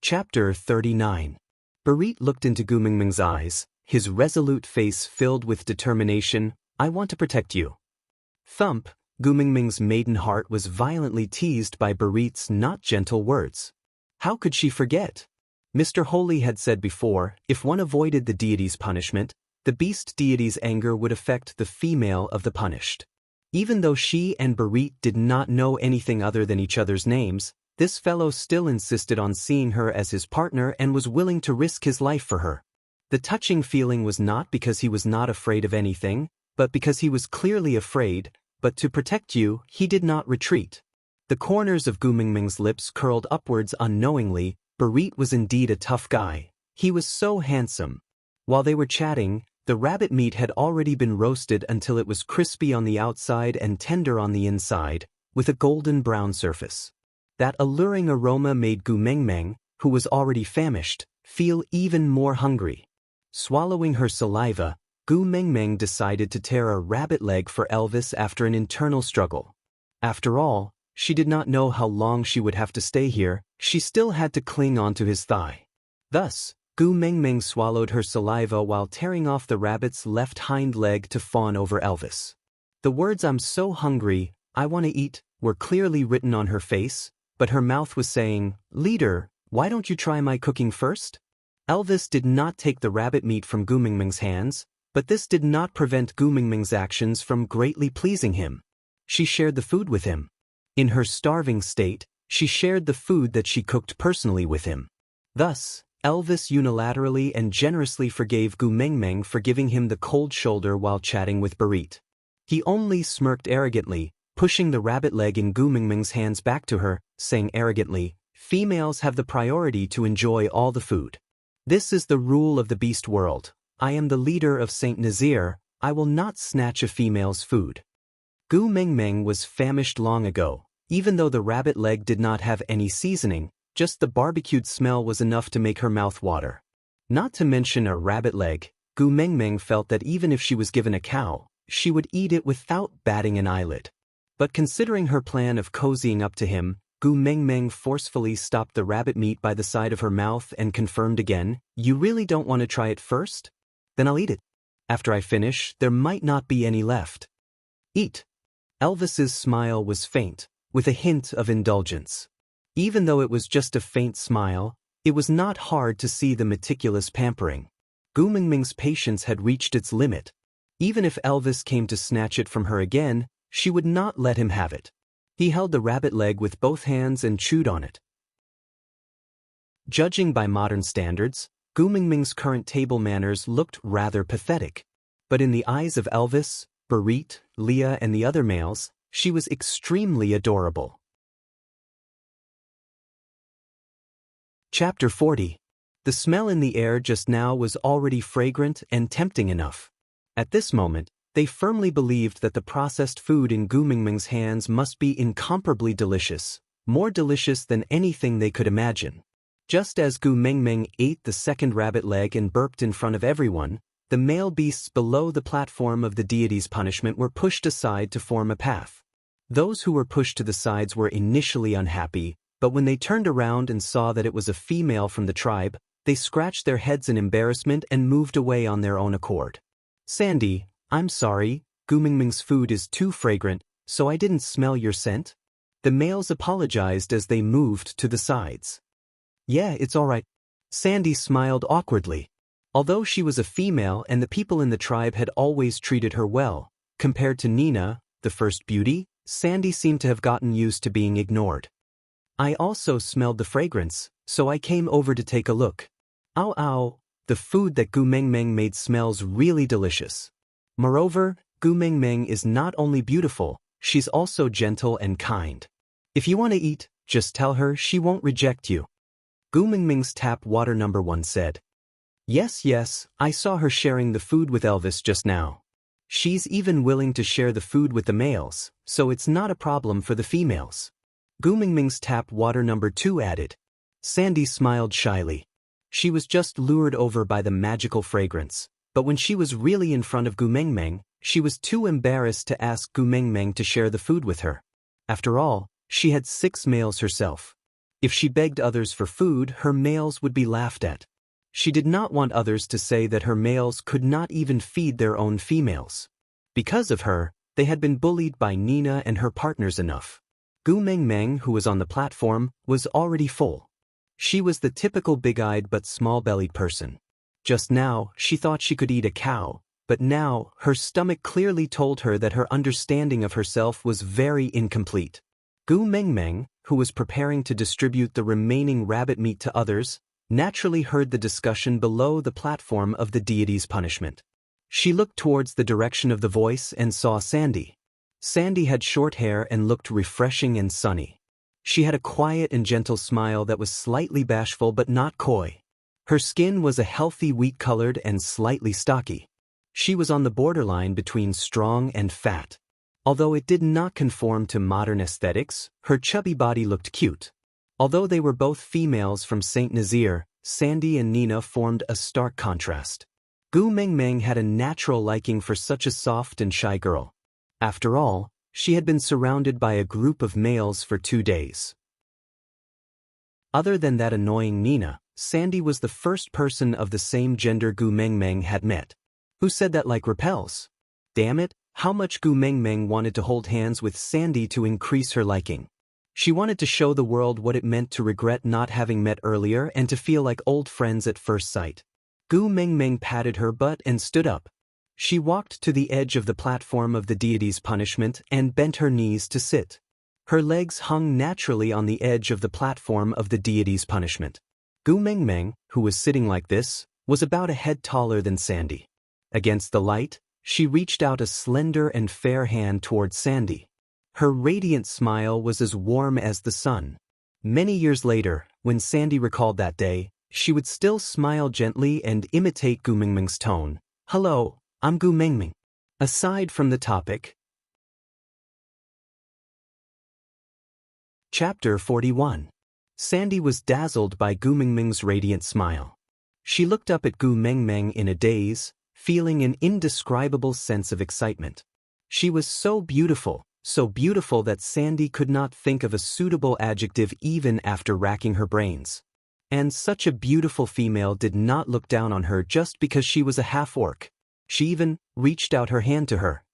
Chapter 39. Barit looked into Gu Mingming's eyes, his resolute face filled with determination. I want to protect you. Thump, Gu Mingming's maiden heart was violently teased by Barit's not gentle words. How could she forget? Mr. Holy had said before, if one avoided the deity's punishment, the beast deity's anger would affect the female of the punished. Even though she and Barit did not know anything other than each other's names, this fellow still insisted on seeing her as his partner and was willing to risk his life for her. The touching feeling was not because he was not afraid of anything, but because he was clearly afraid, but to protect you, he did not retreat. The corners of Gu Mingming's lips curled upwards unknowingly. Barit was indeed a tough guy. He was so handsome. While they were chatting, the rabbit meat had already been roasted until it was crispy on the outside and tender on the inside, with a golden brown surface. That alluring aroma made Gu Mingming, who was already famished, feel even more hungry. Swallowing her saliva, Gu Mingming decided to tear a rabbit leg for Elvis after an internal struggle. After all, she did not know how long she would have to stay here. She still had to cling onto his thigh. Thus, Gu Mingming swallowed her saliva while tearing off the rabbit's left hind leg to fawn over Elvis. The words "I'm so hungry, I want to eat" were clearly written on her face, but her mouth was saying, "Leader, why don't you try my cooking first?" Elvis did not take the rabbit meat from Gu Mingming's hands, but this did not prevent Gu Mingming's actions from greatly pleasing him. She shared the food with him. In her starving state, she shared the food that she cooked personally with him. Thus, Elvis unilaterally and generously forgave Gu Mingming for giving him the cold shoulder while chatting with Barit. He only smirked arrogantly, pushing the rabbit leg in Gu Mingming's hands back to her, saying arrogantly, "Females have the priority to enjoy all the food. This is the rule of the beast world. I am the leader of Saint Nazir. I will not snatch a female's food." Gu Mingming was famished long ago. Even though the rabbit leg did not have any seasoning, just the barbecued smell was enough to make her mouth water. Not to mention a rabbit leg, Gu Mingming felt that even if she was given a cow, she would eat it without batting an eyelid. But considering her plan of cozying up to him, Gu Mingming forcefully stopped the rabbit meat by the side of her mouth and confirmed again, "You really don't want to try it first? Then I'll eat it. After I finish, there might not be any left." "Eat." Elvis's smile was faint, with a hint of indulgence. Even though it was just a faint smile, it was not hard to see the meticulous pampering. Gu Mingming's patience had reached its limit. Even if Elvis came to snatch it from her again, she would not let him have it. He held the rabbit leg with both hands and chewed on it. Judging by modern standards, Gu Mingming's current table manners looked rather pathetic. But in the eyes of Elvis, Barit, Leah and the other males, she was extremely adorable. Chapter 40. The smell in the air just now was already fragrant and tempting enough. At this moment, they firmly believed that the processed food in Gu Mingming's hands must be incomparably delicious, more delicious than anything they could imagine. Just as Gu Mingming ate the second rabbit leg and burped in front of everyone, the male beasts below the platform of the deity's punishment were pushed aside to form a path. Those who were pushed to the sides were initially unhappy, but when they turned around and saw that it was a female from the tribe, they scratched their heads in embarrassment and moved away on their own accord. "Sandy, I'm sorry, Gu Mingming's food is too fragrant, so I didn't smell your scent." The males apologized as they moved to the sides. "Yeah, it's all right." Sandy smiled awkwardly. Although she was a female and the people in the tribe had always treated her well, compared to Nina, the first beauty, Sandy seemed to have gotten used to being ignored. "I also smelled the fragrance, so I came over to take a look." Ow ow, the food that Gu Mingming made smells really delicious. Moreover, Gu Mingming is not only beautiful, she's also gentle and kind. If you want to eat, just tell her, she won't reject you. Gu Mingming's tap water number 1 said. Yes, I saw her sharing the food with Elvis just now. She's even willing to share the food with the males, so it's not a problem for the females. Gu Mingming's tap water number 2 added. Sandy smiled shyly. She was just lured over by the magical fragrance, but when she was really in front of Gu Mingming, she was too embarrassed to ask Gu Mingming to share the food with her. After all, she had 6 males herself. If she begged others for food, her males would be laughed at. She did not want others to say that her males could not even feed their own females. Because of her, they had been bullied by Nina and her partners enough. Gu Mengmeng, who was on the platform, was already full. She was the typical big-eyed but small-bellied person. Just now, she thought she could eat a cow, but now, her stomach clearly told her that her understanding of herself was very incomplete. Gu Mengmeng, who was preparing to distribute the remaining rabbit meat to others, naturally heard the discussion below the platform of the deity's punishment. She looked towards the direction of the voice and saw Sandy. Sandy had short hair and looked refreshing and sunny. She had a quiet and gentle smile that was slightly bashful but not coy. Her skin was a healthy wheat-colored and slightly stocky. She was on the borderline between strong and fat. Although it did not conform to modern aesthetics, her chubby body looked cute. Although they were both females from Saint Nazaire, Sandy and Nina formed a stark contrast. Gu Mengmeng had a natural liking for such a soft and shy girl. After all, she had been surrounded by a group of males for 2 days. Other than that annoying Nina, Sandy was the first person of the same gender Gu Mengmeng had met. Who said that like repels? Damn it, how much Gu Mengmeng wanted to hold hands with Sandy to increase her liking. She wanted to show the world what it meant to regret not having met earlier and to feel like old friends at first sight. Gu Mengmeng patted her butt and stood up. She walked to the edge of the platform of the deity's punishment and bent her knees to sit. Her legs hung naturally on the edge of the platform of the deity's punishment. Gu Mengmeng, who was sitting like this, was about a head taller than Sandy. Against the light, she reached out a slender and fair hand towards Sandy. Her radiant smile was as warm as the sun. Many years later, when Sandy recalled that day, she would still smile gently and imitate Gu Mengmeng's tone. "Hello, I'm Gu Mengmeng." Aside from the topic. Chapter 41. Sandy was dazzled by Gu Mengmeng's radiant smile. She looked up at Gu Mengmeng in a daze, feeling an indescribable sense of excitement. She was so beautiful that Sandy could not think of a suitable adjective even after racking her brains. And such a beautiful female did not look down on her just because she was a half-orc. She even reached out her hand to her.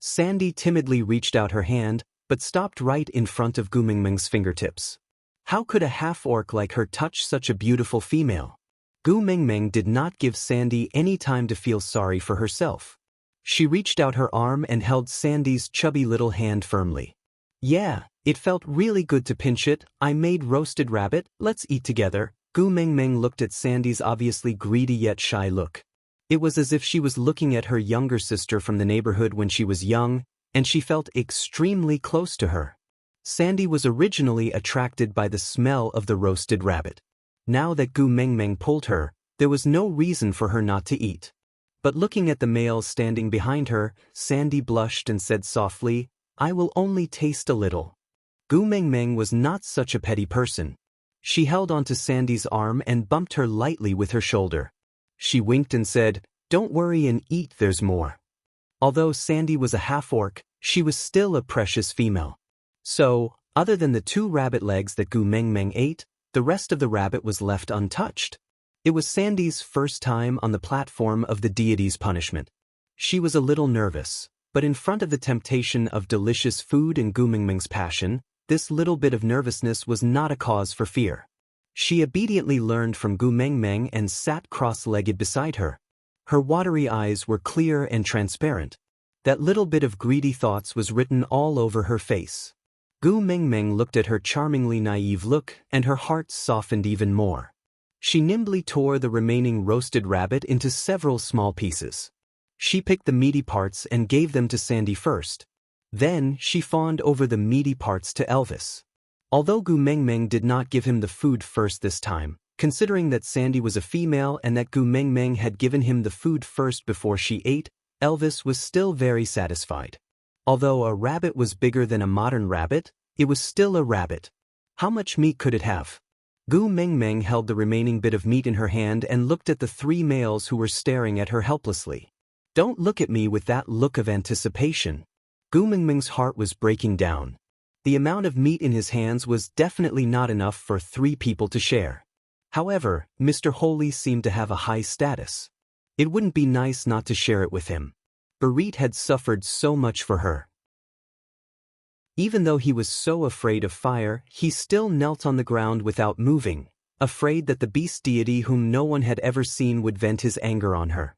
Sandy timidly reached out her hand, but stopped right in front of Gu Mengmeng's fingertips. How could a half-orc like her touch such a beautiful female? Gu Mengmeng did not give Sandy any time to feel sorry for herself. She reached out her arm and held Sandy's chubby little hand firmly. "Yeah, it felt really good to pinch it. I made roasted rabbit, let's eat together." Gu Mengmeng looked at Sandy's obviously greedy yet shy look. It was as if she was looking at her younger sister from the neighborhood when she was young, and she felt extremely close to her. Sandy was originally attracted by the smell of the roasted rabbit. Now that Gu Mengmeng pulled her, there was no reason for her not to eat. But looking at the males standing behind her, Sandy blushed and said softly, "I will only taste a little." Gu Mengmeng was not such a petty person. She held onto Sandy's arm and bumped her lightly with her shoulder. She winked and said, "Don't worry and eat, there's more." Although Sandy was a half-orc, she was still a precious female. So, other than the 2 rabbit legs that Gu Mengmeng ate, the rest of the rabbit was left untouched. It was Sandy's first time on the platform of the deity's punishment. She was a little nervous, but in front of the temptation of delicious food and Gu Mengmeng's passion, this little bit of nervousness was not a cause for fear. She obediently learned from Gu Mengmeng and sat cross-legged beside her. Her watery eyes were clear and transparent. That little bit of greedy thoughts was written all over her face. Gu Mengmeng looked at her charmingly naive look, and her heart softened even more. She nimbly tore the remaining roasted rabbit into several small pieces. She picked the meaty parts and gave them to Sandy first. Then she fawned over the meaty parts to Elvis. Although Gu Mengmeng did not give him the food first this time, considering that Sandy was a female and that Gu Mengmeng had given him the food first before she ate, Elvis was still very satisfied. Although a rabbit was bigger than a modern rabbit, it was still a rabbit. How much meat could it have? Gu Mengmeng held the remaining bit of meat in her hand and looked at the 3 males who were staring at her helplessly. "Don't look at me with that look of anticipation." Gu Mengmeng's heart was breaking down. The amount of meat in his hands was definitely not enough for 3 people to share. However, Mr. Holy seemed to have a high status. It wouldn't be nice not to share it with him. Barit had suffered so much for her. Even though he was so afraid of fire, he still knelt on the ground without moving, afraid that the beast deity whom no one had ever seen would vent his anger on her.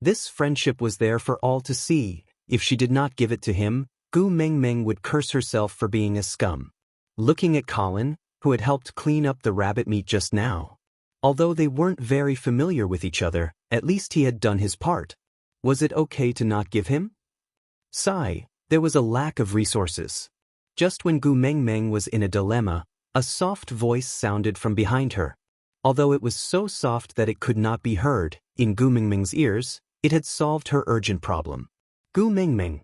This friendship was there for all to see. If she did not give it to him, Gu Mengmeng would curse herself for being a scum. Looking at Colin, who had helped clean up the rabbit meat just now. Although they weren't very familiar with each other, at least he had done his part. Was it okay to not give him? Sigh, there was a lack of resources. Just when Gu Mengmeng was in a dilemma, a soft voice sounded from behind her. Although it was so soft that it could not be heard, in Gu Mengmeng's ears, it had solved her urgent problem. Gu Mengmeng,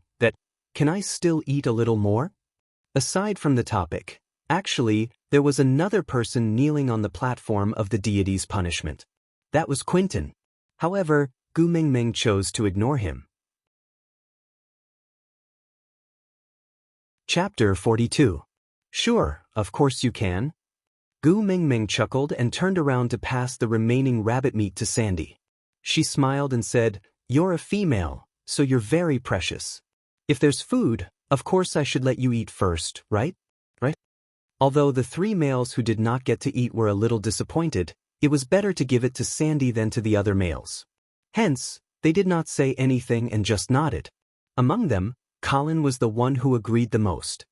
can I still eat a little more? Aside from the topic, actually, there was another person kneeling on the platform of the deity's punishment. That was Quinton. However, Gu Mengmeng chose to ignore him. Chapter 42. Sure, of course you can. Gu Mengmeng chuckled and turned around to pass the remaining rabbit meat to Sandy. She smiled and said, "You're a female, so you're very precious. If there's food, of course I should let you eat first, right? Although the 3 males who did not get to eat were a little disappointed, it was better to give it to Sandy than to the other males. Hence, they did not say anything and just nodded. Among them, Colin was the one who agreed the most.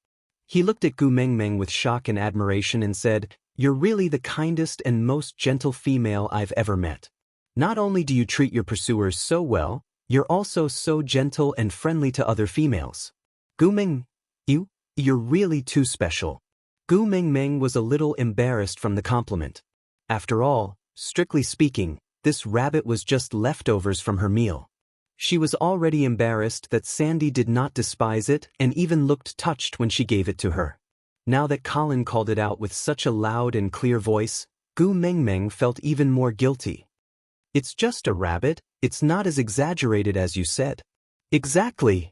He looked at Gu Mengmeng with shock and admiration and said, "You're really the kindest and most gentle female I've ever met. Not only do you treat your pursuers so well, you're also so gentle and friendly to other females. Gu Meng, you're really too special." Gu Mengmeng was a little embarrassed from the compliment. After all, strictly speaking, this rabbit was just leftovers from her meal. She was already embarrassed that Sandy did not despise it and even looked touched when she gave it to her. Now that Colin called it out with such a loud and clear voice, Gu Mengmeng felt even more guilty. "It's just a rabbit, it's not as exaggerated as you said." "Exactly."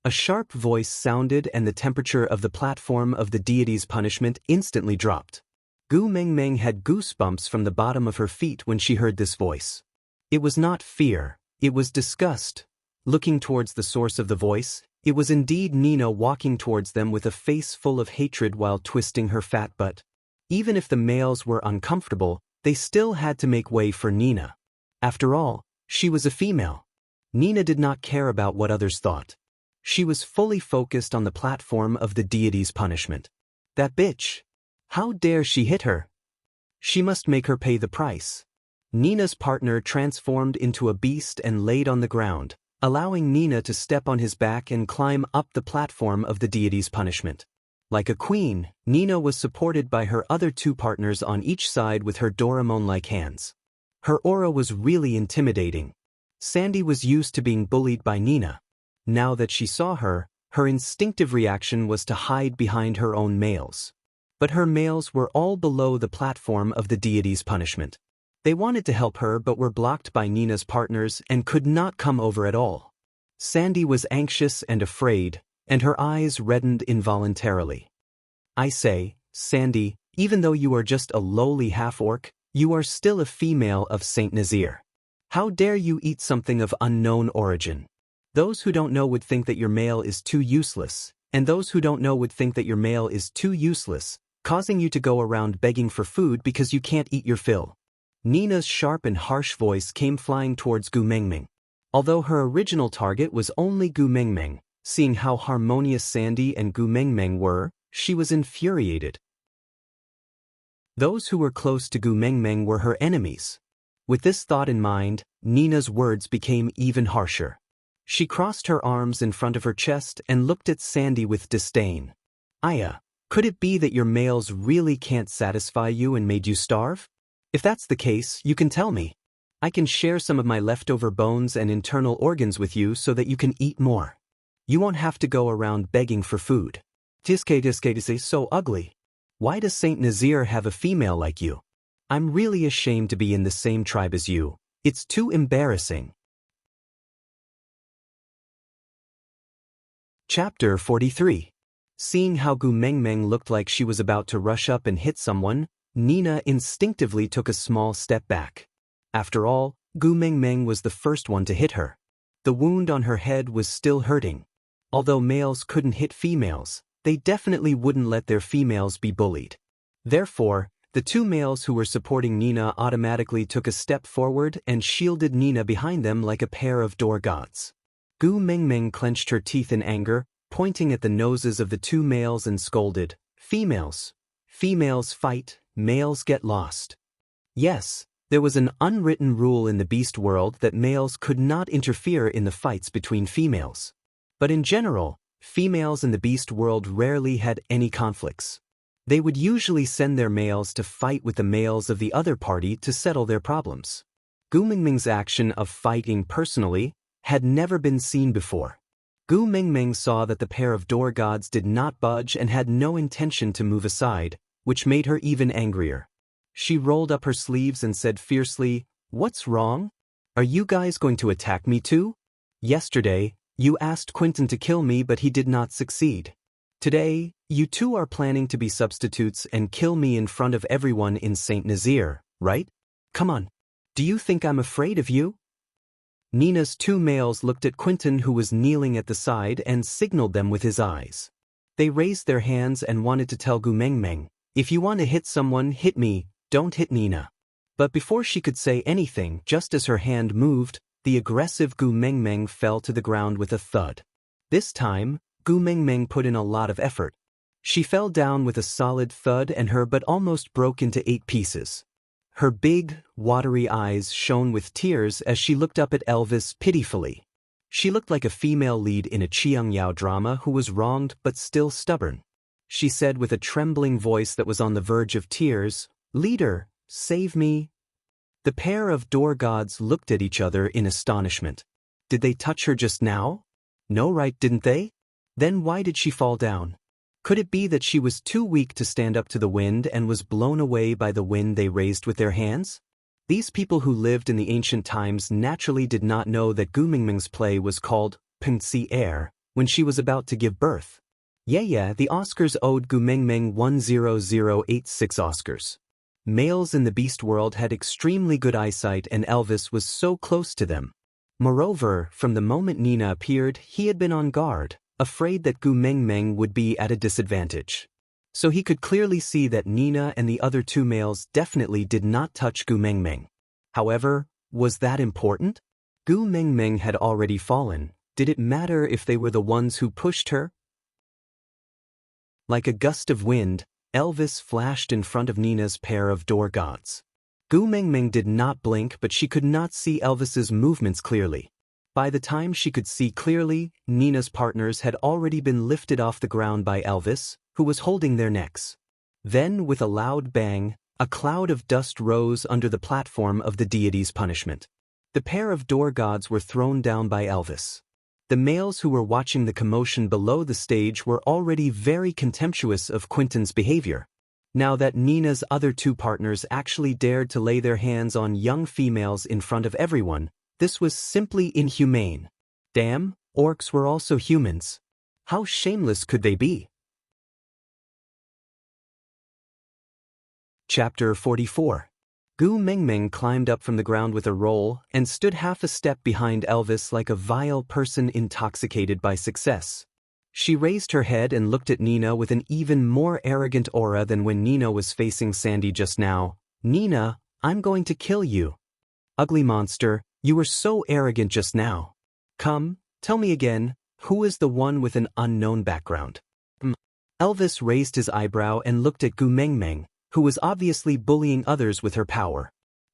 A sharp voice sounded and the temperature of the platform of the deity's punishment instantly dropped. Gu Mengmeng had goosebumps from the bottom of her feet when she heard this voice. It was not fear, it was disgust. Looking towards the source of the voice, it was indeed Nina walking towards them with a face full of hatred while twisting her fat butt. Even if the males were uncomfortable, they still had to make way for Nina. After all, she was a female. Nina did not care about what others thought. She was fully focused on the platform of the deity's punishment. That bitch! How dare she hit her? She must make her pay the price. Nina's partner transformed into a beast and laid on the ground, allowing Nina to step on his back and climb up the platform of the deity's punishment. Like a queen, Nina was supported by her other 2 partners on each side with her Doraemon-like hands. Her aura was really intimidating. Sandy was used to being bullied by Nina. Now that she saw her, her instinctive reaction was to hide behind her own males. But her males were all below the platform of the deity's punishment. They wanted to help her but were blocked by Nina's partners and could not come over at all. Sandy was anxious and afraid, and her eyes reddened involuntarily. "I say, Sandy, even though you are just a lowly half-orc, you are still a female of Saint Nazir. How dare you eat something of unknown origin? Those who don't know would think that your male is too useless, and those who don't know would think that your male is too useless, causing you to go around begging for food because you can't eat your fill." Nina's sharp and harsh voice came flying towards Gu Mengmeng. Although her original target was only Gu Mengmeng, seeing how harmonious Sandy and Gu Mengmeng were, she was infuriated. Those who were close to Gu Mengmeng were her enemies. With this thought in mind, Nina's words became even harsher. She crossed her arms in front of her chest and looked at Sandy with disdain. "Aya, could it be that your males really can't satisfy you and made you starve? If that's the case, you can tell me. I can share some of my leftover bones and internal organs with you so that you can eat more. You won't have to go around begging for food." "Diske is so ugly. Why does Saint Nazir have a female like you? I'm really ashamed to be in the same tribe as you. It's too embarrassing." Chapter 43. Seeing how Gu Mengmeng looked like she was about to rush up and hit someone, Nina instinctively took a small step back. After all, Gu Mengmeng was the first one to hit her. The wound on her head was still hurting. Although males couldn't hit females, they definitely wouldn't let their females be bullied. Therefore, the two males who were supporting Nina automatically took a step forward and shielded Nina behind them like a pair of door gods. Gu Mengmeng clenched her teeth in anger, pointing at the noses of the two males and scolded, "Females. Females fight, males get lost." Yes, there was an unwritten rule in the beast world that males could not interfere in the fights between females. But in general, females in the beast world rarely had any conflicts. They would usually send their males to fight with the males of the other party to settle their problems. Gu Mengmeng's action of fighting personally had never been seen before. Gu Mengmeng saw that the pair of door gods did not budge and had no intention to move aside, which made her even angrier. She rolled up her sleeves and said fiercely, "What's wrong? Are you guys going to attack me too? Yesterday, you asked Quentin to kill me but he did not succeed. Today, you two are planning to be substitutes and kill me in front of everyone in St. Nazaire, right? Come on. Do you think I'm afraid of you?" Nina's two males looked at Quentin, who was kneeling at the side, and signaled them with his eyes. They raised their hands and wanted to tell Gu Mengmeng, "If you want to hit someone, hit me, don't hit Nina." But before she could say anything, just as her hand moved, the aggressive Gu Mengmeng fell to the ground with a thud. This time, Gu Mengmeng put in a lot of effort. She fell down with a solid thud and her butt almost broke into 8 pieces. Her big, watery eyes shone with tears as she looked up at Elvis pitifully. She looked like a female lead in a Chiang-Yao drama who was wronged but still stubborn. She said with a trembling voice that was on the verge of tears, "Leader, save me." The pair of door gods looked at each other in astonishment. Did they touch her just now? No, right, didn't they? Then why did she fall down? Could it be that she was too weak to stand up to the wind and was blown away by the wind they raised with their hands? These people who lived in the ancient times naturally did not know that Gu Mengmeng's play was called Pensi Air when she was about to give birth. Yeah, the Oscars owed Gu Mengmeng 10086 Oscars. Males in the beast world had extremely good eyesight and Elvis was so close to them. Moreover, from the moment Nina appeared, he had been on guard, afraid that Gu Mengmeng would be at a disadvantage. So he could clearly see that Nina and the other two males definitely did not touch Gu Mengmeng. However, was that important? Gu Mengmeng had already fallen. Did it matter if they were the ones who pushed her? Like a gust of wind, Elvis flashed in front of Nina's pair of door gods. Gu Mengmeng did not blink, but she could not see Elvis's movements clearly. By the time she could see clearly, Nina's partners had already been lifted off the ground by Elvis, who was holding their necks. Then, with a loud bang, a cloud of dust rose under the platform of the deity's punishment. The pair of door gods were thrown down by Elvis. The males who were watching the commotion below the stage were already very contemptuous of Quentin's behavior. Now that Nina's other two partners actually dared to lay their hands on young females in front of everyone, this was simply inhumane. Damn, orcs were also humans. How shameless could they be? Chapter 44. Gu Mengmeng climbed up from the ground with a roll and stood half a step behind Elvis like a vile person intoxicated by success. She raised her head and looked at Nina with an even more arrogant aura than when Nina was facing Sandy just now. "Nina, I'm going to kill you. Ugly monster, you were so arrogant just now. Come, tell me again, who is the one with an unknown background?" Elvis raised his eyebrow and looked at Gu Mengmeng, who was obviously bullying others with her power.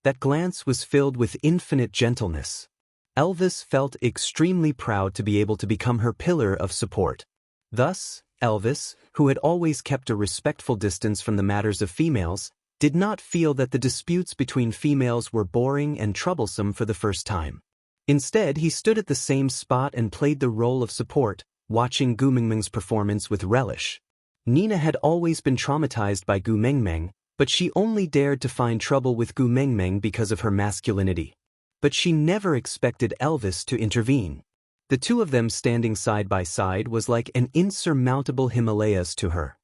That glance was filled with infinite gentleness. Elvis felt extremely proud to be able to become her pillar of support. Thus, Elvis, who had always kept a respectful distance from the matters of females, did not feel that the disputes between females were boring and troublesome for the first time. Instead, he stood at the same spot and played the role of support, watching Gu Mengmeng's performance with relish. Nina had always been traumatized by Gu Mengmeng, but she only dared to find trouble with Gu Mengmeng because of her masculinity. But she never expected Elvis to intervene. The two of them standing side by side was like an insurmountable Himalayas to her.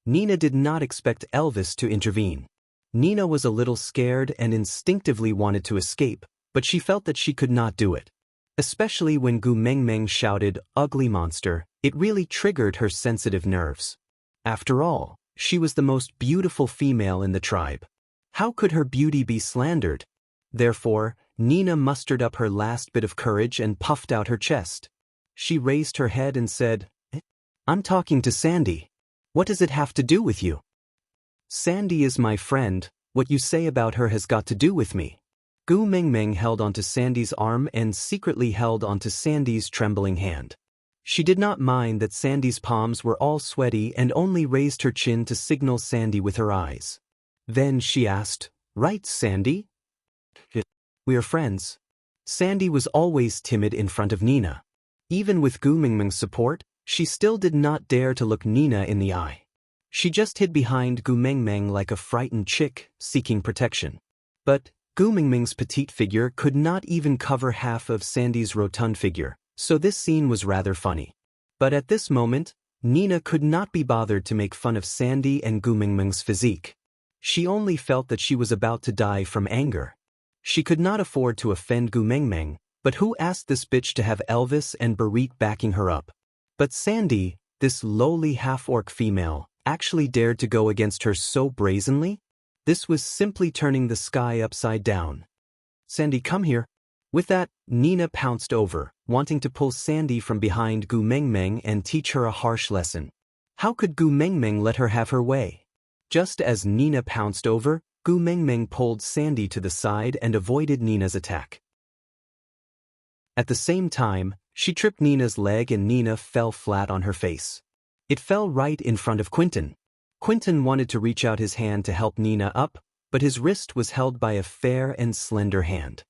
Nina did not expect Elvis to intervene. Nina was a little scared and instinctively wanted to escape, but she felt that she could not do it. Especially when Gu Mengmeng shouted, "Ugly monster," it really triggered her sensitive nerves. After all, she was the most beautiful female in the tribe. How could her beauty be slandered? Therefore, Nina mustered up her last bit of courage and puffed out her chest. She raised her head and said, "I'm talking to Sandy. What does it have to do with you?" "Sandy is my friend. What you say about her has got to do with me." Gu Mengmeng held onto Sandy's arm and secretly held onto Sandy's trembling hand. She did not mind that Sandy's palms were all sweaty and only raised her chin to signal Sandy with her eyes. Then she asked, "Right, Sandy? We are friends." Sandy was always timid in front of Nina. Even with Gu Mengmeng's support, she still did not dare to look Nina in the eye. She just hid behind Gu Mengmeng like a frightened chick, seeking protection. But Gu Mengmeng's petite figure could not even cover half of Sandy's rotund figure, so this scene was rather funny. But at this moment, Nina could not be bothered to make fun of Sandy and Gu Mengmeng's physique. She only felt that she was about to die from anger. She could not afford to offend Gu Mengmeng, but who asked this bitch to have Elvis and Barit backing her up? But Sandy, this lowly half-orc female, actually dared to go against her so brazenly? This was simply turning the sky upside down. "Sandy, come here." With that, Nina pounced over, wanting to pull Sandy from behind Gu Mengmeng and teach her a harsh lesson. How could Gu Mengmeng let her have her way? Just as Nina pounced over, Gu Mengmeng pulled Sandy to the side and avoided Nina's attack. At the same time, she tripped Nina's leg and Nina fell flat on her face. It fell right in front of Quentin. Quentin wanted to reach out his hand to help Nina up, but his wrist was held by a fair and slender hand.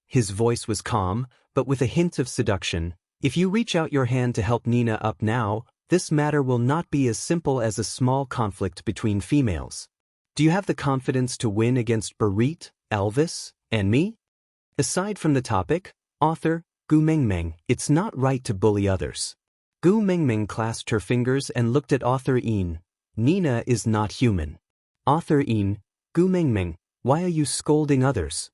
His voice was calm, but with a hint of seduction. "If you reach out your hand to help Nina up now, this matter will not be as simple as a small conflict between females. Do you have the confidence to win against Barit, Elvis, and me?" Aside from the topic, author, Gu Mengmeng, it's not right to bully others. Gu Mengmeng clasped her fingers and looked at author Ian. "Nina is not human." Author Ian, Gu Mengmeng, why are you scolding others?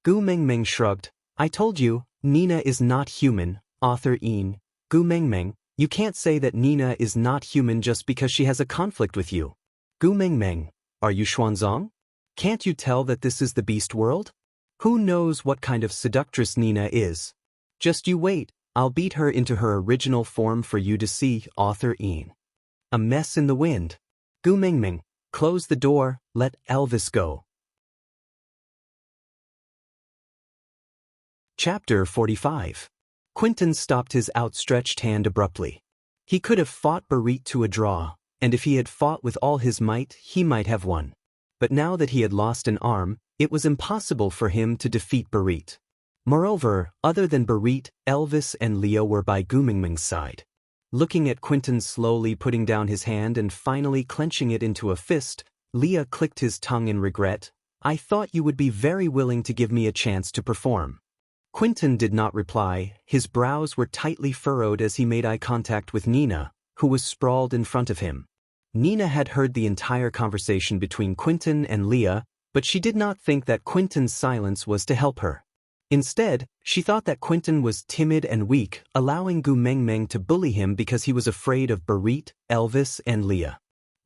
Gu Mengmeng shrugged. "I told you, Nina is not human." Author Ian, Gu Mengmeng, you can't say that Nina is not human just because she has a conflict with you. Gu Mengmeng, are you Xuanzong? Can't you tell that this is the beast world? Who knows what kind of seductress Nina is? Just you wait, I'll beat her into her original form for you to see. Author Ian. A mess in the wind. Gu Mengmeng, close the door, let Elvis go. Chapter 45. Quentin stopped his outstretched hand abruptly. He could have fought Barit to a draw, and if he had fought with all his might, he might have won. But now that he had lost an arm, it was impossible for him to defeat Barit. Moreover, other than Barit, Elvis and Leo were by Gu Mengmeng's side. Looking at Quentin slowly putting down his hand and finally clenching it into a fist, Leo clicked his tongue in regret. "I thought you would be very willing to give me a chance to perform." Quentin did not reply. His brows were tightly furrowed as he made eye contact with Nina, who was sprawled in front of him. Nina had heard the entire conversation between Quentin and Leo, but she did not think that Quentin's silence was to help her. Instead, she thought that Quentin was timid and weak, allowing Gu Mengmeng to bully him because he was afraid of Barit, Elvis, and Leo.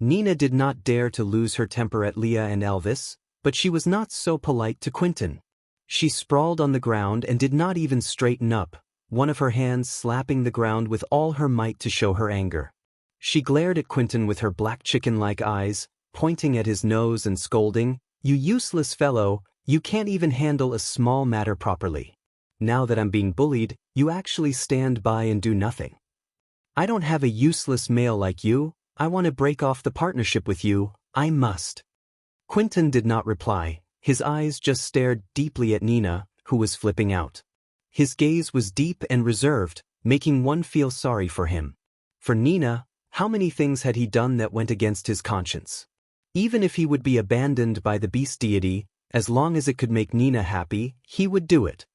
Nina did not dare to lose her temper at Leo and Elvis, but she was not so polite to Quentin. She sprawled on the ground and did not even straighten up, one of her hands slapping the ground with all her might to show her anger. She glared at Quentin with her black chicken-like eyes, pointing at his nose and scolding, "You useless fellow, you can't even handle a small matter properly. Now that I'm being bullied, you actually stand by and do nothing. I don't have a useless male like you. I want to break off the partnership with you. I must." Quentin did not reply. His eyes just stared deeply at Nina, who was flipping out. His gaze was deep and reserved, making one feel sorry for him. For Nina, how many things had he done that went against his conscience? Even if he would be abandoned by the beast deity, as long as it could make Nina happy, he would do it.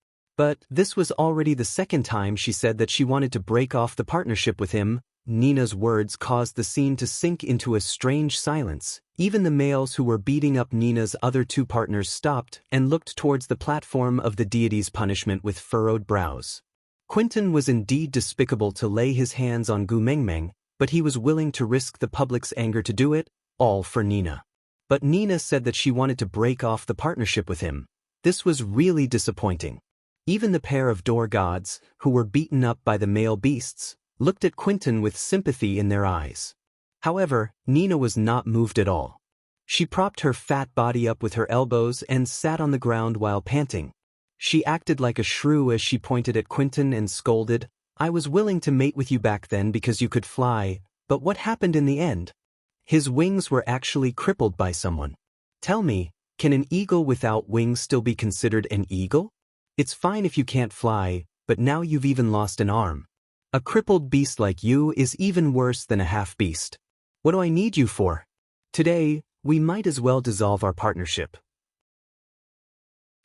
But this was already the second time she said that she wanted to break off the partnership with him. Nina's words caused the scene to sink into a strange silence. Even the males who were beating up Nina's other two partners stopped and looked towards the platform of the deity's punishment with furrowed brows. Quentin was indeed despicable to lay his hands on Gu Mengmeng, but he was willing to risk the public's anger to do it, all for Nina. But Nina said that she wanted to break off the partnership with him. This was really disappointing. Even the pair of door gods, who were beaten up by the male beasts, looked at Quentin with sympathy in their eyes. However, Nina was not moved at all. She propped her fat body up with her elbows and sat on the ground while panting. She acted like a shrew as she pointed at Quentin and scolded, "I was willing to mate with you back then because you could fly, but what happened in the end? His wings were actually crippled by someone. Tell me, can an eagle without wings still be considered an eagle? It's fine if you can't fly, but now you've even lost an arm. A crippled beast like you is even worse than a half-beast. What do I need you for? Today, we might as well dissolve our partnership.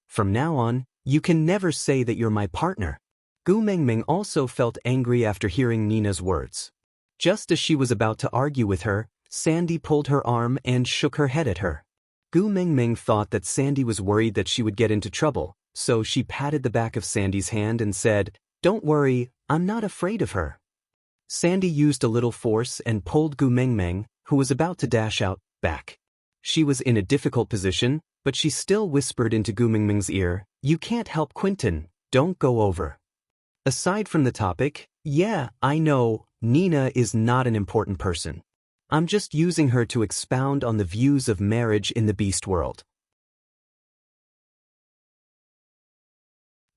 From now on, you can never say that you're my partner." Gu Mengmeng also felt angry after hearing Nina's words. Just as she was about to argue with her, Sandy pulled her arm and shook her head at her. Gu Mengmeng thought that Sandy was worried that she would get into trouble, so she patted the back of Sandy's hand and said, "Don't worry, I'm not afraid of her." Sandy used a little force and pulled Gu Mengmeng, who was about to dash out, back. She was in a difficult position, but she still whispered into Gu Mengmeng's ear, "You can't help Quentin, don't go over." Aside from the topic, yeah, I know, Nina is not an important person. I'm just using her to expound on the views of marriage in the beast world.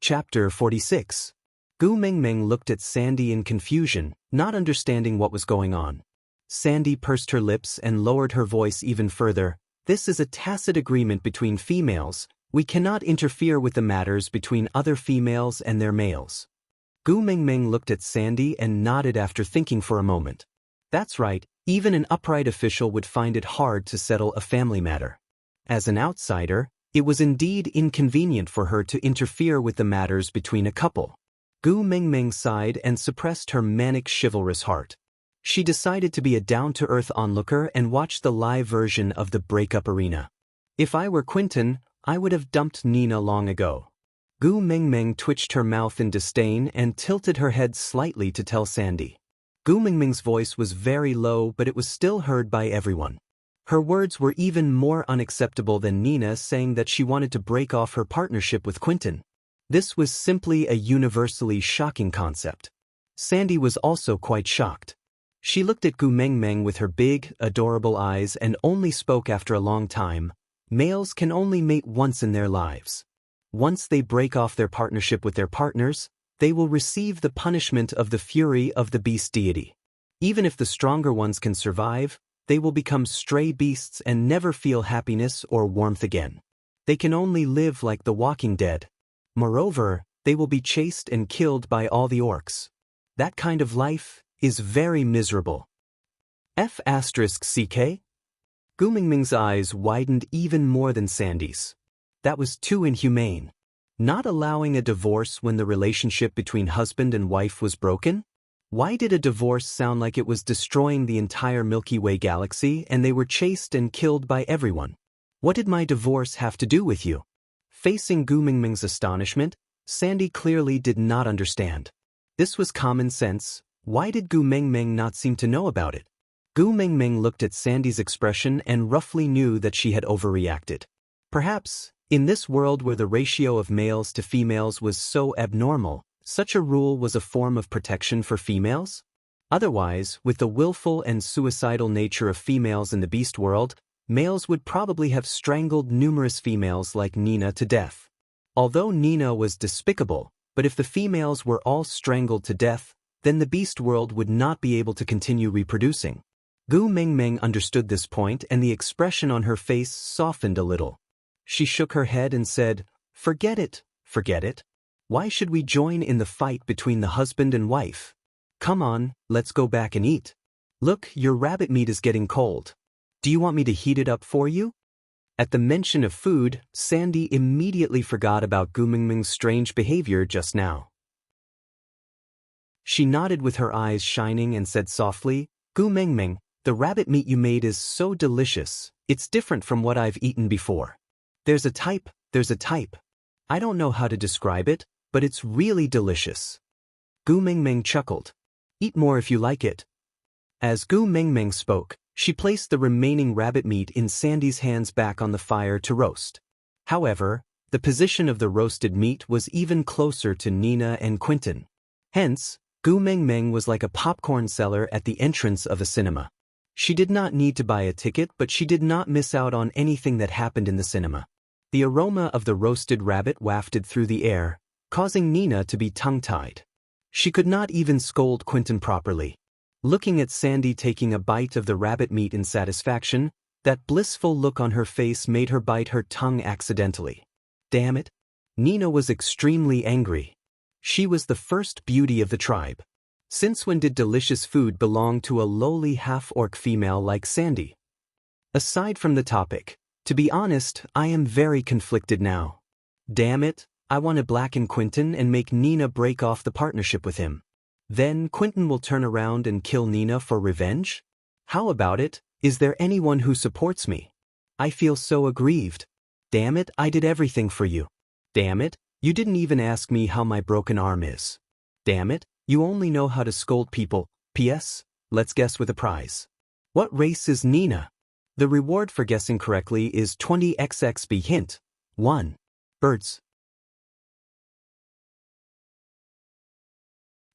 Chapter 46. Gu Mengmeng looked at Sandy in confusion, not understanding what was going on. Sandy pursed her lips and lowered her voice even further. "This is a tacit agreement between females. We cannot interfere with the matters between other females and their males." Gu Mengmeng looked at Sandy and nodded after thinking for a moment. That's right, even an upright official would find it hard to settle a family matter. As an outsider, it was indeed inconvenient for her to interfere with the matters between a couple. Gu Mengmeng sighed and suppressed her manic chivalrous heart. She decided to be a down-to-earth onlooker and watch the live version of the breakup arena. "If I were Quentin, I would have dumped Nina long ago." Gu Mengmeng twitched her mouth in disdain and tilted her head slightly to tell Sandy. Gu Mengmeng's voice was very low, but it was still heard by everyone. Her words were even more unacceptable than Nina saying that she wanted to break off her partnership with Quentin. This was simply a universally shocking concept. Sandy was also quite shocked. She looked at Gu Mengmeng with her big, adorable eyes and only spoke after a long time. Males can only mate once in their lives. Once they break off their partnership with their partners, they will receive the punishment of the fury of the beast deity. Even if the stronger ones can survive, they will become stray beasts and never feel happiness or warmth again. They can only live like the Walking Dead. Moreover, they will be chased and killed by all the orcs. That kind of life is very miserable. F***CK? Gu Mengmeng's eyes widened even more than Sandy's. That was too inhumane. Not allowing a divorce when the relationship between husband and wife was broken? Why did a divorce sound like it was destroying the entire Milky Way galaxy and they were chased and killed by everyone? What did my divorce have to do with you? Facing Gu Mengmeng's astonishment, Sandy clearly did not understand. This was common sense. Why did Gu Mengmeng not seem to know about it? Gu Mengmeng looked at Sandy's expression and roughly knew that she had overreacted. Perhaps, in this world where the ratio of males to females was so abnormal, such a rule was a form of protection for females? Otherwise, with the willful and suicidal nature of females in the beast world, males would probably have strangled numerous females like Nina to death. Although Nina was despicable, but if the females were all strangled to death, then the beast world would not be able to continue reproducing. Gu Mengmeng understood this point and the expression on her face softened a little. She shook her head and said, forget it. Why should we join in the fight between the husband and wife? Come on, let's go back and eat. Look, your rabbit meat is getting cold. Do you want me to heat it up for you? At the mention of food, Sandy immediately forgot about Gu Mingming's strange behavior just now. She nodded with her eyes shining and said softly, "Gu Mingming, the rabbit meat you made is so delicious. It's different from what I've eaten before. There's a type. I don't know how to describe it, but it's really delicious." Gu Mingming chuckled. "Eat more if you like it." As Gu Mingming spoke, she placed the remaining rabbit meat in Sandy's hands back on the fire to roast. However, the position of the roasted meat was even closer to Nina and Quentin. Hence, Gu Mingming was like a popcorn seller at the entrance of a cinema. She did not need to buy a ticket, but she did not miss out on anything that happened in the cinema. The aroma of the roasted rabbit wafted through the air, causing Nina to be tongue-tied. She could not even scold Quentin properly. Looking at Sandy taking a bite of the rabbit meat in satisfaction, that blissful look on her face made her bite her tongue accidentally. Damn it! Nina was extremely angry. She was the first beauty of the tribe. Since when did delicious food belong to a lowly half-orc female like Sandy? Aside from the topic, to be honest, I am very conflicted now. Damn it, I want to blacken Quentin and make Nina break off the partnership with him. Then Quentin will turn around and kill Nina for revenge? How about it? Is there anyone who supports me? I feel so aggrieved. Damn it, I did everything for you. Damn it, you didn't even ask me how my broken arm is. Damn it, you only know how to scold people. P.S. Let's guess with a prize. What race is Nina? The reward for guessing correctly is 20xxb. Hint 1. Birds.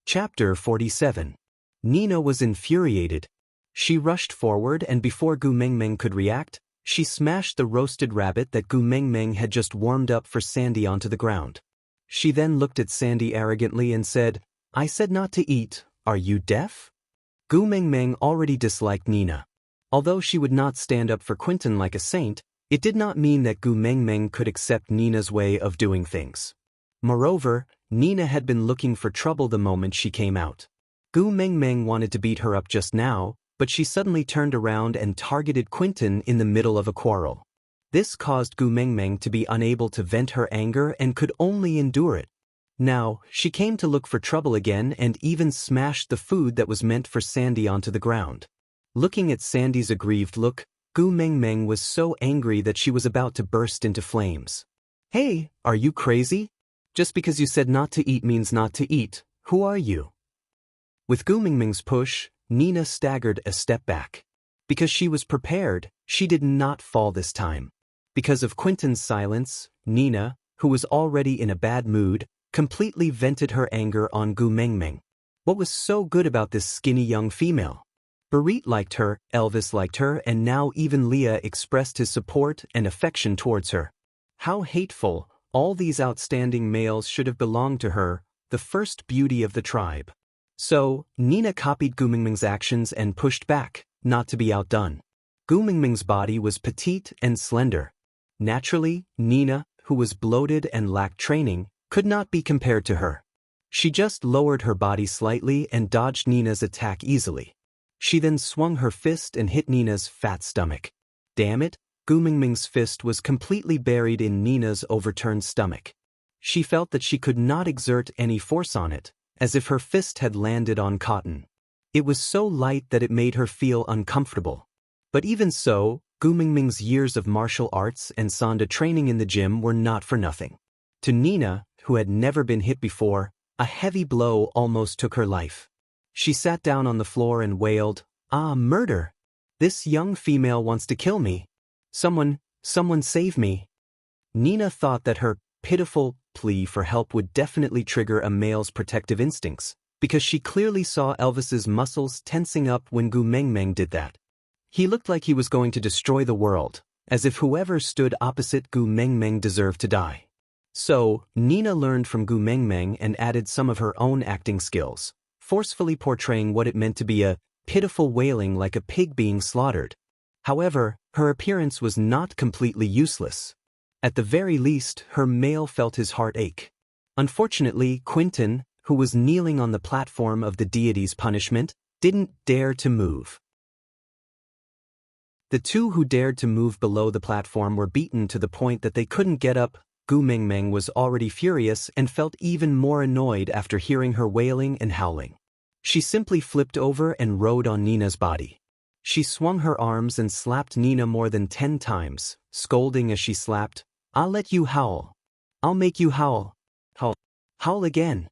Chapter 47. Nina was infuriated. She rushed forward and before Gu Mingming could react, she smashed the roasted rabbit that Gu Mingming had just warmed up for Sandy onto the ground. She then looked at Sandy arrogantly and said, "I said not to eat, are you deaf?" Gu Mingming already disliked Nina. Although she would not stand up for Quentin like a saint, it did not mean that Gu Mingming could accept Nina's way of doing things. Moreover, Nina had been looking for trouble the moment she came out. Gu Mingming wanted to beat her up just now, but she suddenly turned around and targeted Quentin in the middle of a quarrel. This caused Gu Mingming to be unable to vent her anger and could only endure it. Now, she came to look for trouble again and even smashed the food that was meant for Sandy onto the ground. Looking at Sandy's aggrieved look, Gu Mingming was so angry that she was about to burst into flames. "Hey, are you crazy? Just because you said not to eat means not to eat. Who are you?" With Gu Mingming's push, Nina staggered a step back. Because she was prepared, she did not fall this time. Because of Quentin's silence, Nina, who was already in a bad mood, completely vented her anger on Gu Mingming. What was so good about this skinny young female? Barit liked her, Elvis liked her, and now even Leah expressed his support and affection towards her. How hateful! All these outstanding males should have belonged to her, the first beauty of the tribe. So, Nina copied Gu Mingming's actions and pushed back, not to be outdone. Gu Mingming's body was petite and slender. Naturally, Nina, who was bloated and lacked training, could not be compared to her. She just lowered her body slightly and dodged Nina's attack easily. She then swung her fist and hit Nina's fat stomach. Damn it, Gu Mingming's fist was completely buried in Nina's overturned stomach. She felt that she could not exert any force on it, as if her fist had landed on cotton. It was so light that it made her feel uncomfortable. But even so, Gu Mingming's years of martial arts and Sanda training in the gym were not for nothing. To Nina, who had never been hit before, a heavy blow almost took her life. She sat down on the floor and wailed, "Ah, murder! This young female wants to kill me. Someone save me." Nina thought that her pitiful plea for help would definitely trigger a male's protective instincts, because she clearly saw Elvis's muscles tensing up when Gu Mingming did that. He looked like he was going to destroy the world, as if whoever stood opposite Gu Mingming deserved to die. So, Nina learned from Gu Mingming and added some of her own acting skills, forcefully portraying what it meant to be a pitiful wailing like a pig being slaughtered. However, her appearance was not completely useless. At the very least, her male felt his heart ache. Unfortunately, Quentin, who was kneeling on the platform of the deity's punishment, didn't dare to move. The two who dared to move below the platform were beaten to the point that they couldn't get up. Gu Mingming was already furious and felt even more annoyed after hearing her wailing and howling. She simply flipped over and rode on Nina's body. She swung her arms and slapped Nina more than 10 times, scolding as she slapped, "I'll let you howl. I'll make you howl. Howl. Howl again."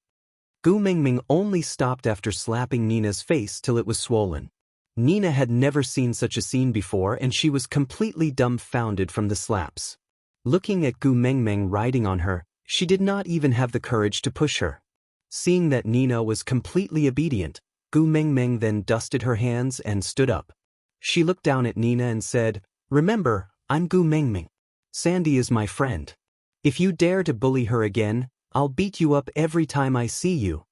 Gu Mingming only stopped after slapping Nina's face till it was swollen. Nina had never seen such a scene before and she was completely dumbfounded from the slaps. Looking at Gu Mingming riding on her, she did not even have the courage to push her. Seeing that Nina was completely obedient, Gu Mingming then dusted her hands and stood up. She looked down at Nina and said, "Remember, I'm Gu Mingming. Sandy is my friend. If you dare to bully her again, I'll beat you up every time I see you."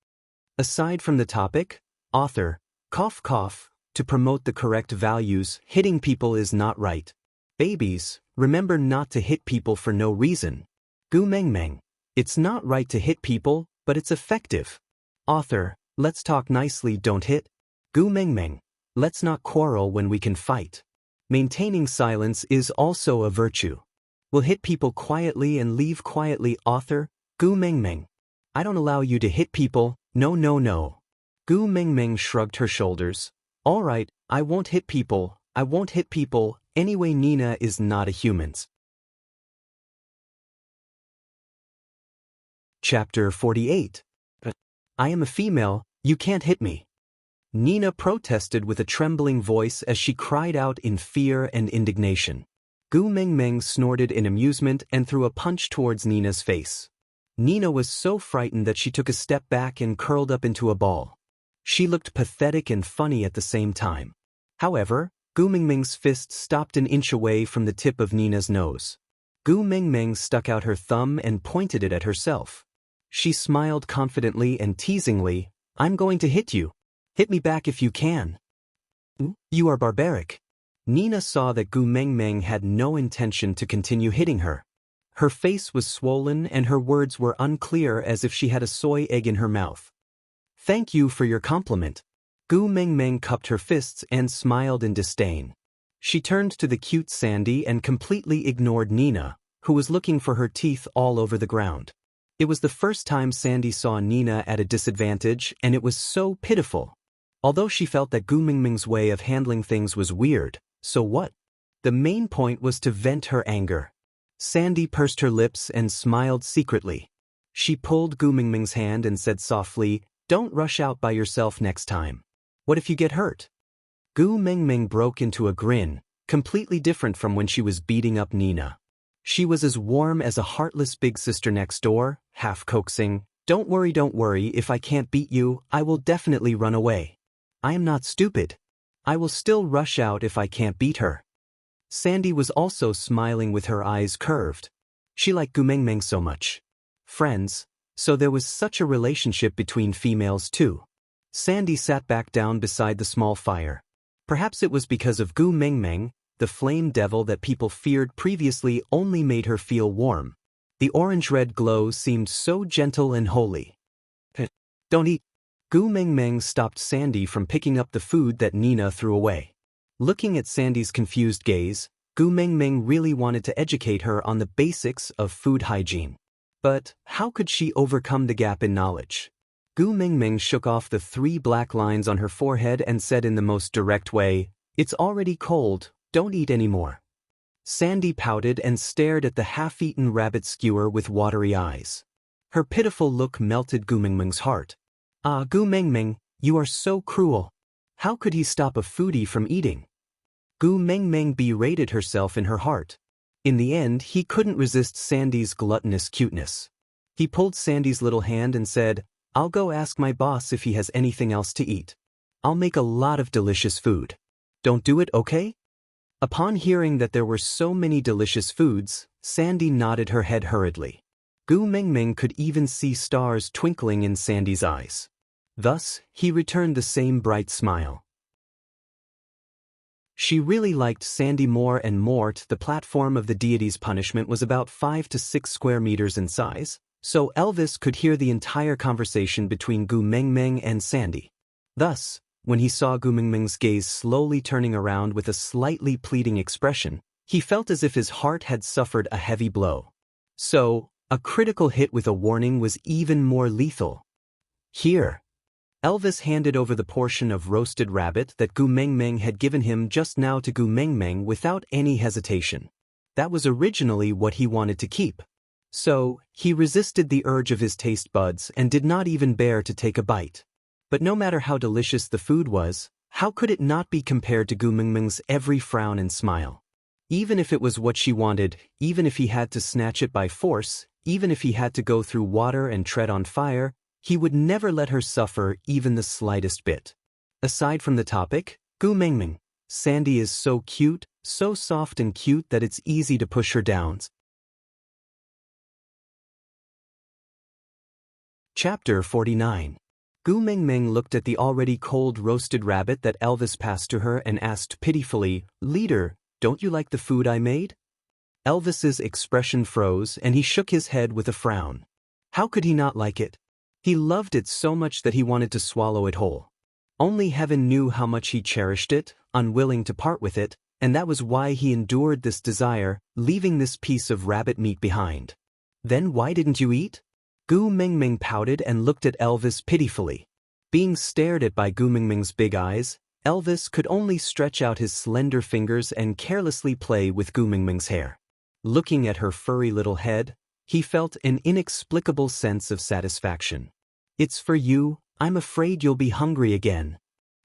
Aside from the topic, author, cough cough, to promote the correct values, hitting people is not right. Babies, remember not to hit people for no reason. Gu Mingming, it's not right to hit people, but it's effective. Author, let's talk nicely, don't hit. Gu Mingming, let's not quarrel when we can fight. Maintaining silence is also a virtue. We'll hit people quietly and leave quietly. Author, Gu Mingming, I don't allow you to hit people, no no no. Gu Mingming shrugged her shoulders. All right, I won't hit people, I won't hit people, anyway Nina is not a human. Chapter 48. I am a female, you can't hit me. Nina protested with a trembling voice as she cried out in fear and indignation. Gu Mingming snorted in amusement and threw a punch towards Nina's face. Nina was so frightened that she took a step back and curled up into a ball. She looked pathetic and funny at the same time. However, Gu Mingming's fist stopped an inch away from the tip of Nina's nose. Gu Mingming stuck out her thumb and pointed it at herself. She smiled confidently and teasingly, I'm going to hit you. Hit me back if you can. You are barbaric. Nina saw that Gu Mingming had no intention to continue hitting her. Her face was swollen and her words were unclear as if she had a soy egg in her mouth. Thank you for your compliment. Gu Mingming cupped her fists and smiled in disdain. She turned to the cute Sandy and completely ignored Nina, who was looking for her teeth all over the ground. It was the first time Sandy saw Nina at a disadvantage and it was so pitiful. Although she felt that Gu Mingming's way of handling things was weird, so what? The main point was to vent her anger. Sandy pursed her lips and smiled secretly. She pulled Gu Mingming's hand and said softly, Don't rush out by yourself next time. What if you get hurt? Gu Mingming broke into a grin, completely different from when she was beating up Nina. She was as warm as a heartless big sister next door, half coaxing, don't worry, if I can't beat you, I will definitely run away. I am not stupid. I will still rush out if I can't beat her. Sandy was also smiling with her eyes curved. She liked Gu Mingming so much. Friends, so there was such a relationship between females too. Sandy sat back down beside the small fire. Perhaps it was because of Gu Mingming, the flame devil that people feared previously only made her feel warm. The orange-red glow seemed so gentle and holy. Don't eat. Gu Mingming stopped Sandy from picking up the food that Nina threw away. Looking at Sandy's confused gaze, Gu Mingming really wanted to educate her on the basics of food hygiene. But how could she overcome the gap in knowledge? Gu Mingming shook off the 3 black lines on her forehead and said in the most direct way, It's already cold, don't eat anymore. Sandy pouted and stared at the half-eaten rabbit skewer with watery eyes. Her pitiful look melted Gu Mingming's heart. Ah, Gu Mingming, you are so cruel. How could he stop a foodie from eating? Gu Mingming berated herself in her heart. In the end, he couldn't resist Sandy's gluttonous cuteness. He pulled Sandy's little hand and said, I'll go ask my boss if he has anything else to eat. I'll make a lot of delicious food. Don't do it, okay? Upon hearing that there were so many delicious foods, Sandy nodded her head hurriedly. Gu Mingming could even see stars twinkling in Sandy's eyes. Thus, he returned the same bright smile. She really liked Sandy more and more. The platform of the deity's punishment was about 5 to 6 square meters in size, so Elvis could hear the entire conversation between Gu Mingming and Sandy. Thus, When he saw Gu Mingming's gaze slowly turning around with a slightly pleading expression, he felt as if his heart had suffered a heavy blow. So, a critical hit with a warning was even more lethal. Here. Elvis handed over the portion of roasted rabbit that Gu Mengmeng had given him just now to Gu Mengmeng without any hesitation. That was originally what he wanted to keep. So, he resisted the urge of his taste buds and did not even bear to take a bite. But no matter how delicious the food was, how could it not be compared to Gu Mingming's every frown and smile? Even if it was what she wanted, even if he had to snatch it by force, even if he had to go through water and tread on fire, he would never let her suffer even the slightest bit. Aside from the topic, Gu Mengming, Sandy is so cute, so soft and cute that it's easy to push her down. Chapter 49. Gu Mengmeng looked at the already cold roasted rabbit that Elvis passed to her and asked pitifully, "Leader, don't you like the food I made?" Elvis's expression froze and he shook his head with a frown. How could he not like it? He loved it so much that he wanted to swallow it whole. Only heaven knew how much he cherished it, unwilling to part with it, and that was why he endured this desire, leaving this piece of rabbit meat behind. Then why didn't you eat? Gu Mengmeng pouted and looked at Elvis pitifully. Being stared at by Gu Mengmeng's big eyes, Elvis could only stretch out his slender fingers and carelessly play with Gu Mengmeng's hair. Looking at her furry little head, he felt an inexplicable sense of satisfaction. "It's for you, I'm afraid you'll be hungry again."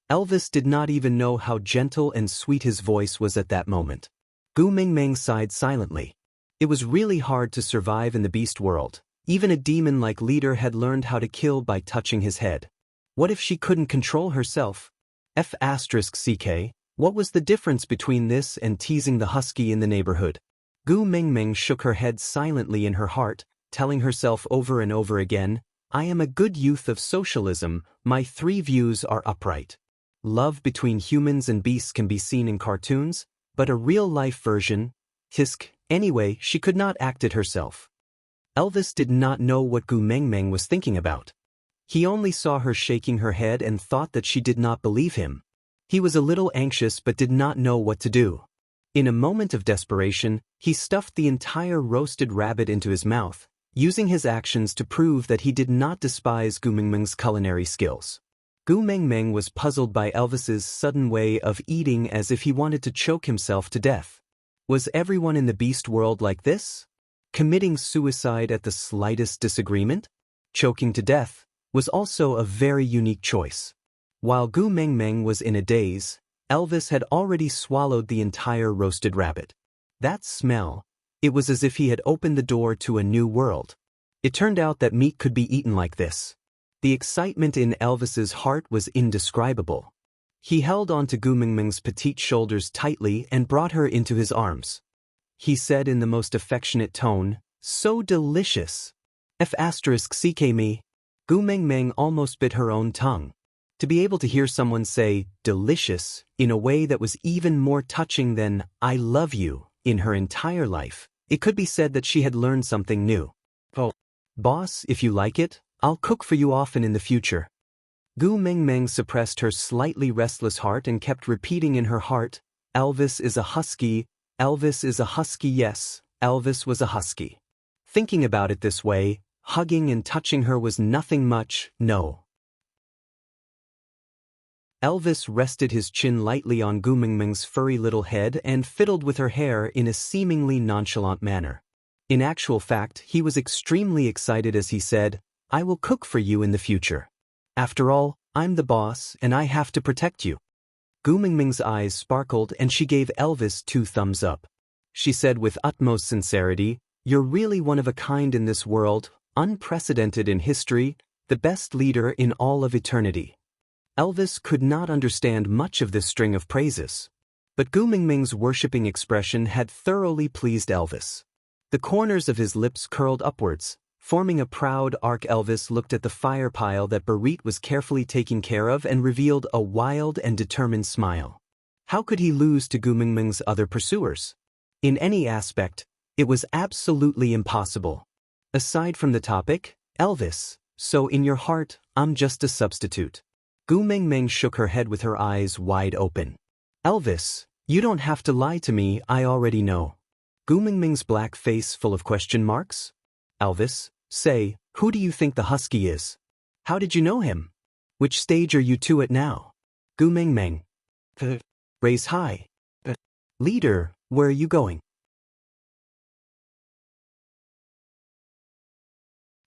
Elvis did not even know how gentle and sweet his voice was at that moment. Gu Mengmeng sighed silently. It was really hard to survive in the beast world. Even a demon-like leader had learned how to kill by touching his head. What if she couldn't control herself? F***ck, what was the difference between this and teasing the husky in the neighborhood? Gu Mengmeng shook her head silently in her heart, telling herself over and over again, "I am a good youth of socialism, my 3 views are upright." Love between humans and beasts can be seen in cartoons, but a real-life version, anyway, she could not act it herself. Elvis did not know what Gu Mengmeng was thinking about. He only saw her shaking her head and thought that she did not believe him. He was a little anxious but did not know what to do. In a moment of desperation, he stuffed the entire roasted rabbit into his mouth, using his actions to prove that he did not despise Gu Mengmeng's culinary skills. Gu Mengmeng was puzzled by Elvis's sudden way of eating as if he wanted to choke himself to death. Was everyone in the beast world like this? Committing suicide at the slightest disagreement? Choking to death was also a very unique choice. While Gu Mengmeng was in a daze, Elvis had already swallowed the entire roasted rabbit. That smell, it was as if he had opened the door to a new world. It turned out that meat could be eaten like this. The excitement in Elvis's heart was indescribable. He held on to Gu Mengmeng's petite shoulders tightly and brought her into his arms. He said in the most affectionate tone, "So delicious." F***ck me. Gu Mengmeng almost bit her own tongue. To be able to hear someone say, "delicious," in a way that was even more touching than, "I love you," in her entire life, it could be said that she had learned something new. "Oh, boss, if you like it, I'll cook for you often in the future." Gu Mengmeng suppressed her slightly restless heart and kept repeating in her heart, "Elvis is a husky, Elvis is a husky, yes, Elvis was a husky." Thinking about it this way, hugging and touching her was nothing much, no. Elvis rested his chin lightly on Gu Mengmeng's furry little head and fiddled with her hair in a seemingly nonchalant manner. In actual fact, he was extremely excited as he said, "I will cook for you in the future. After all, I'm the boss and I have to protect you." Gu Mengmeng's eyes sparkled and she gave Elvis 2 thumbs up. She said with utmost sincerity, "You're really one of a kind in this world, unprecedented in history, the best leader in all of eternity." Elvis could not understand much of this string of praises. But Gu Mengmeng's worshipping expression had thoroughly pleased Elvis. The corners of his lips curled upwards, forming a proud arc. Elvis looked at the fire pile that Barit was carefully taking care of and revealed a wild and determined smile. How could he lose to Gu Mengmeng's other pursuers? In any aspect, it was absolutely impossible. Aside from the topic, Elvis, so in your heart, I'm just a substitute. Gu Mengmeng shook her head with her eyes wide open. Elvis, you don't have to lie to me, I already know. Gu Mengmeng's black face full of question marks? Elvis, say, who do you think the husky is? How did you know him? Which stage are you two at now? Gu Mengmeng. Raise high. Leader, where are you going?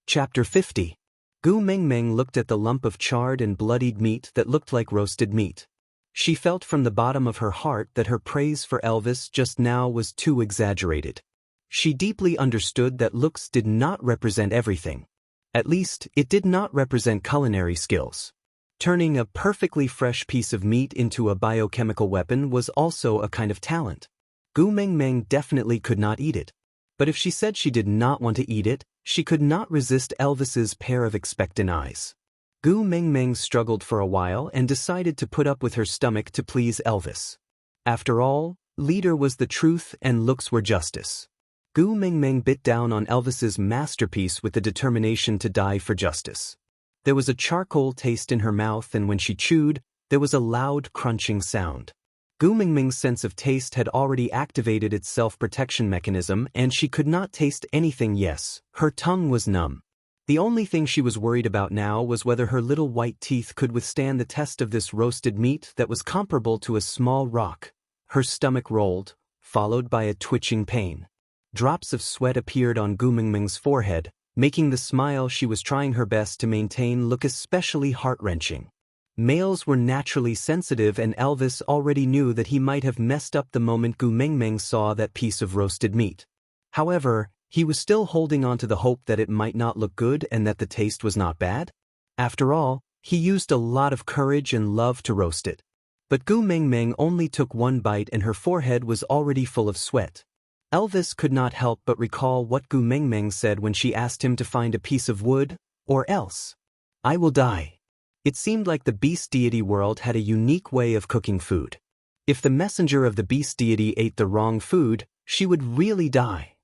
Chapter 50. Gu Mengmeng looked at the lump of charred and bloodied meat that looked like roasted meat. She felt from the bottom of her heart that her praise for Elvis just now was too exaggerated. She deeply understood that looks did not represent everything. At least, it did not represent culinary skills. Turning a perfectly fresh piece of meat into a biochemical weapon was also a kind of talent. Gu Mengmeng definitely could not eat it. But if she said she did not want to eat it, she could not resist Elvis's pair of expectant eyes. Gu Mengmeng struggled for a while and decided to put up with her stomach to please Elvis. After all, leader was the truth and looks were justice. Gu Mengmeng bit down on Elvis's masterpiece with the determination to die for justice. There was a charcoal taste in her mouth, and when she chewed, there was a loud crunching sound. Gu Mengmeng's sense of taste had already activated its self-protection mechanism, and she could not taste anything. Yes, her tongue was numb. The only thing she was worried about now was whether her little white teeth could withstand the test of this roasted meat that was comparable to a small rock. Her stomach rolled, followed by a twitching pain. Drops of sweat appeared on Gu Mengmeng's forehead, making the smile she was trying her best to maintain look especially heart-wrenching. Males were naturally sensitive, and Elvis already knew that he might have messed up the moment Gu Mengmeng saw that piece of roasted meat. However, he was still holding on to the hope that it might not look good and that the taste was not bad. After all, he used a lot of courage and love to roast it. But Gu Mengmeng only took one bite and her forehead was already full of sweat. Elvis could not help but recall what Gu Mengmeng said when she asked him to find a piece of wood, or else I will die. It seemed like the beast deity world had a unique way of cooking food. If the messenger of the beast deity ate the wrong food, she would really die.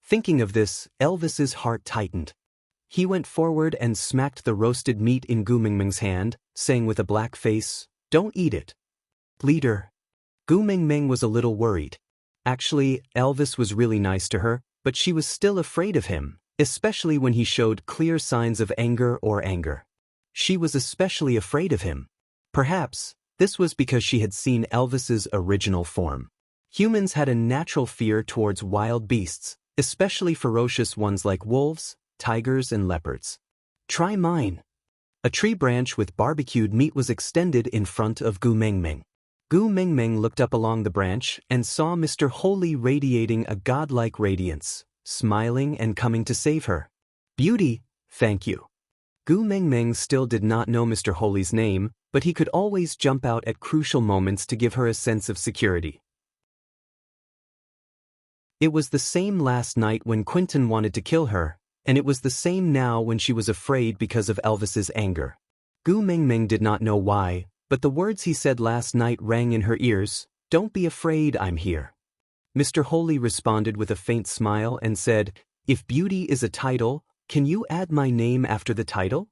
Thinking of this, Elvis's heart tightened. He went forward and smacked the roasted meat in Gu Mengmeng's hand, saying with a black face, "Don't eat it." Leader. Gu Mengmeng was a little worried. Actually, Elvis was really nice to her, but she was still afraid of him, especially when he showed clear signs of anger. She was especially afraid of him. Perhaps, this was because she had seen Elvis's original form. Humans had a natural fear towards wild beasts, especially ferocious ones like wolves, tigers, and leopards. Try mine. A tree branch with barbecued meat was extended in front of Gu Mengmeng. Gu Mengmeng looked up along the branch and saw Mr. Holy radiating a godlike radiance, smiling and coming to save her. Beauty, thank you. Gu Mengmeng still did not know Mr. Holy's name, but he could always jump out at crucial moments to give her a sense of security. It was the same last night when Quentin wanted to kill her, and it was the same now when she was afraid because of Elvis's anger. Gu Mengmeng did not know why, but the words he said last night rang in her ears. "Don't be afraid, I'm here." Mr. Holy responded with a faint smile and said, "If beauty is a title, can you add my name after the title?"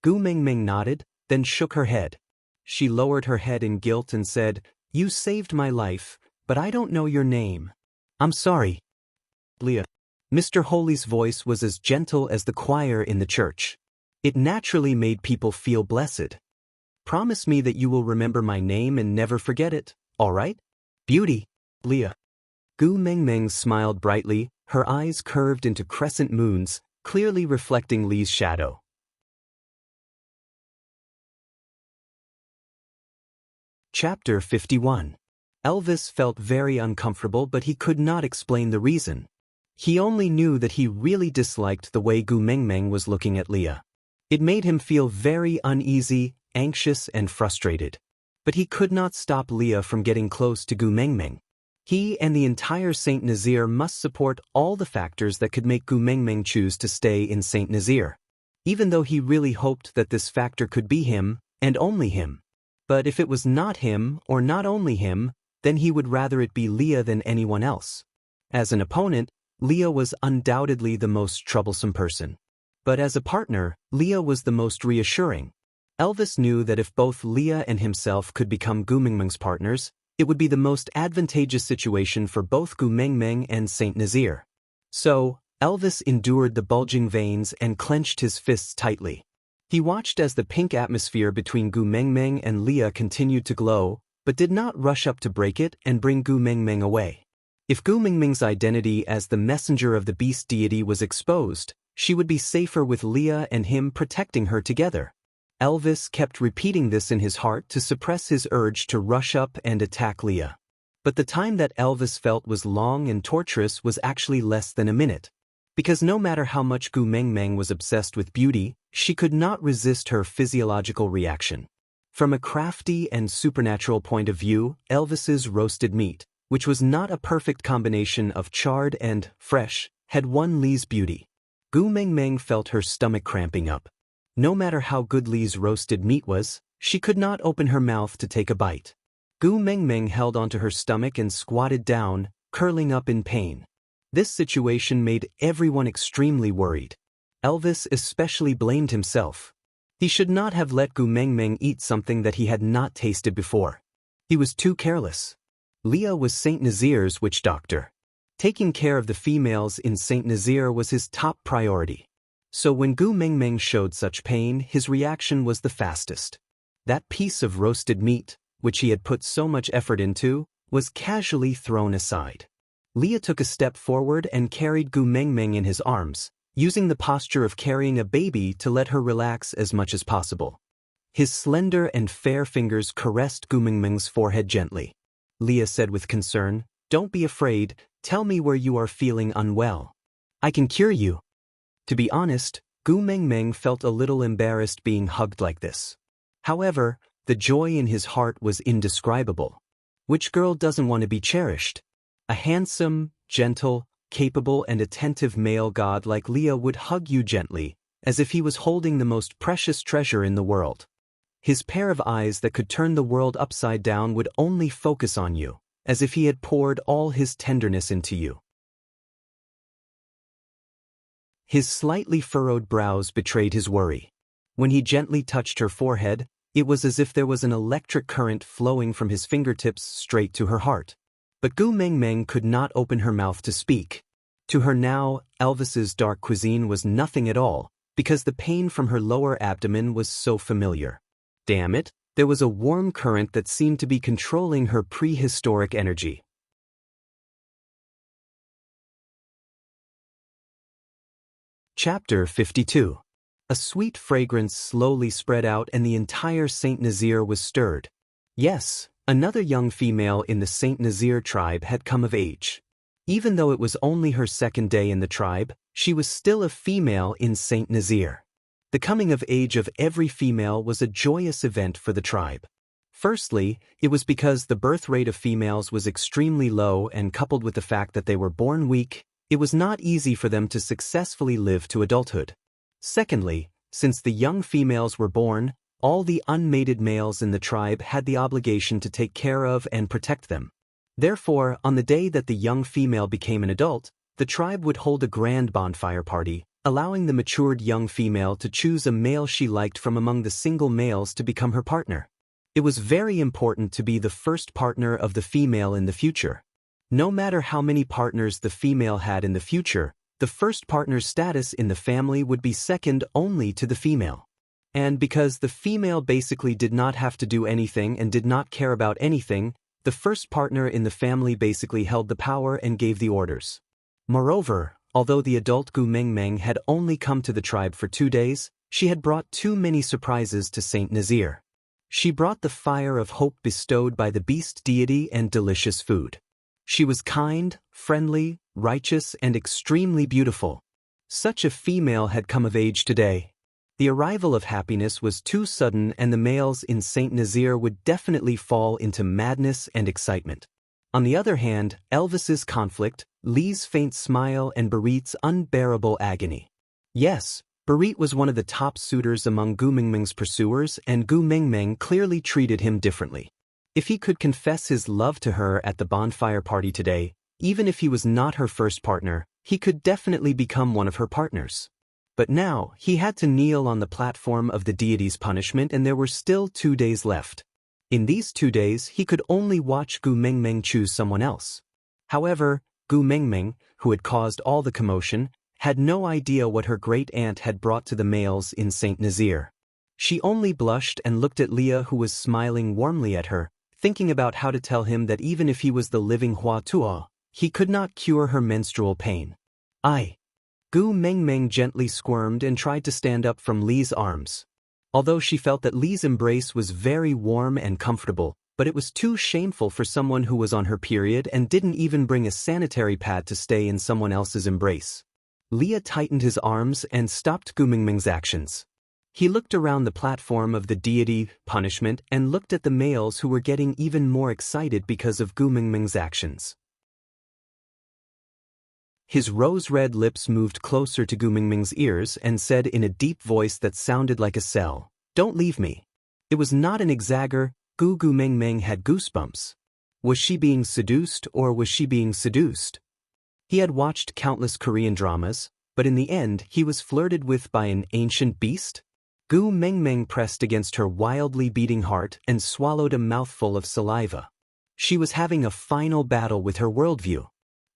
Gu Mengmeng nodded, then shook her head. She lowered her head in guilt and said, "You saved my life, but I don't know your name." "I'm sorry, Leah." Mr. Holy's voice was as gentle as the choir in the church. It naturally made people feel blessed. "Promise me that you will remember my name and never forget it, all right? Beauty, Leah." Gu Mengmeng smiled brightly, her eyes curved into crescent moons, clearly reflecting Lee's shadow. Chapter 51. Elvis felt very uncomfortable, but he could not explain the reason. He only knew that he really disliked the way Gu Mengmeng was looking at Leah. It made him feel very uneasy, anxious, and frustrated. But he could not stop Leah from getting close to Gu Mengmeng. He and the entire Saint Nazaire must support all the factors that could make Gu Mengmeng choose to stay in Saint Nazaire. Even though he really hoped that this factor could be him, and only him. But if it was not him, or not only him, then he would rather it be Leah than anyone else. As an opponent, Leah was undoubtedly the most troublesome person. But as a partner, Leah was the most reassuring. Elvis knew that if both Leah and himself could become Gu Mingming's partners, it would be the most advantageous situation for both Gu Mingming and Saint Nazaire. So, Elvis endured the bulging veins and clenched his fists tightly. He watched as the pink atmosphere between Gu Mingming and Leah continued to glow, but did not rush up to break it and bring Gu Mingming away. If Gu Mingming's identity as the messenger of the beast deity was exposed, she would be safer with Leah and him protecting her together. Elvis kept repeating this in his heart to suppress his urge to rush up and attack Leah. But the time that Elvis felt was long and torturous was actually less than a minute. Because no matter how much Gu Mingming was obsessed with beauty, she could not resist her physiological reaction. From a crafty and supernatural point of view, Elvis's roasted meat, which was not a perfect combination of charred and fresh, had won Lee's beauty. Gu Mingming felt her stomach cramping up. No matter how good Lee's roasted meat was, she could not open her mouth to take a bite. Gu Mingming held onto her stomach and squatted down, curling up in pain. This situation made everyone extremely worried. Elvis especially blamed himself. He should not have let Gu Mingming eat something that he had not tasted before. He was too careless. Leah was Saint Nazaire's witch doctor. Taking care of the females in Saint Nazaire was his top priority. So when Gu Mingming showed such pain, his reaction was the fastest. That piece of roasted meat, which he had put so much effort into, was casually thrown aside. Leah took a step forward and carried Gu Mingming in his arms, using the posture of carrying a baby to let her relax as much as possible. His slender and fair fingers caressed Gu Mingming's forehead gently. Leah said with concern, "Don't be afraid, tell me where you are feeling unwell. I can cure you." To be honest, Gu Mingming felt a little embarrassed being hugged like this. However, the joy in his heart was indescribable. Which girl doesn't want to be cherished? A handsome, gentle, capable and attentive male god like Leah would hug you gently, as if he was holding the most precious treasure in the world. His pair of eyes that could turn the world upside down would only focus on you, as if he had poured all his tenderness into you. His slightly furrowed brows betrayed his worry. When he gently touched her forehead, it was as if there was an electric current flowing from his fingertips straight to her heart. But Gu Mingming could not open her mouth to speak. To her now, Elvis's dark cuisine was nothing at all, because the pain from her lower abdomen was so familiar. Damn it, there was a warm current that seemed to be controlling her prehistoric energy. Chapter 52. A sweet fragrance slowly spread out and the entire Saint Nazaire was stirred. Yes, another young female in the Saint Nazaire tribe had come of age. Even though it was only her second day in the tribe, she was still a female in Saint Nazaire. The coming of age of every female was a joyous event for the tribe. Firstly, it was because the birth rate of females was extremely low, and coupled with the fact that they were born weak, it was not easy for them to successfully live to adulthood. Secondly, since the young females were born, all the unmated males in the tribe had the obligation to take care of and protect them. Therefore, on the day that the young female became an adult, the tribe would hold a grand bonfire party, allowing the matured young female to choose a male she liked from among the single males to become her partner. It was very important to be the first partner of the female in the future. No matter how many partners the female had in the future, the first partner's status in the family would be second only to the female. And because the female basically did not have to do anything and did not care about anything, the first partner in the family basically held the power and gave the orders. Moreover, although the adult Gu Mingming had only come to the tribe for 2 days, she had brought too many surprises to Saint Nazaire. She brought the fire of hope bestowed by the beast deity and delicious food. She was kind, friendly, righteous, and extremely beautiful. Such a female had come of age today. The arrival of happiness was too sudden, and the males in Saint Nazaire would definitely fall into madness and excitement. On the other hand, Elvis's conflict, Lee's faint smile, and Barit's unbearable agony. Yes, Barit was one of the top suitors among Gu Mingming's pursuers, and Gu Mingming clearly treated him differently. If he could confess his love to her at the bonfire party today, even if he was not her first partner, he could definitely become one of her partners. But now, he had to kneel on the platform of the deity's punishment and there were still 2 days left. In these 2 days, he could only watch Gu Mengmeng choose someone else. However, Gu Mengmeng, who had caused all the commotion, had no idea what her great-aunt had brought to the males in Saint Nazaire. She only blushed and looked at Leah, who was smiling warmly at her, thinking about how to tell him that even if he was the living Hua Tuo, he could not cure her menstrual pain. Gu Mengmeng gently squirmed and tried to stand up from Li's arms. Although she felt that Li's embrace was very warm and comfortable, but it was too shameful for someone who was on her period and didn't even bring a sanitary pad to stay in someone else's embrace. Leah tightened his arms and stopped Gu Mengmeng's actions. He looked around the platform of the deity punishment and looked at the males who were getting even more excited because of Gu Mengmeng's actions. His rose-red lips moved closer to Gu Mengmeng's ears and said in a deep voice that sounded like a cell, "Don't leave me." It was not an exagger. Gu Mengmeng had goosebumps. Was she being seduced or was she being seduced? He had watched countless Korean dramas, but in the end he was flirted with by an ancient beast? Gu Mengmeng pressed against her wildly beating heart and swallowed a mouthful of saliva. She was having a final battle with her worldview.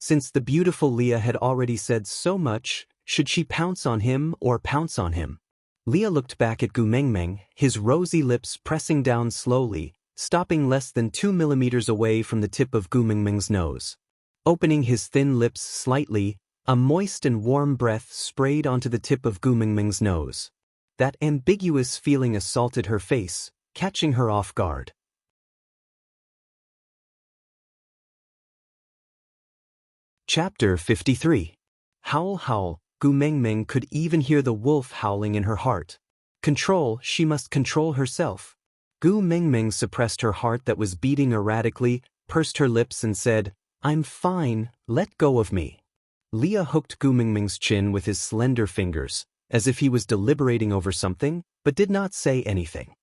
Since the beautiful Leah had already said so much, should she pounce on him or pounce on him? Leah looked back at Gu Mengmeng, his rosy lips pressing down slowly, stopping less than 2 millimeters away from the tip of Gu Mengmeng's nose. Opening his thin lips slightly, a moist and warm breath sprayed onto the tip of Gu Mengmeng's nose. That ambiguous feeling assaulted her face, catching her off guard. Chapter 53. Howl, howl. Gu Mengmeng could even hear the wolf howling in her heart. Control, she must control herself. Gu Mengmeng suppressed her heart that was beating erratically, pursed her lips and said, "I'm fine, let go of me." Leah hooked Gu Mengmeng's chin with his slender fingers, as if he was deliberating over something, but did not say anything.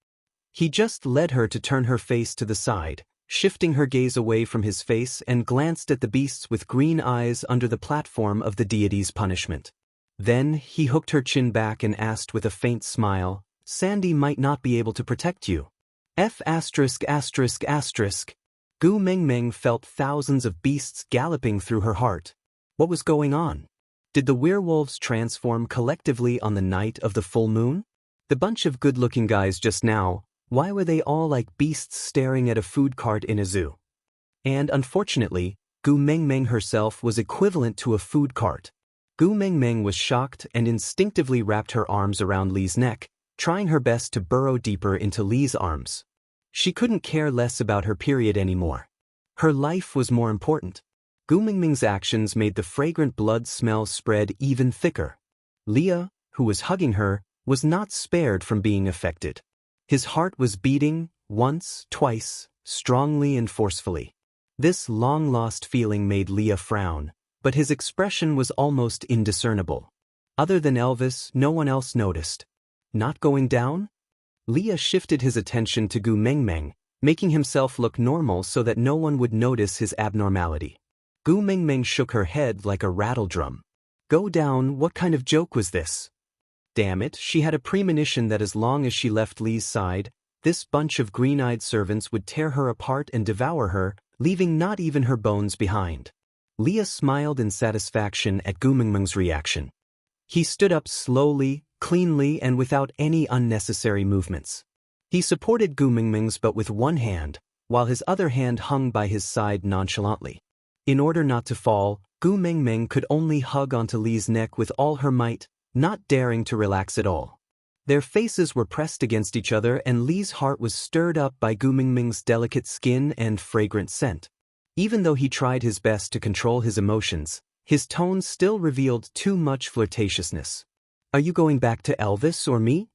He just led her to turn her face to the side, shifting her gaze away from his face and glanced at the beasts with green eyes under the platform of the deity's punishment. Then he hooked her chin back and asked with a faint smile, "Sandy might not be able to protect you." Gu Mengmeng felt thousands of beasts galloping through her heart. What was going on? Did the werewolves transform collectively on the night of the full moon? The bunch of good-looking guys just now, why were they all like beasts staring at a food cart in a zoo? And unfortunately, Gu Mengmeng herself was equivalent to a food cart. Gu Mengmeng was shocked and instinctively wrapped her arms around Li's neck, trying her best to burrow deeper into Li's arms. She couldn't care less about her period anymore. Her life was more important. Gu Mengmeng's actions made the fragrant blood smell spread even thicker. Leah, who was hugging her, was not spared from being affected. His heart was beating, once, twice, strongly and forcefully. This long-lost feeling made Leah frown, but his expression was almost indiscernible. Other than Elvis, no one else noticed. Not going down? Leah shifted his attention to Gu Mengmeng, making himself look normal so that no one would notice his abnormality. Gu Mengmeng shook her head like a rattle drum. Go down, what kind of joke was this? Damn it, she had a premonition that as long as she left Li's side, this bunch of green-eyed servants would tear her apart and devour her, leaving not even her bones behind. Leah smiled in satisfaction at Gu Mengmeng's reaction. He stood up slowly, cleanly and without any unnecessary movements. He supported Gu Mengmeng's but with one hand, while his other hand hung by his side nonchalantly. In order not to fall, Gu Mengmeng could only hug onto Li's neck with all her might, not daring to relax at all. Their faces were pressed against each other and Li's heart was stirred up by Gu Mengmeng's delicate skin and fragrant scent. Even though he tried his best to control his emotions, his tone still revealed too much flirtatiousness. Are you going back to Elvis or me?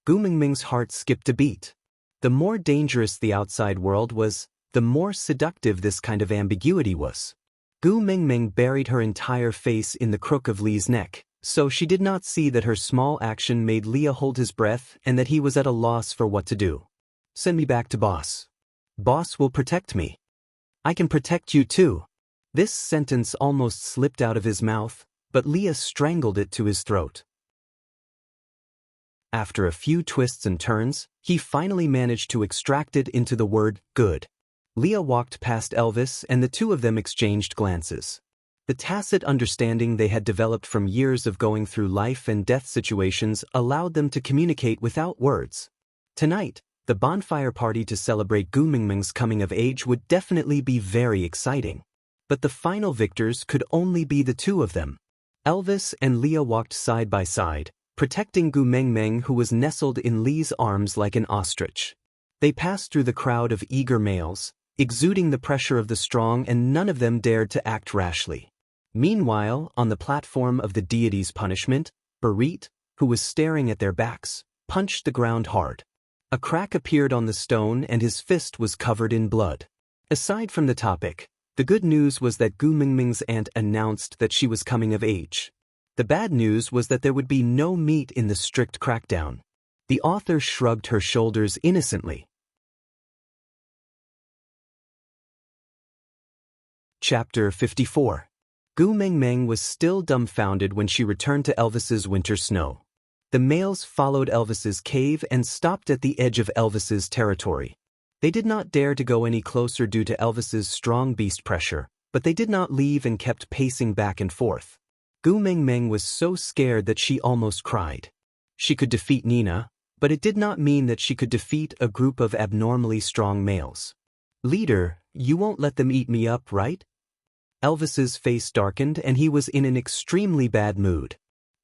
Gu Mengmeng's heart skipped a beat. The more dangerous the outside world was, the more seductive this kind of ambiguity was. Gu Mengmeng buried her entire face in the crook of Li's neck, so she did not see that her small action made Leah hold his breath and that he was at a loss for what to do. Send me back to Boss. Boss will protect me. I can protect you too. This sentence almost slipped out of his mouth, but Leah strangled it to his throat. After a few twists and turns, he finally managed to extract it into the word good. Leah walked past Elvis and the two of them exchanged glances. The tacit understanding they had developed from years of going through life and death situations allowed them to communicate without words. Tonight, the bonfire party to celebrate Gu Mingming's coming of age would definitely be very exciting. But the final victors could only be the two of them. Elvis and Leah walked side by side, protecting Gu Mingming, who was nestled in Lee's arms like an ostrich. They passed through the crowd of eager males, exuding the pressure of the strong, and none of them dared to act rashly. Meanwhile, on the platform of the deity's punishment, Barit, who was staring at their backs, punched the ground hard. A crack appeared on the stone and his fist was covered in blood. Aside from the topic, the good news was that Gu Mingming's aunt announced that she was coming of age. The bad news was that there would be no meat in the strict crackdown. The author shrugged her shoulders innocently. Chapter 54. Gu Mingming was still dumbfounded when she returned to Elvis's winter snow. The males followed Elvis's cave and stopped at the edge of Elvis's territory. They did not dare to go any closer due to Elvis's strong beast pressure, but they did not leave and kept pacing back and forth. Gu Mingming was so scared that she almost cried. She could defeat Nina, but it did not mean that she could defeat a group of abnormally strong males. "Leader, you won't let them eat me up, right?" Elvis's face darkened and he was in an extremely bad mood.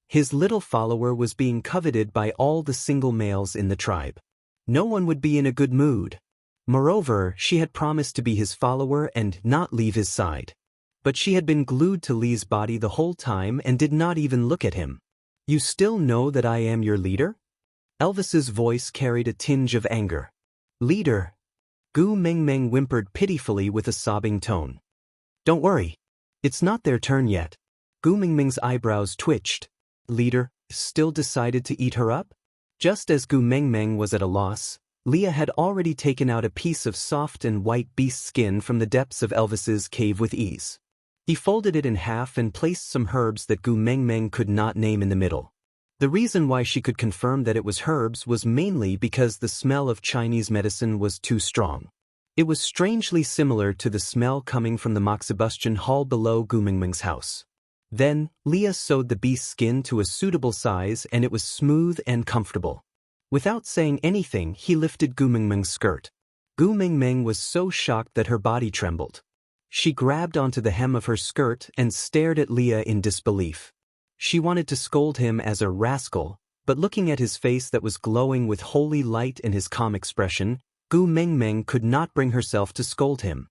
His little follower was being coveted by all the single males in the tribe. No one would be in a good mood. Moreover, she had promised to be his follower and not leave his side. But she had been glued to Lee's body the whole time and did not even look at him. "You still know that I am your leader?" Elvis's voice carried a tinge of anger. "Leader." Gu Mingming whimpered pitifully with a sobbing tone. "Don't worry. It's not their turn yet." Gu Mingming's eyebrows twitched. "Leader, still decided to eat her up?" Just as Gu Mingming was at a loss, Leah had already taken out a piece of soft and white beast skin from the depths of Elvis's cave with ease. He folded it in half and placed some herbs that Gu Mingming could not name in the middle. The reason why she could confirm that it was herbs was mainly because the smell of Chinese medicine was too strong. It was strangely similar to the smell coming from the Moxibustion hall below Gu Mingming's house. Then, Leah sewed the beast's skin to a suitable size and it was smooth and comfortable. Without saying anything, he lifted Gu Mingming's skirt. Gu Mingming was so shocked that her body trembled. She grabbed onto the hem of her skirt and stared at Leah in disbelief. She wanted to scold him as a rascal, but looking at his face that was glowing with holy light and his calm expression, Gu Mingming could not bring herself to scold him.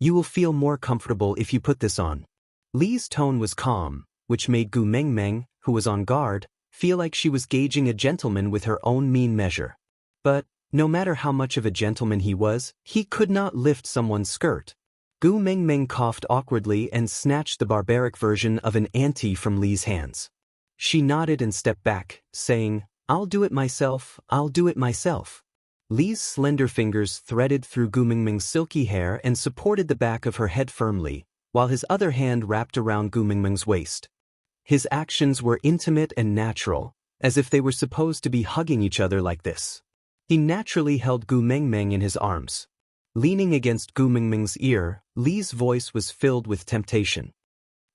"You will feel more comfortable if you put this on." Lee's tone was calm, which made Gu Mingming, who was on guard, feel like she was gauging a gentleman with her own mean measure. But, no matter how much of a gentleman he could not lift someone's skirt. Gu Mingming coughed awkwardly and snatched the barbaric version of an ante from Lee's hands. She nodded and stepped back, saying, "I'll do it myself, I'll do it myself." Lee's slender fingers threaded through Gu Mingming's silky hair and supported the back of her head firmly, while his other hand wrapped around Gu Mingming's waist. His actions were intimate and natural, as if they were supposed to be hugging each other like this. He naturally held Gu Mingming in his arms. Leaning against Gu Mingming's ear, Lee's voice was filled with temptation.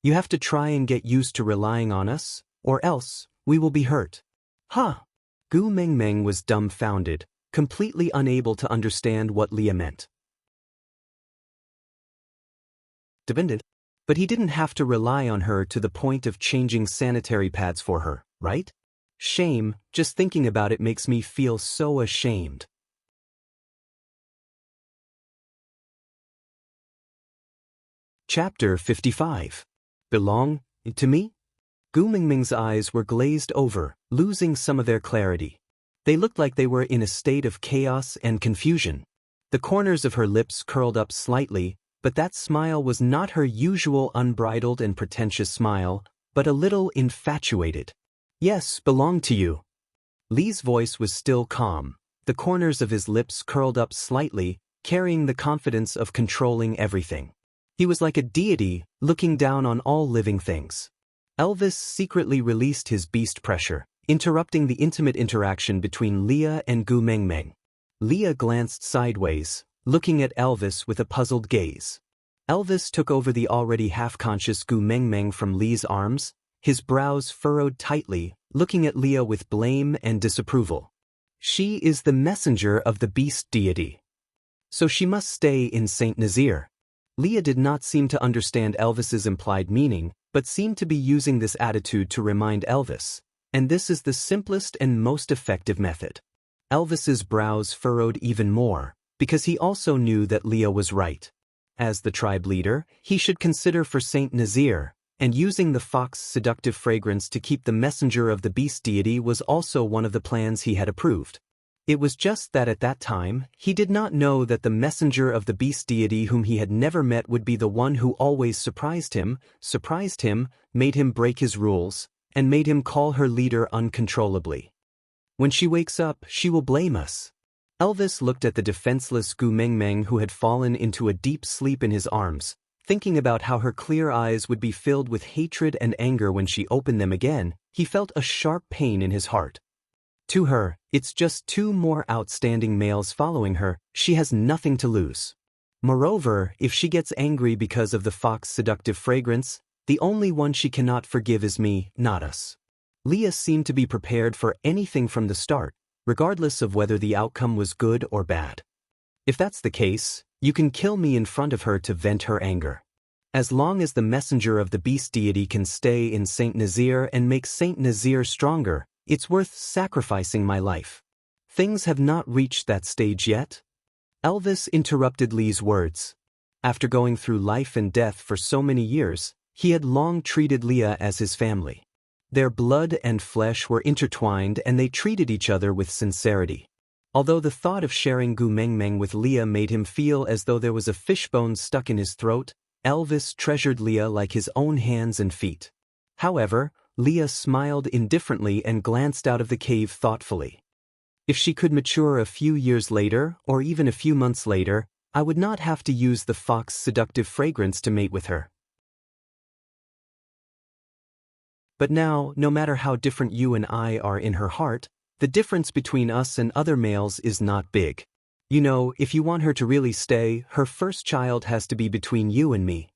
"You have to try and get used to relying on us, or else we will be hurt." "Huh?" Gu Mingming was dumbfounded, completely unable to understand what Leah meant. But he didn't have to rely on her to the point of changing sanitary pads for her, right? Shame, just thinking about it makes me feel so ashamed. Chapter 55. Belong to me? Gu Mingming's eyes were glazed over, losing some of their clarity. They looked like they were in a state of chaos and confusion. The corners of her lips curled up slightly, but that smile was not her usual unbridled and pretentious smile, but a little infatuated. "Yes, belong to you." Lee's voice was still calm. The corners of his lips curled up slightly, carrying the confidence of controlling everything. He was like a deity, looking down on all living things. Elvis secretly released his beast pressure, interrupting the intimate interaction between Leah and Gu Mengmeng. Leah glanced sideways, looking at Elvis with a puzzled gaze. Elvis took over the already half-conscious Gu Mengmeng from Lee's arms, his brows furrowed tightly, looking at Leah with blame and disapproval. She is the messenger of the beast deity, so she must stay in Saint Nazir. Leah did not seem to understand Elvis's implied meaning, but seemed to be using this attitude to remind Elvis, and this is the simplest and most effective method. Elvis's brows furrowed even more, because he also knew that Leah was right. As the tribe leader, he should consider for Saint Nazir, and using the fox's seductive fragrance to keep the messenger of the beast deity was also one of the plans he had approved. It was just that at that time, he did not know that the messenger of the beast deity whom he had never met would be the one who always surprised him, made him break his rules, and made him call her leader uncontrollably. When she wakes up, she will blame us. Elvis looked at the defenseless Gu Mengmeng who had fallen into a deep sleep in his arms, thinking about how her clear eyes would be filled with hatred and anger when she opened them again. He felt a sharp pain in his heart. To her, it's just 2 more outstanding males following her, she has nothing to lose. Moreover, if she gets angry because of the fox's seductive fragrance, the only one she cannot forgive is me, not us. Leah seemed to be prepared for anything from the start, regardless of whether the outcome was good or bad. If that's the case, you can kill me in front of her to vent her anger. As long as the messenger of the beast deity can stay in Saint Nazir and make Saint Nazir stronger, it's worth sacrificing my life. Things have not reached that stage yet. Elvis interrupted Lee's words. After going through life and death for so many years, he had long treated Leah as his family. Their blood and flesh were intertwined and they treated each other with sincerity. Although the thought of sharing Gu Mengmeng with Leah made him feel as though there was a fishbone stuck in his throat, Elvis treasured Leah like his own hands and feet. However, Leah smiled indifferently and glanced out of the cave thoughtfully. If she could mature a few years later, or even a few months later, I would not have to use the fox's seductive fragrance to mate with her. But now, no matter how different you and I are in her heart, the difference between us and other males is not big. You know, if you want her to really stay, her first child has to be between you and me.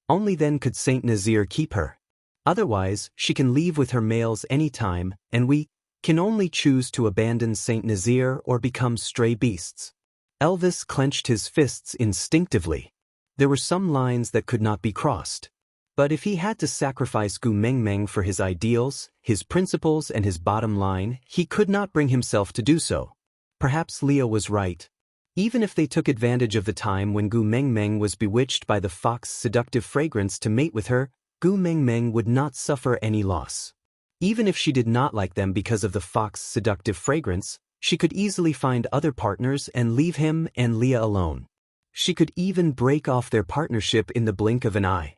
Only then could Saint Nazir keep her. Otherwise, she can leave with her males anytime, and we can only choose to abandon Saint Nazir or become stray beasts. Elvis clenched his fists instinctively. There were some lines that could not be crossed. But if he had to sacrifice Gu Mengmeng for his ideals, his principles and his bottom line, he could not bring himself to do so. Perhaps Leah was right. Even if they took advantage of the time when Gu Mengmeng was bewitched by the fox's seductive fragrance to mate with her, Gu Mengmeng would not suffer any loss. Even if she did not like them because of the fox's seductive fragrance, she could easily find other partners and leave him and Leah alone. She could even break off their partnership in the blink of an eye.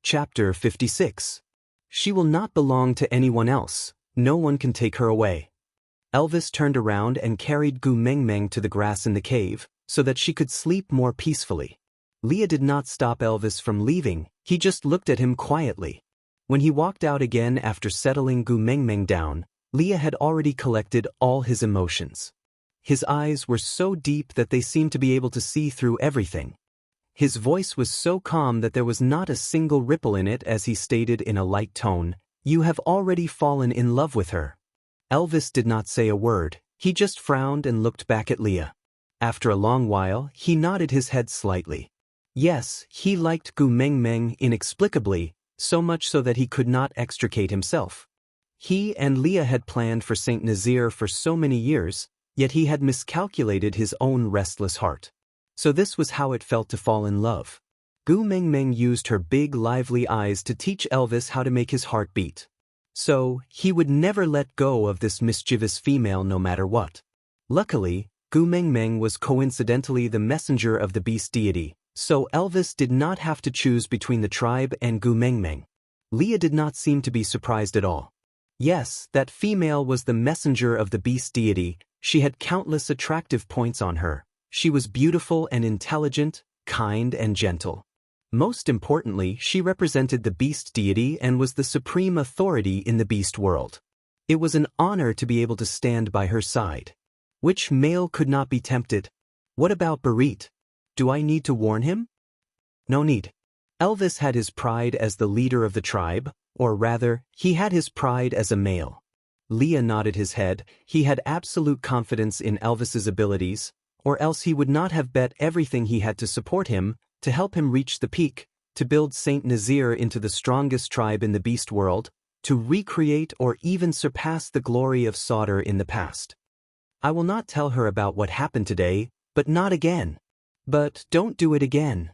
Chapter 56. She will not belong to anyone else. No one can take her away. Elvis turned around and carried Gu Mengmeng to the grass in the cave, so that she could sleep more peacefully. Leah did not stop Elvis from leaving, he just looked at him quietly. When he walked out again after settling Gu Mengmeng down, Leah had already collected all his emotions. His eyes were so deep that they seemed to be able to see through everything. His voice was so calm that there was not a single ripple in it as he stated in a light tone, "You have already fallen in love with her." Elvis did not say a word, he just frowned and looked back at Leah. After a long while, he nodded his head slightly. Yes, he liked Gu Mengmeng inexplicably, so much so that he could not extricate himself. He and Leah had planned for Saint Nazir for so many years, yet he had miscalculated his own restless heart. So this was how it felt to fall in love. Gu Mengmeng used her big lively eyes to teach Elvis how to make his heart beat. So, he would never let go of this mischievous female no matter what. Luckily, Gu Mengmeng was coincidentally the messenger of the beast deity, so Elvis did not have to choose between the tribe and Gu Mengmeng. Leah did not seem to be surprised at all. Yes, that female was the messenger of the beast deity, she had countless attractive points on her. She was beautiful and intelligent, kind and gentle. Most importantly, she represented the beast deity and was the supreme authority in the beast world. It was an honor to be able to stand by her side. Which male could not be tempted? What about Barit? Do I need to warn him? No need. Elvis had his pride as the leader of the tribe, or rather, he had his pride as a male. Leah nodded his head. He had absolute confidence in Elvis's abilities, or else he would not have bet everything he had to support him, to help him reach the peak, to build Saint Nazir into the strongest tribe in the beast world, to recreate or even surpass the glory of Sauter in the past. I will not tell her about what happened today, but not again. But don't do it again.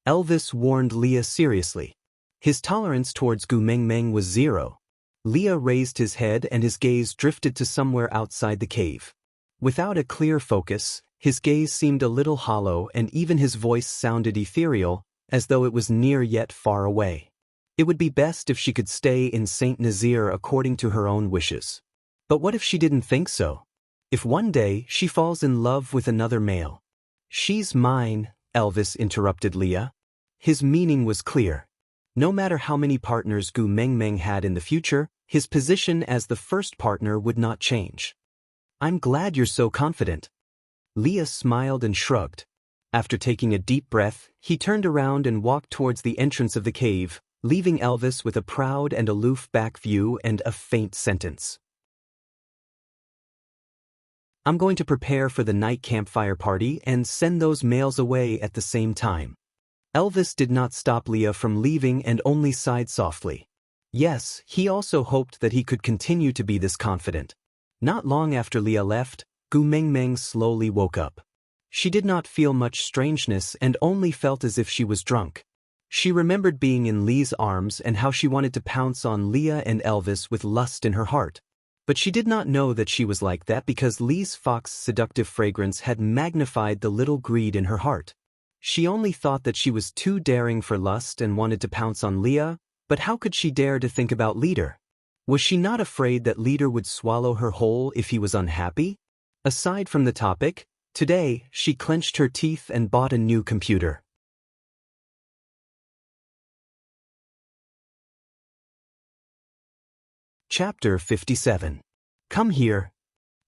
Elvis warned Leah seriously. His tolerance towards Gu Mengmeng was zero. Leah raised his head and his gaze drifted to somewhere outside the cave. Without a clear focus, his gaze seemed a little hollow and even his voice sounded ethereal, as though it was near yet far away. It would be best if she could stay in Saint Nazir according to her own wishes. But what if she didn't think so? If one day she falls in love with another male? She's mine, Elvis interrupted Leah. His meaning was clear. No matter how many partners Gu Mengmeng had in the future, his position as the first partner would not change. I'm glad you're so confident. Leah smiled and shrugged. After taking a deep breath, he turned around and walked towards the entrance of the cave, leaving Elvis with a proud and aloof back view and a faint sentence. I'm going to prepare for the night campfire party and send those males away at the same time. Elvis did not stop Leah from leaving and only sighed softly. Yes, he also hoped that he could continue to be this confident. Not long after Leah left, Gu Mengmeng slowly woke up. She did not feel much strangeness and only felt as if she was drunk. She remembered being in Lee's arms and how she wanted to pounce on Leah and Elvis with lust in her heart. But she did not know that she was like that because Lee's fox's seductive fragrance had magnified the little greed in her heart. She only thought that she was too daring for lust and wanted to pounce on Leah, but how could she dare to think about Leader? Was she not afraid that Leader would swallow her whole if he was unhappy? Aside from the topic, today she clenched her teeth and bought a new computer. Chapter 57. Come here.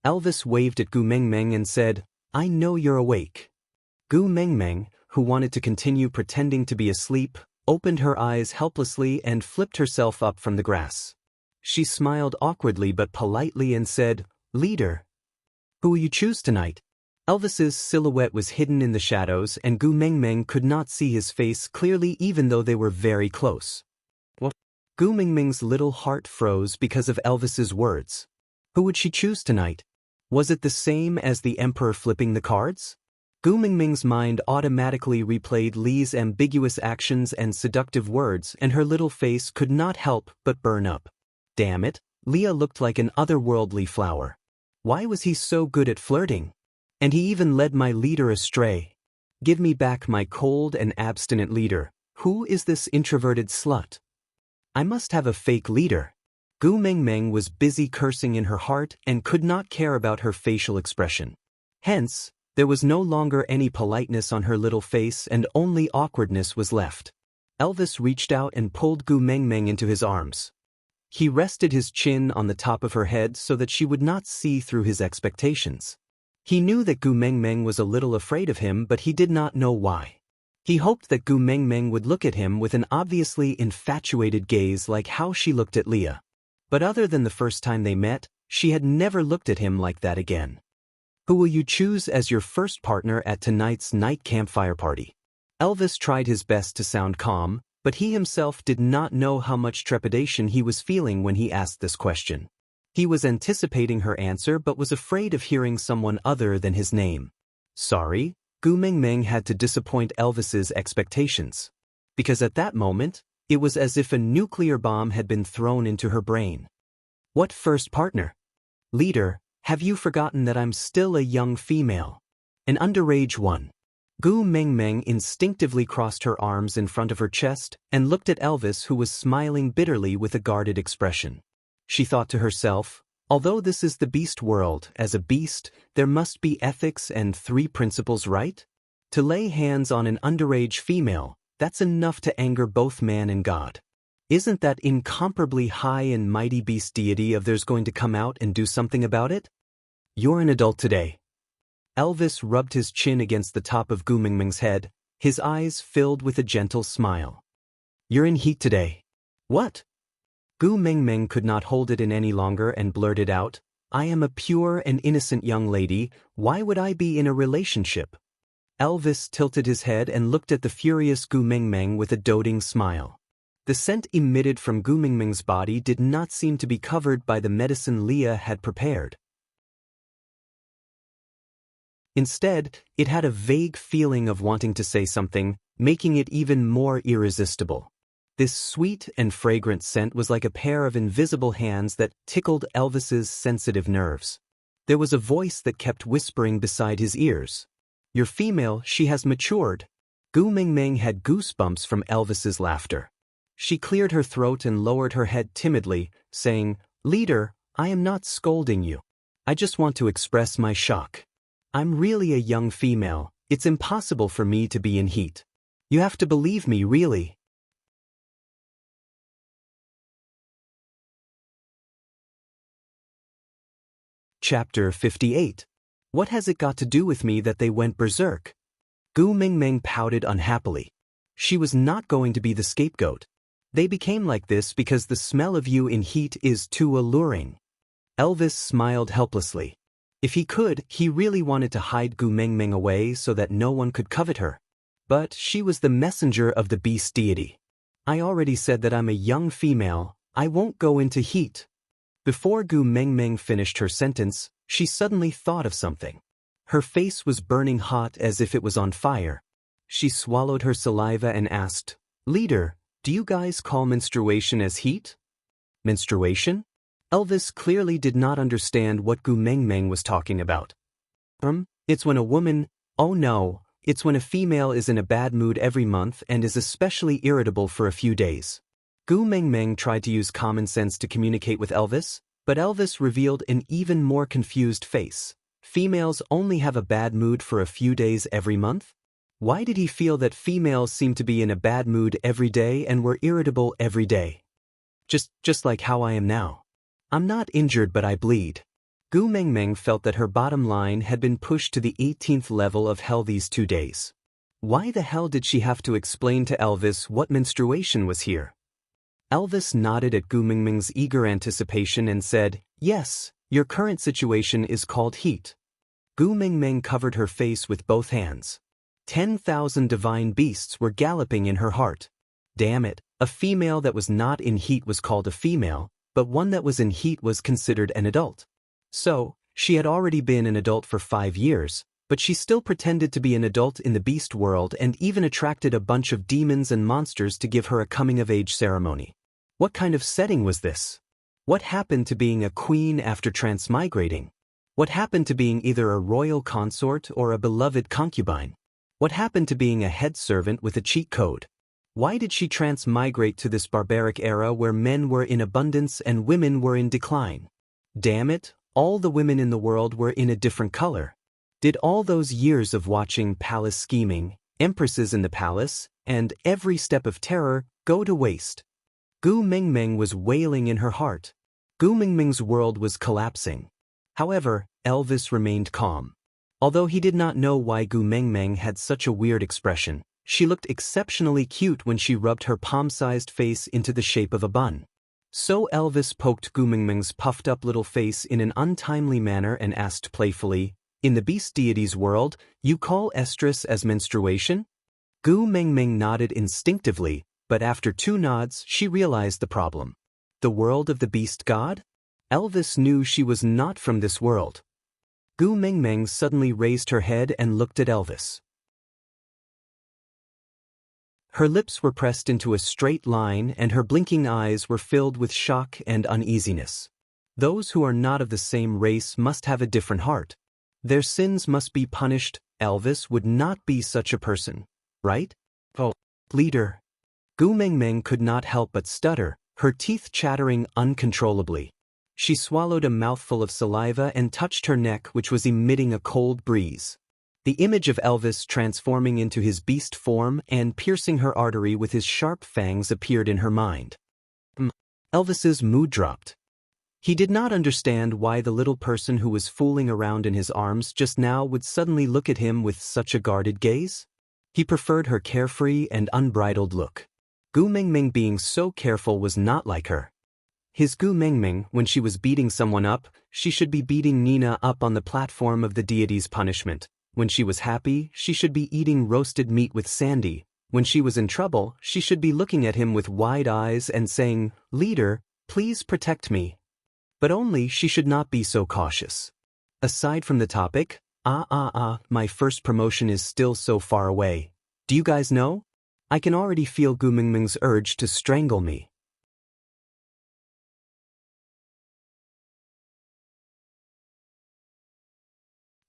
Elvis waved at Gu Mengmeng and said, I know you're awake. Gu Mengmeng, who wanted to continue pretending to be asleep, opened her eyes helplessly and flipped herself up from the grass. She smiled awkwardly but politely and said, Leader. Who will you choose tonight? Elvis's silhouette was hidden in the shadows and Gu Mengmeng could not see his face clearly even though they were very close. What? Gu Mengmeng's little heart froze because of Elvis's words. Who would she choose tonight? Was it the same as the Emperor flipping the cards? Gu Mengmeng's mind automatically replayed Lee's ambiguous actions and seductive words and her little face could not help but burn up. Damn it, Leah looked like an otherworldly flower. Why was he so good at flirting? And he even led my leader astray. Give me back my cold and abstinent leader. Who is this introverted slut? I must have a fake leader. Gu Mengmeng was busy cursing in her heart and could not care about her facial expression. Hence, there was no longer any politeness on her little face and only awkwardness was left. Elvis reached out and pulled Gu Mengmeng into his arms. He rested his chin on the top of her head so that she would not see through his expectations. He knew that Gu Mengmeng was a little afraid of him but he did not know why. He hoped that Gu Mengmeng would look at him with an obviously infatuated gaze like how she looked at Leah. But other than the first time they met, she had never looked at him like that again. Who will you choose as your first partner at tonight's night campfire party? Elvis tried his best to sound calm, but he himself did not know how much trepidation he was feeling when he asked this question. He was anticipating her answer but was afraid of hearing someone other than his name. Sorry, Gu Mengmeng had to disappoint Elvis's expectations. Because at that moment, it was as if a nuclear bomb had been thrown into her brain. What first partner? Leader, have you forgotten that I'm still a young female? An underage one. Gu Mengmeng instinctively crossed her arms in front of her chest and looked at Elvis who was smiling bitterly with a guarded expression. She thought to herself, although this is the beast world, as a beast, there must be ethics and 3 principles, right? To lay hands on an underage female, That's enough to anger both man and God. Isn't that incomparably high and mighty beast deity of theirs going to come out and do something about it? You're an adult today. Elvis rubbed his chin against the top of Gu Mingming's head, his eyes filled with a gentle smile. You're in heat today. What? Gu Mingming could not hold it in any longer and blurted out, I am a pure and innocent young lady, why would I be in a relationship? Elvis tilted his head and looked at the furious Gu Mingming with a doting smile. The scent emitted from Gu Mingming's body did not seem to be covered by the medicine Leah had prepared. Instead, it had a vague feeling of wanting to say something, making it even more irresistible. This sweet and fragrant scent was like a pair of invisible hands that tickled Elvis's sensitive nerves. There was a voice that kept whispering beside his ears. You're female, she has matured. Gu Mingming had goosebumps from Elvis's laughter. She cleared her throat and lowered her head timidly, saying, Leader, I am not scolding you. I just want to express my shock. I'm really a young female, it's impossible for me to be in heat. You have to believe me, really. Chapter 58. What has it got to do with me that they went berserk? Gu Mingming pouted unhappily. She was not going to be the scapegoat. They became like this because the smell of you in heat is too alluring. Elvis smiled helplessly. If he could, he really wanted to hide Gu Mingming away so that no one could covet her. But she was the messenger of the beast deity. I already said that I'm a young female, I won't go into heat. Before Gu Mingming finished her sentence, she suddenly thought of something. Her face was burning hot as if it was on fire. She swallowed her saliva and asked, Leader, do you guys call menstruation as heat? Menstruation? Elvis clearly did not understand what Gu Mingming was talking about. It's when a woman, oh no, it's when a female is in a bad mood every month and is especially irritable for a few days. Gu Mingming tried to use common sense to communicate with Elvis, but Elvis revealed an even more confused face. Females only have a bad mood for a few days every month? Why did he feel that females seemed to be in a bad mood every day and were irritable every day? Just like how I am now. I'm not injured but I bleed. Gu Mingming felt that her bottom line had been pushed to the 18th level of hell these 2 days. Why the hell did she have to explain to Elvis what menstruation was here? Elvis nodded at Gu Mingming's eager anticipation and said, Yes, your current situation is called heat. Gu Mingming covered her face with both hands. 10,000 divine beasts were galloping in her heart. Damn it, a female that was not in heat was called a female, but one that was in heat was considered an adult. So, she had already been an adult for 5 years, but she still pretended to be an adult in the beast world and even attracted a bunch of demons and monsters to give her a coming-of-age ceremony. What kind of setting was this? What happened to being a queen after transmigrating? What happened to being either a royal consort or a beloved concubine? What happened to being a head servant with a cheat code? Why did she transmigrate to this barbaric era where men were in abundance and women were in decline? Damn it, all the women in the world were in a different color. Did all those years of watching palace scheming, empresses in the palace, and every step of terror go to waste? Gu Mingming was wailing in her heart. Gu Mingming's world was collapsing. However, Elvis remained calm. Although he did not know why Gu Mingming had such a weird expression, she looked exceptionally cute when she rubbed her palm-sized face into the shape of a bun. So Elvis poked Gu Mingming's puffed-up little face in an untimely manner and asked playfully, In the beast deity's world, you call estrus as menstruation? Gu Mingming nodded instinctively, but after 2 nods she realized the problem. The world of the beast god? Elvis knew she was not from this world. Gu Mingming suddenly raised her head and looked at Elvis. Her lips were pressed into a straight line and her blinking eyes were filled with shock and uneasiness. Those who are not of the same race must have a different heart. Their sins must be punished. Elvis would not be such a person, right? Oh, leader. Gu Mingming could not help but stutter, her teeth chattering uncontrollably. She swallowed a mouthful of saliva and touched her neck, which was emitting a cold breeze. The image of Elvis transforming into his beast form and piercing her artery with his sharp fangs appeared in her mind. Elvis's mood dropped. He did not understand why the little person who was fooling around in his arms just now would suddenly look at him with such a guarded gaze. He preferred her carefree and unbridled look. Gu Mingming being so careful was not like her. His Gu Mingming, when she was beating someone up, she should be beating Nina up on the platform of the deity's punishment. When she was happy, she should be eating roasted meat with Sandy. When she was in trouble, she should be looking at him with wide eyes and saying, "Leader, please protect me." But only she should not be so cautious. Aside from the topic, my first promotion is still so far away. Do you guys know? I can already feel Gu Mingming's urge to strangle me.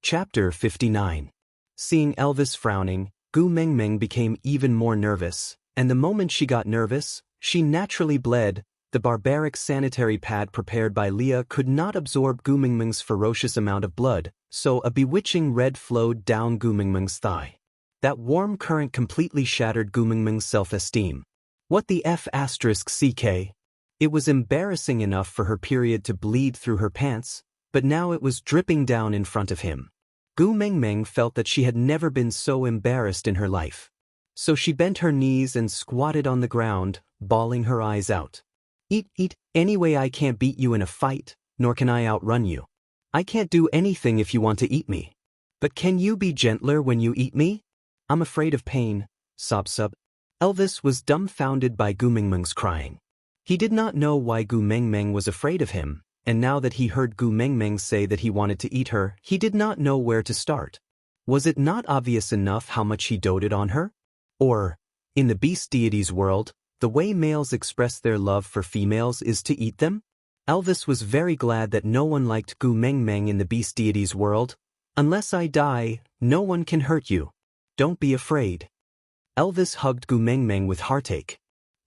Chapter 59. Seeing Elvis frowning, Gu Mingming became even more nervous, and the moment she got nervous, she naturally bled. The barbaric sanitary pad prepared by Leah could not absorb Gu Mingming's ferocious amount of blood, so a bewitching red flowed down Gu Mingming's thigh. That warm current completely shattered Gu Mingming's self-esteem. What the F***ck? It was embarrassing enough for her period to bleed through her pants, but now it was dripping down in front of him. Gu Mingming felt that she had never been so embarrassed in her life. So she bent her knees and squatted on the ground, bawling her eyes out. Eat, anyway I can't beat you in a fight, nor can I outrun you. I can't do anything if you want to eat me. But can you be gentler when you eat me? I'm afraid of pain, sob. Elvis was dumbfounded by Gu Mingming's crying. He did not know why Gu Mingming was afraid of him, and now that he heard Gu Mingming say that he wanted to eat her, he did not know where to start. Was it not obvious enough how much he doted on her? Or, in the beast deity's world, the way males express their love for females is to eat them? Elvis was very glad that no one liked Gu Mingming in the beast deity's world. Unless I die, no one can hurt you. Don't be afraid. Elvis hugged Gu Mingming with heartache.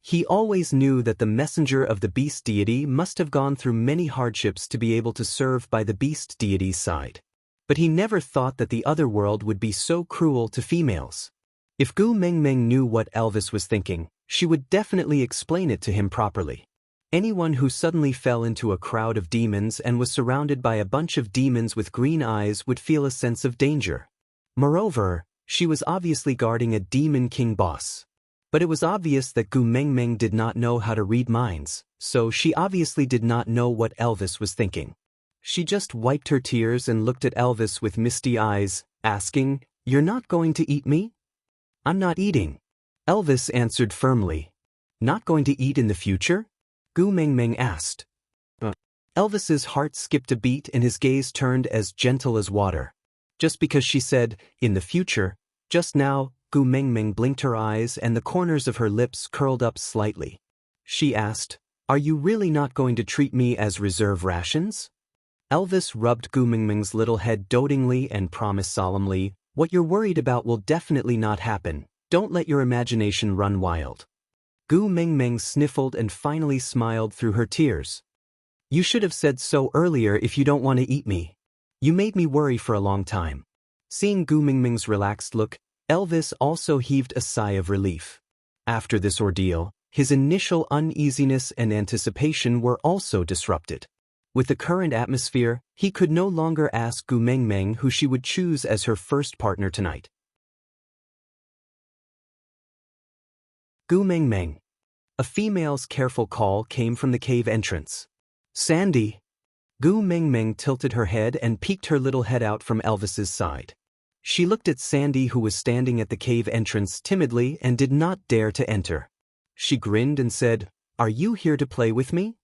He always knew that the messenger of the beast deity must have gone through many hardships to be able to serve by the beast deity's side. But he never thought that the other world would be so cruel to females. If Gu Mingming knew what Elvis was thinking, she would definitely explain it to him properly. Anyone who suddenly fell into a crowd of demons and was surrounded by a bunch of demons with green eyes would feel a sense of danger. Moreover, she was obviously guarding a demon king boss. But it was obvious that Gu Mingming did not know how to read minds, so she obviously did not know what Elvis was thinking. She just wiped her tears and looked at Elvis with misty eyes, asking, "You're not going to eat me?" "I'm not eating," Elvis answered firmly. "Not going to eat in the future?" Gu Mingming asked. Elvis's heart skipped a beat and his gaze turned as gentle as water. Just because she said, "in the future," just now, Gu Mingming blinked her eyes and the corners of her lips curled up slightly. She asked, "Are you really not going to treat me as reserve rations?" Elvis rubbed Gu Mingming's little head dotingly and promised solemnly, "What you're worried about will definitely not happen. Don't let your imagination run wild." Gu Mingming sniffled and finally smiled through her tears. "You should have said so earlier if you don't want to eat me. You made me worry for a long time." Seeing Gu Mingming's relaxed look, Elvis also heaved a sigh of relief. After this ordeal, his initial uneasiness and anticipation were also disrupted. With the current atmosphere, he could no longer ask Gu Mingming who she would choose as her first partner tonight. Gu Mingming. A female's careful call came from the cave entrance. "Sandy." Gu Mingming tilted her head and peeked her little head out from Elvis's side. She looked at Sandy, who was standing at the cave entrance timidly and did not dare to enter. She grinned and said, "Are you here to play with me?"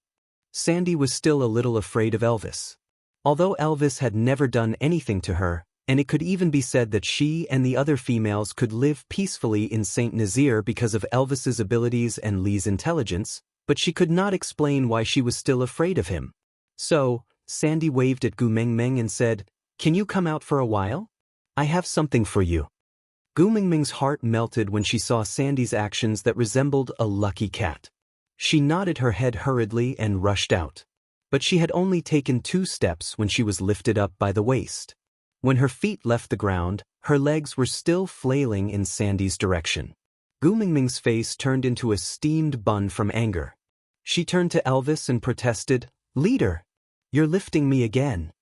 Sandy was still a little afraid of Elvis. Although Elvis had never done anything to her, and it could even be said that she and the other females could live peacefully in St. Nazaire because of Elvis's abilities and Lee's intelligence, but she could not explain why she was still afraid of him. So, Sandy waved at Gu Mingming and said, "Can you come out for a while? I have something for you." Gu Mingming's heart melted when she saw Sandy's actions that resembled a lucky cat. She nodded her head hurriedly and rushed out. But she had only taken 2 steps when she was lifted up by the waist. When her feet left the ground, Her legs were still flailing in Sandy's direction. Gu Mingming's face turned into a steamed bun from anger. She turned to Elvis and protested, "Leader, you're lifting me again."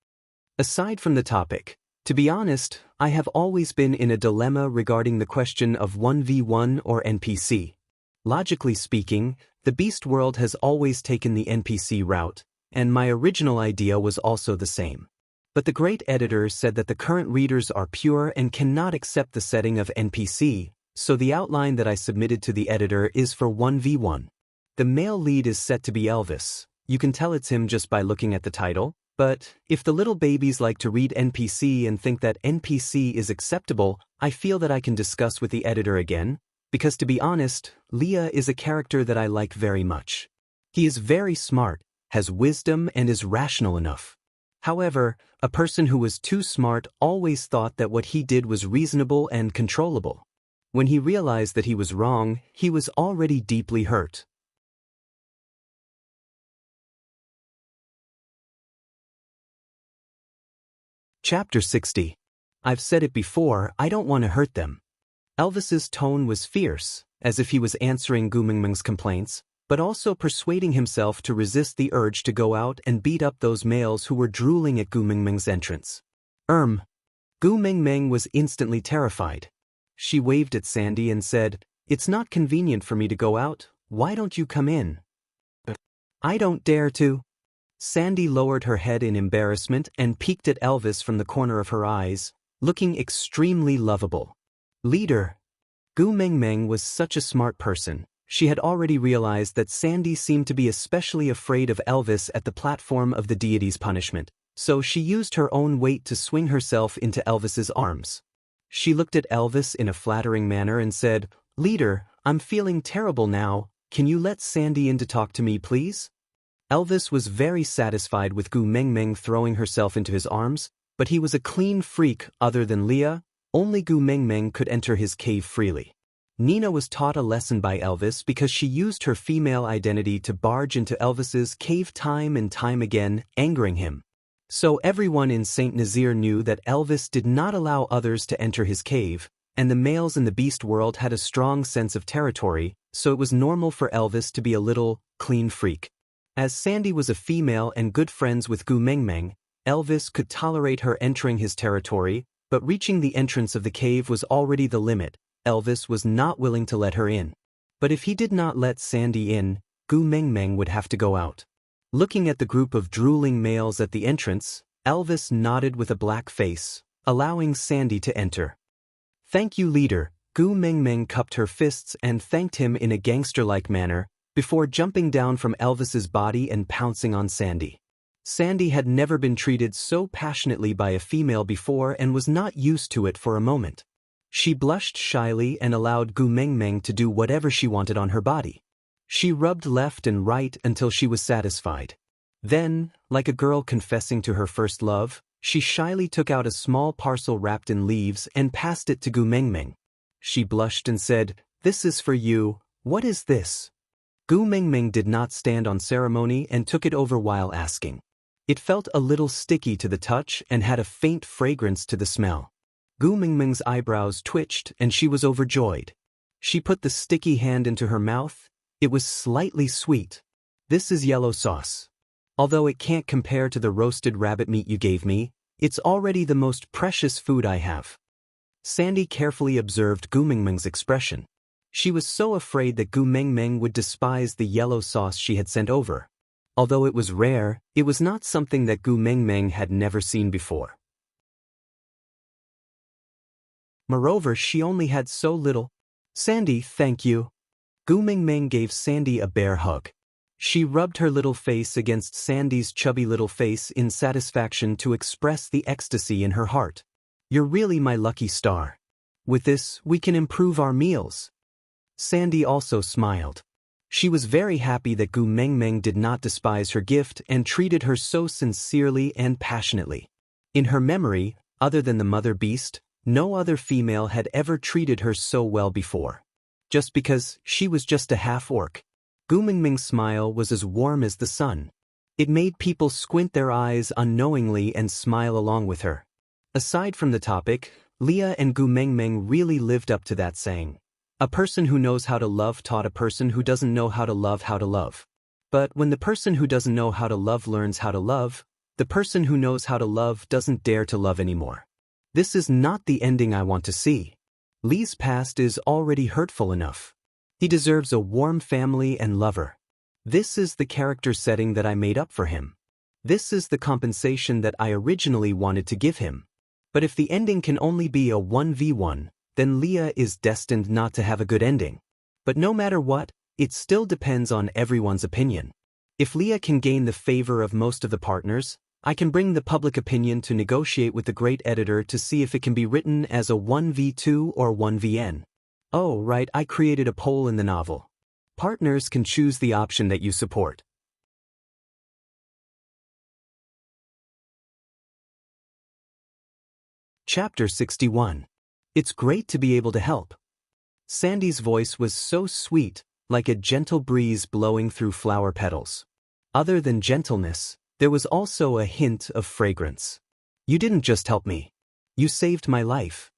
Aside from the topic, to be honest, I have always been in a dilemma regarding the question of 1v1 or NPC. Logically speaking, the Beast world has always taken the NPC route, and my original idea was also the same. But the great editor said that the current readers are pure and cannot accept the setting of NPC, so the outline that I submitted to the editor is for 1v1. The male lead is set to be Elvis. You can tell it's him just by looking at the title, but if the little babies like to read NPC and think that NPC is acceptable, I feel that I can discuss with the editor again, because to be honest, Leah is a character that I like very much. He is very smart, has wisdom and is rational enough. However, a person who was too smart always thought that what he did was reasonable and controllable. When he realized that he was wrong, he was already deeply hurt. Chapter 60. I've said it before, I don't want to hurt them. Elvis's tone was fierce, as if he was answering Gu Mingming's complaints, but also persuading himself to resist the urge to go out and beat up those males who were drooling at Gu Mingming's entrance. Gu Mingming was instantly terrified. She waved at Sandy and said, "It's not convenient for me to go out, why don't you come in?" "I don't dare to." Sandy lowered her head in embarrassment and peeked at Elvis from the corner of her eyes, looking extremely lovable. "Leader." Gu Mingming was such a smart person. She had already realized that Sandy seemed to be especially afraid of Elvis at the platform of the deity's punishment, so she used her own weight to swing herself into Elvis's arms. She looked at Elvis in a flattering manner and said, "Leader, I'm feeling terrible now, can you let Sandy in to talk to me please?" Elvis was very satisfied with Gu Mingming throwing herself into his arms, but he was a clean freak other than Leah. Only Gu Mingming could enter his cave freely. Nina was taught a lesson by Elvis because she used her female identity to barge into Elvis's cave time and time again, angering him. So everyone in St. Nazaire knew that Elvis did not allow others to enter his cave, and the males in the Beast world had a strong sense of territory, so it was normal for Elvis to be a little clean freak. As Sandy was a female and good friends with Gu Mingming, Elvis could tolerate her entering his territory, but reaching the entrance of the cave was already the limit. Elvis was not willing to let her in. But if he did not let Sandy in, Gu Mingming would have to go out. Looking at the group of drooling males at the entrance, Elvis nodded with a black face, allowing Sandy to enter. "Thank you, leader." Gu Mingming cupped her fists and thanked him in a gangster-like manner, before jumping down from Elvis's body and pouncing on Sandy. Sandy had never been treated so passionately by a female before and was not used to it for a moment. She blushed shyly and allowed Gu Mingming to do whatever she wanted on her body. She rubbed left and right until she was satisfied. Then, like a girl confessing to her first love, she shyly took out a small parcel wrapped in leaves and passed it to Gu Mingming. She blushed and said, "This is for you. What is this?" Gu Mingming did not stand on ceremony and took it over while asking. It felt a little sticky to the touch and had a faint fragrance to the smell. Gu Mingming's eyebrows twitched and she was overjoyed. She put the sticky hand into her mouth. It was slightly sweet. "This is yellow sauce. Although it can't compare to the roasted rabbit meat you gave me, it's already the most precious food I have." Sandy carefully observed Gu Mingming's expression. She was so afraid that Gu Mingming would despise the yellow sauce she had sent over. Although it was rare, it was not something that Gu Mingming had never seen before. Moreover, she only had so little. "Sandy, thank you." Gu Mingming gave Sandy a bear hug. She rubbed her little face against Sandy's chubby little face in satisfaction to express the ecstasy in her heart. "You're really my lucky star. With this, we can improve our meals." Sandy also smiled. She was very happy that Gu Mingming did not despise her gift and treated her so sincerely and passionately. In her memory, other than the mother beast, no other female had ever treated her so well before. Just because she was just a half-orc. Gu Mingming's smile was as warm as the sun. It made people squint their eyes unknowingly and smile along with her. Aside from the topic, Leah and Gu Mengmeng really lived up to that saying. A person who knows how to love taught a person who doesn't know how to love how to love. But when the person who doesn't know how to love learns how to love, the person who knows how to love doesn't dare to love anymore. This is not the ending I want to see. Lee's past is already hurtful enough. He deserves a warm family and lover. This is the character setting that I made up for him. This is the compensation that I originally wanted to give him. But if the ending can only be a 1v1, then Leah is destined not to have a good ending. But no matter what, it still depends on everyone's opinion. If Leah can gain the favor of most of the partners, I can bring the public opinion to negotiate with the great editor to see if it can be written as a 1v2 or 1vn. Oh, right, I created a poll in the novel. Partners can choose the option that you support. Chapter 61. It's great to be able to help. Sandy's voice was so sweet, like a gentle breeze blowing through flower petals. Other than gentleness, there was also a hint of fragrance. You didn't just help me. You saved my life.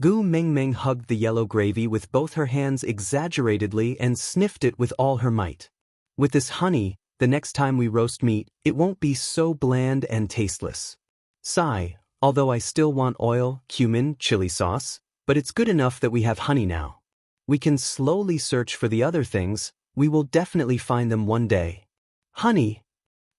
Gu Mengmeng hugged the yellow gravy with both her hands exaggeratedly and sniffed it with all her might. With this honey, the next time we roast meat, it won't be so bland and tasteless. Sigh, although I still want oil, cumin, chili sauce, but it's good enough that we have honey now. We can slowly search for the other things, we will definitely find them one day. Honey?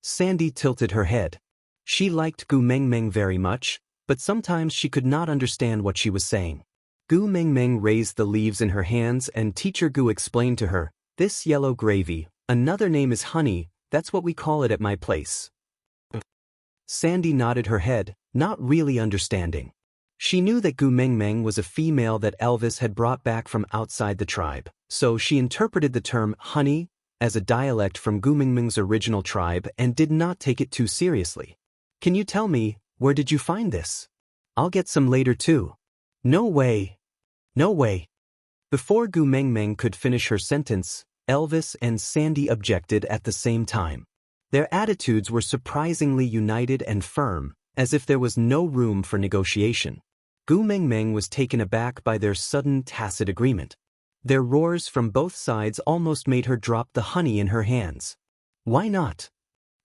Sandy tilted her head. She liked Gu Mengmeng very much, but sometimes she could not understand what she was saying. Gu Mengmeng raised the leaves in her hands and Teacher Gu explained to her, "This yellow gravy, another name is honey, that's what we call it at my place." Sandy nodded her head, not really understanding. She knew that Gu Mengmeng was a female that Elvis had brought back from outside the tribe, so she interpreted the term honey as a dialect from Gu Mengmeng's original tribe and did not take it too seriously. "Can you tell me, where did you find this? I'll get some later too." "No way. No way." Before Gu Mengmeng could finish her sentence, Elvis and Sandy objected at the same time. Their attitudes were surprisingly united and firm, as if there was no room for negotiation. Gu Mengmeng was taken aback by their sudden tacit agreement. Their roars from both sides almost made her drop the honey in her hands. Why not?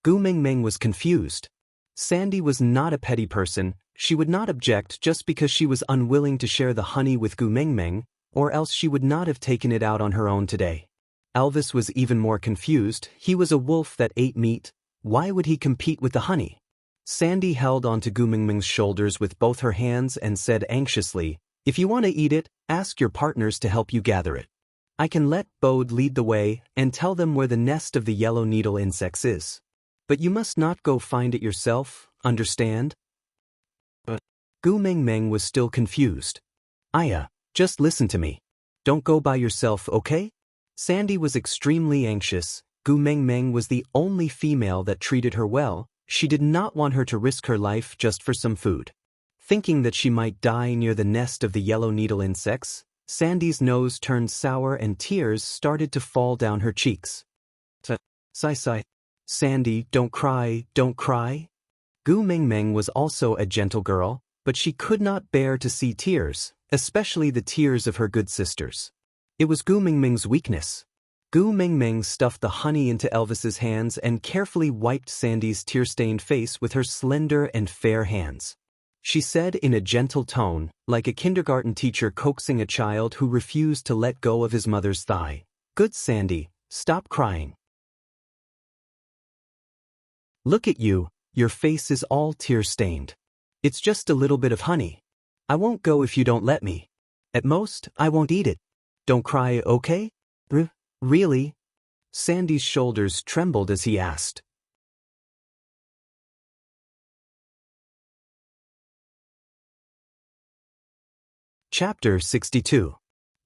Gu Mengmeng was confused. Sandy was not a petty person, she would not object just because she was unwilling to share the honey with Gu Mengmeng, or else she would not have taken it out on her own today. Elvis was even more confused, he was a wolf that ate meat, why would he compete with the honey? Sandy held onto Gu Mengmeng's shoulders with both her hands and said anxiously, "If you want to eat it, ask your partners to help you gather it. I can let Bode lead the way and tell them where the nest of the yellow needle insects is. But you must not go find it yourself, understand?" But Gu Mengmeng was still confused. "Aya, just listen to me. Don't go by yourself, okay?" Sandy was extremely anxious. Gu Mengmeng was the only female that treated her well. She did not want her to risk her life just for some food. Thinking that she might die near the nest of the yellow needle insects, Sandy's nose turned sour and tears started to fall down her cheeks. Sigh. "Sandy, don't cry, don't cry." Gu Mengmeng was also a gentle girl, but she could not bear to see tears, especially the tears of her good sisters. It was Gu Mengmeng's weakness. Gu Mengmeng stuffed the honey into Elvis's hands and carefully wiped Sandy's tear-stained face with her slender and fair hands. She said in a gentle tone, like a kindergarten teacher coaxing a child who refused to let go of his mother's thigh, "Good Sandy, stop crying. Look at you, your face is all tear-stained. It's just a little bit of honey. I won't go if you don't let me. At most, I won't eat it. Don't cry, okay?" Really?" Sandy's shoulders trembled as he asked. Chapter 62.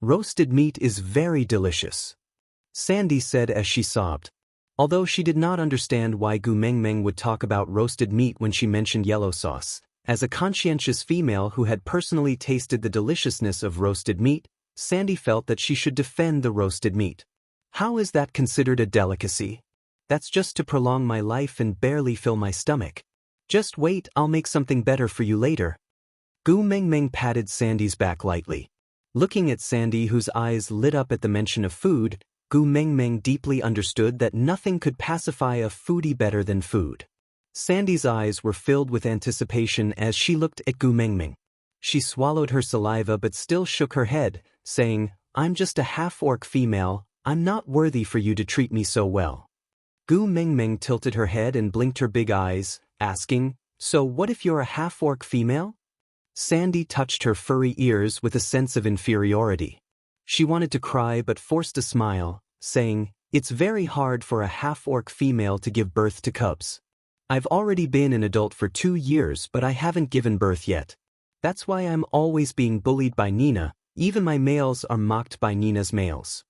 Roasted meat is very delicious. Sandy said as she sobbed. Although she did not understand why Gu Mengmeng would talk about roasted meat when she mentioned yellow sauce, as a conscientious female who had personally tasted the deliciousness of roasted meat, Sandy felt that she should defend the roasted meat. How is that considered a delicacy? That's just to prolong my life and barely fill my stomach. Just wait, I'll make something better for you later. Gu Mengmeng patted Sandy's back lightly. Looking at Sandy, whose eyes lit up at the mention of food, Gu Mengmeng deeply understood that nothing could pacify a foodie better than food. Sandy's eyes were filled with anticipation as she looked at Gu Mengmeng. She swallowed her saliva but still shook her head, saying, "I'm just a half-orc female, I'm not worthy for you to treat me so well." Gu Mengmeng tilted her head and blinked her big eyes, asking, "So what if you're a half-orc female?" Sandy touched her furry ears with a sense of inferiority. She wanted to cry but forced a smile, saying, "It's very hard for a half-orc female to give birth to cubs. I've already been an adult for 2 years but I haven't given birth yet. That's why I'm always being bullied by Nina, even my males are mocked by Nina's males."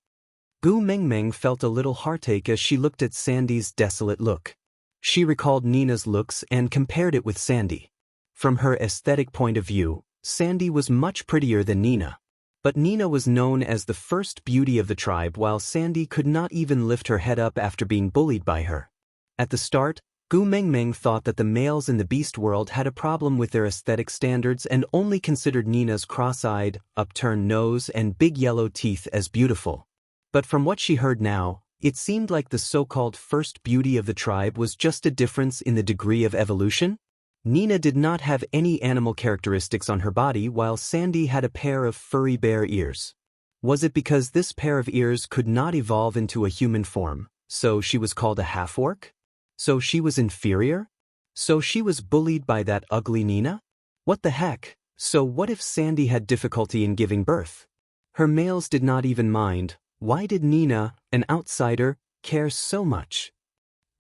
Gu Mengmeng felt a little heartache as she looked at Sandy's desolate look. She recalled Nina's looks and compared it with Sandy. From her aesthetic point of view, Sandy was much prettier than Nina. But Nina was known as the first beauty of the tribe while Sandy could not even lift her head up after being bullied by her. At the start, Gu Mengmeng thought that the males in the beast world had a problem with their aesthetic standards and only considered Nina's cross-eyed, upturned nose and big yellow teeth as beautiful. But from what she heard now, it seemed like the so-called first beauty of the tribe was just a difference in the degree of evolution. Nina did not have any animal characteristics on her body while Sandy had a pair of furry bear ears. Was it because this pair of ears could not evolve into a human form, so she was called a half-orc? So she was inferior? So she was bullied by that ugly Nina? What the heck? So what if Sandy had difficulty in giving birth? Her males did not even mind. Why did Nina, an outsider, care so much?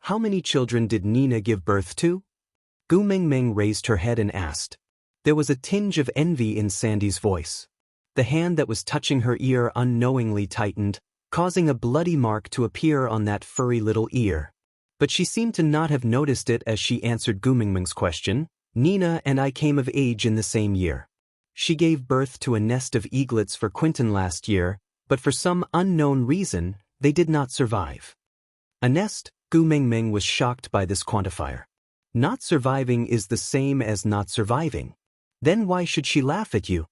How many children did Nina give birth to? Gu Mengmeng raised her head and asked. There was a tinge of envy in Sandy's voice. The hand that was touching her ear unknowingly tightened, causing a bloody mark to appear on that furry little ear. But she seemed to not have noticed it as she answered Gu Mengmeng's question. Nina and I came of age in the same year. She gave birth to a nest of eaglets for Quinton last year, but for some unknown reason, they did not survive. A nest? Gu Mengmeng was shocked by this quantifier. Not surviving is the same as not surviving. Then why should she laugh at you?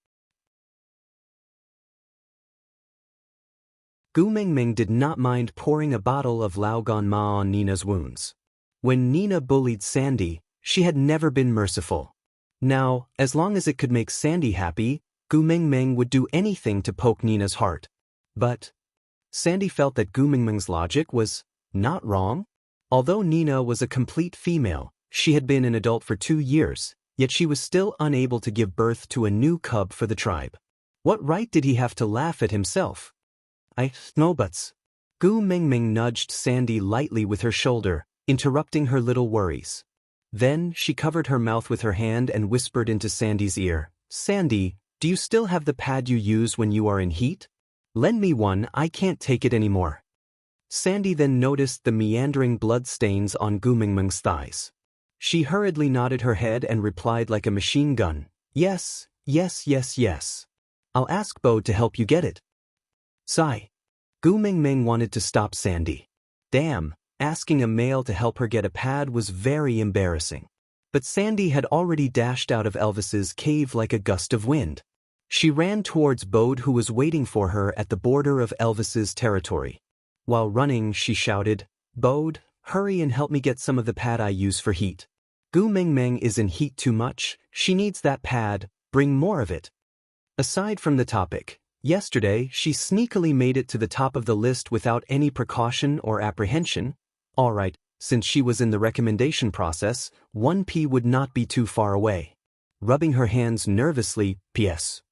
Gu Mengmeng did not mind pouring a bottle of Lao Gan Ma on Nina's wounds. When Nina bullied Sandy, she had never been merciful. Now, as long as it could make Sandy happy, Gu Mengmeng would do anything to poke Nina's heart. But Sandy felt that Gu Mengmeng's logic was not wrong. Although Nina was a complete female, she had been an adult for 2 years, yet she was still unable to give birth to a new cub for the tribe. What right did he have to laugh at himself? No buts. Gu Mengmeng nudged Sandy lightly with her shoulder, interrupting her little worries. Then she covered her mouth with her hand and whispered into Sandy's ear, "Sandy, do you still have the pad you use when you are in heat? Lend me one, I can't take it anymore." Sandy then noticed the meandering blood stains on Gu Mengmeng's thighs. She hurriedly nodded her head and replied like a machine gun, "Yes, yes, yes, yes. I'll ask Bo to help you get it." Sigh. Gu Mengmeng wanted to stop Sandy. Damn, asking a male to help her get a pad was very embarrassing. But Sandy had already dashed out of Elvis's cave like a gust of wind. She ran towards Bode, who was waiting for her at the border of Elvis's territory. While running, she shouted, "Bode, hurry and help me get some of the pad I use for heat. Gu Mengmeng is in heat too much, she needs that pad, bring more of it." Aside from the topic, yesterday she sneakily made it to the top of the list without any precaution or apprehension. Alright, since she was in the recommendation process, 1P would not be too far away. Rubbing her hands nervously, P.S.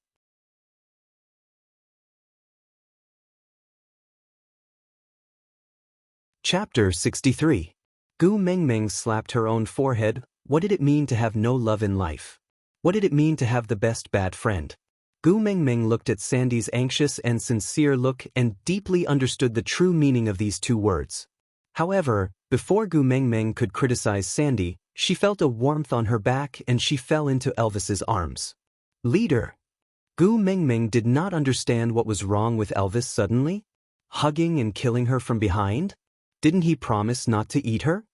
Chapter 63. Gu Mengmeng slapped her own forehead. What did it mean to have no love in life? What did it mean to have the best bad friend? Gu Mengmeng looked at Sandy's anxious and sincere look and deeply understood the true meaning of these 2 words. However, before Gu Mengmeng could criticize Sandy, she felt a warmth on her back and she fell into Elvis's arms. Leader. Gu Mengmeng did not understand what was wrong with Elvis suddenly. Hugging and killing her from behind? Didn't he promise not to eat her?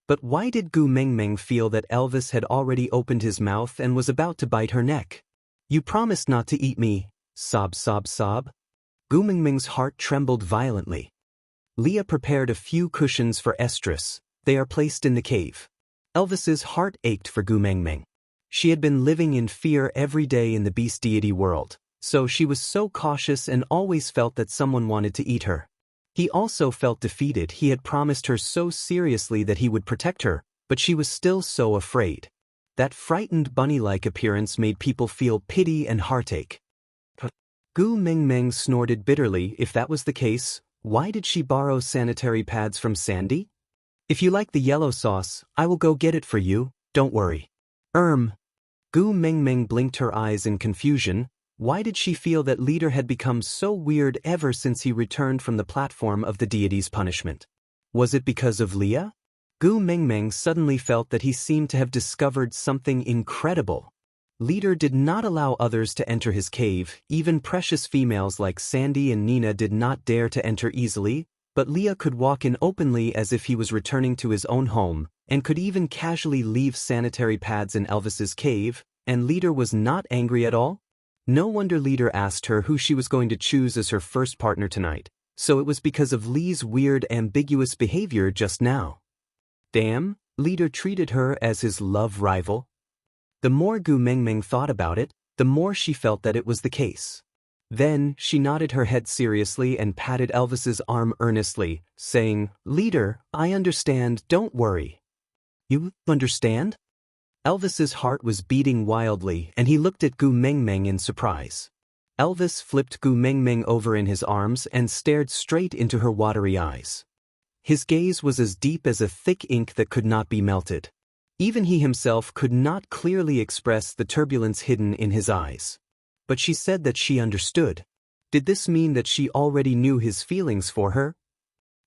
But why did Gu Mengmeng feel that Elvis had already opened his mouth and was about to bite her neck? You promised not to eat me, sob sob sob. Gu Mingming's heart trembled violently. Leah prepared a few cushions for Estrus. They are placed in the cave. Elvis's heart ached for Gu Mingming. She had been living in fear every day in the beast deity world, so she was so cautious and always felt that someone wanted to eat her. He also felt defeated. He had promised her so seriously that he would protect her, but she was still so afraid. That frightened bunny-like appearance made people feel pity and heartache. Gu Mingming snorted bitterly. If that was the case, why did she borrow sanitary pads from Sandy? If you like the yellow sauce, I will go get it for you, don't worry. Gu Mingming blinked her eyes in confusion. Why did she feel that Leader had become so weird ever since he returned from the platform of the deity's punishment? Was it because of Leah? Gu Mingming suddenly felt that he seemed to have discovered something incredible. Leader did not allow others to enter his cave. Even precious females like Sandy and Nina did not dare to enter easily, but Leah could walk in openly as if he was returning to his own home, and could even casually leave sanitary pads in Elvis's cave, and Leader was not angry at all? No wonder Leader asked her who she was going to choose as her first partner tonight, so it was because of Lee's weird ambiguous behavior just now. Damn, Leader treated her as his love rival. The more Gu Mingming thought about it, the more she felt that it was the case. Then, she nodded her head seriously and patted Elvis's arm earnestly, saying, Leader, I understand, don't worry. You understand? Elvis's heart was beating wildly and he looked at Gu Mingming in surprise. Elvis flipped Gu Mingming over in his arms and stared straight into her watery eyes. His gaze was as deep as a thick ink that could not be melted. Even he himself could not clearly express the turbulence hidden in his eyes. But she said that she understood. Did this mean that she already knew his feelings for her?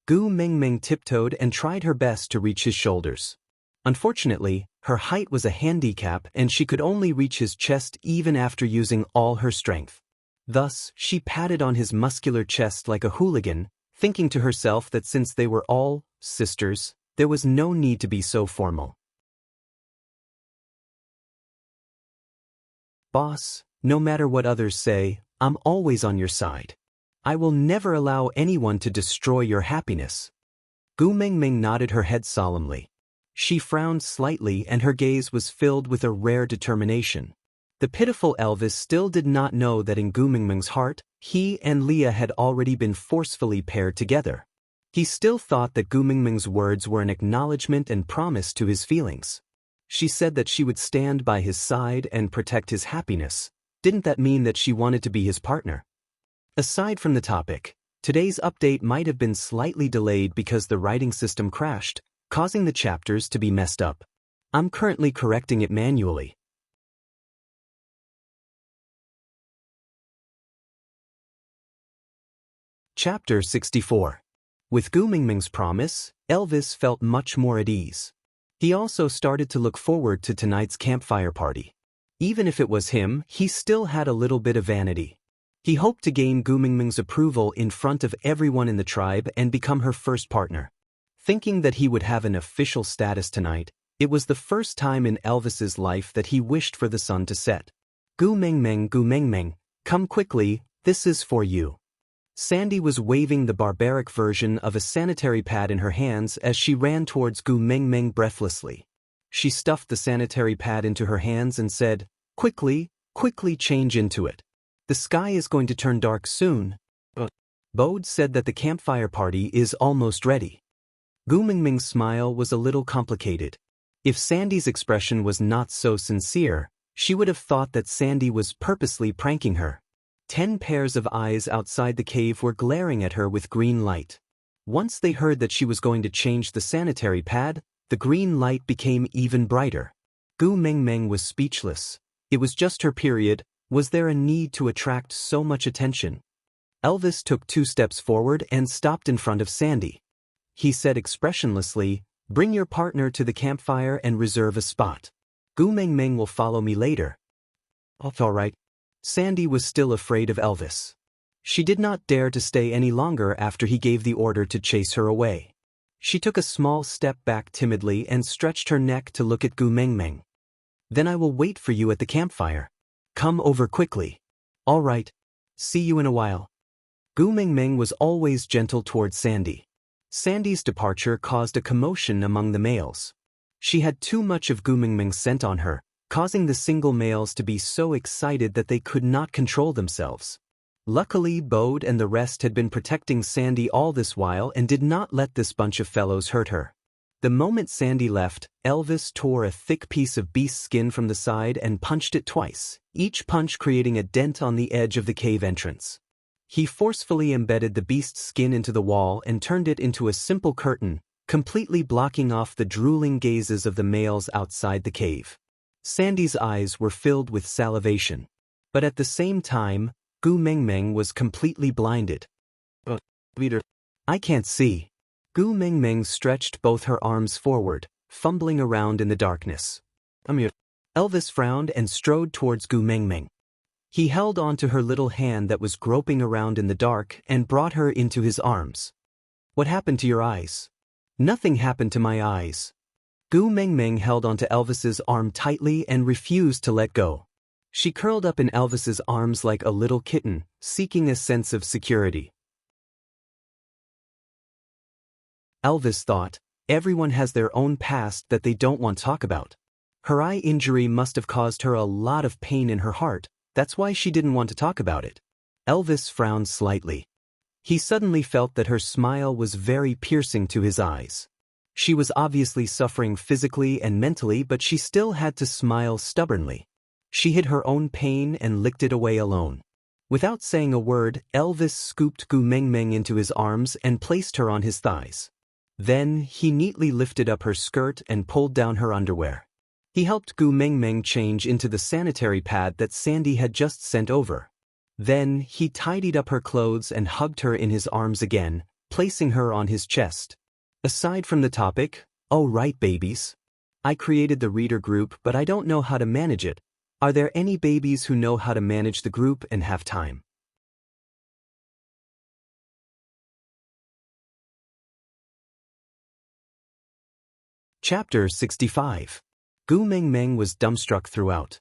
Gu Mingming tiptoed and tried her best to reach his shoulders. Unfortunately, her height was a handicap and she could only reach his chest even after using all her strength. Thus, she patted on his muscular chest like a hooligan, thinking to herself that since they were all sisters, there was no need to be so formal. Boss, no matter what others say, I'm always on your side. I will never allow anyone to destroy your happiness. Gu Mingming nodded her head solemnly. She frowned slightly and her gaze was filled with a rare determination. The pitiful Elvis still did not know that in Gu Mingming's heart, he and Leah had already been forcefully paired together. He still thought that Gu Mingming's words were an acknowledgement and promise to his feelings. She said that she would stand by his side and protect his happiness. Didn't that mean that she wanted to be his partner? Aside from the topic, today's update might have been slightly delayed because the writing system crashed, causing the chapters to be messed up. I'm currently correcting it manually. Chapter 64. With Gu Mingming's promise, Elvis felt much more at ease. He also started to look forward to tonight's campfire party. Even if it was him, he still had a little bit of vanity. He hoped to gain Gu Mingming's approval in front of everyone in the tribe and become her first partner. Thinking that he would have an official status tonight, it was the first time in Elvis's life that he wished for the sun to set. Gu Mingming, come quickly, this is for you. Sandy was waving the barbaric version of a sanitary pad in her hands as she ran towards Gu Mingming breathlessly. She stuffed the sanitary pad into her hands and said, quickly change into it. The sky is going to turn dark soon. Bode said that the campfire party is almost ready. Gu Mingming's smile was a little complicated. If Sandy's expression was not so sincere, she would have thought that Sandy was purposely pranking her. 10 pairs of eyes outside the cave were glaring at her with green light. Once they heard that she was going to change the sanitary pad, the green light became even brighter. Gu Mingming was speechless. It was just her period. Was there a need to attract so much attention? Elvis took 2 steps forward and stopped in front of Sandy. He said expressionlessly, bring your partner to the campfire and reserve a spot. Gu Mingming will follow me later. All right. Sandy was still afraid of Elvis. She did not dare to stay any longer after he gave the order to chase her away. She took a small step back timidly and stretched her neck to look at Gu Mingming. Then I will wait for you at the campfire. Come over quickly. All right. See you in a while. Gu Mingming was always gentle towards Sandy. Sandy's departure caused a commotion among the males. She had too much of Gu Mingming's scent on her, causing the single males to be so excited that they could not control themselves. Luckily, Bode and the rest had been protecting Sandy all this while and did not let this bunch of fellows hurt her. The moment Sandy left, Elvis tore a thick piece of beast skin from the side and punched it twice, each punch creating a dent on the edge of the cave entrance. He forcefully embedded the beast's skin into the wall and turned it into a simple curtain, completely blocking off the drooling gazes of the males outside the cave. Sandy's eyes were filled with salivation. But at the same time, Gu Mingming was completely blinded. Leader, I can't see. Gu Mingming stretched both her arms forward, fumbling around in the darkness. I'm here. Elvis frowned and strode towards Gu Mingming. He held onto her little hand that was groping around in the dark and brought her into his arms. What happened to your eyes? Nothing happened to my eyes. Gu Mingming held onto Elvis's arm tightly and refused to let go. She curled up in Elvis's arms like a little kitten, seeking a sense of security. Elvis thought, everyone has their own past that they don't want to talk about. Her eye injury must have caused her a lot of pain in her heart, that's why she didn't want to talk about it. Elvis frowned slightly. He suddenly felt that her smile was very piercing to his eyes. She was obviously suffering physically and mentally, but she still had to smile stubbornly. She hid her own pain and licked it away alone. Without saying a word, Elvis scooped Gu Mingming into his arms and placed her on his thighs. Then, he neatly lifted up her skirt and pulled down her underwear. He helped Gu Mingming change into the sanitary pad that Sandy had just sent over. Then, he tidied up her clothes and hugged her in his arms again, placing her on his chest. Aside from the topic, oh right babies. I created the reader group but I don't know how to manage it. Are there any babies who know how to manage the group and have time? Chapter 65. Gu Mingming was dumbstruck throughout.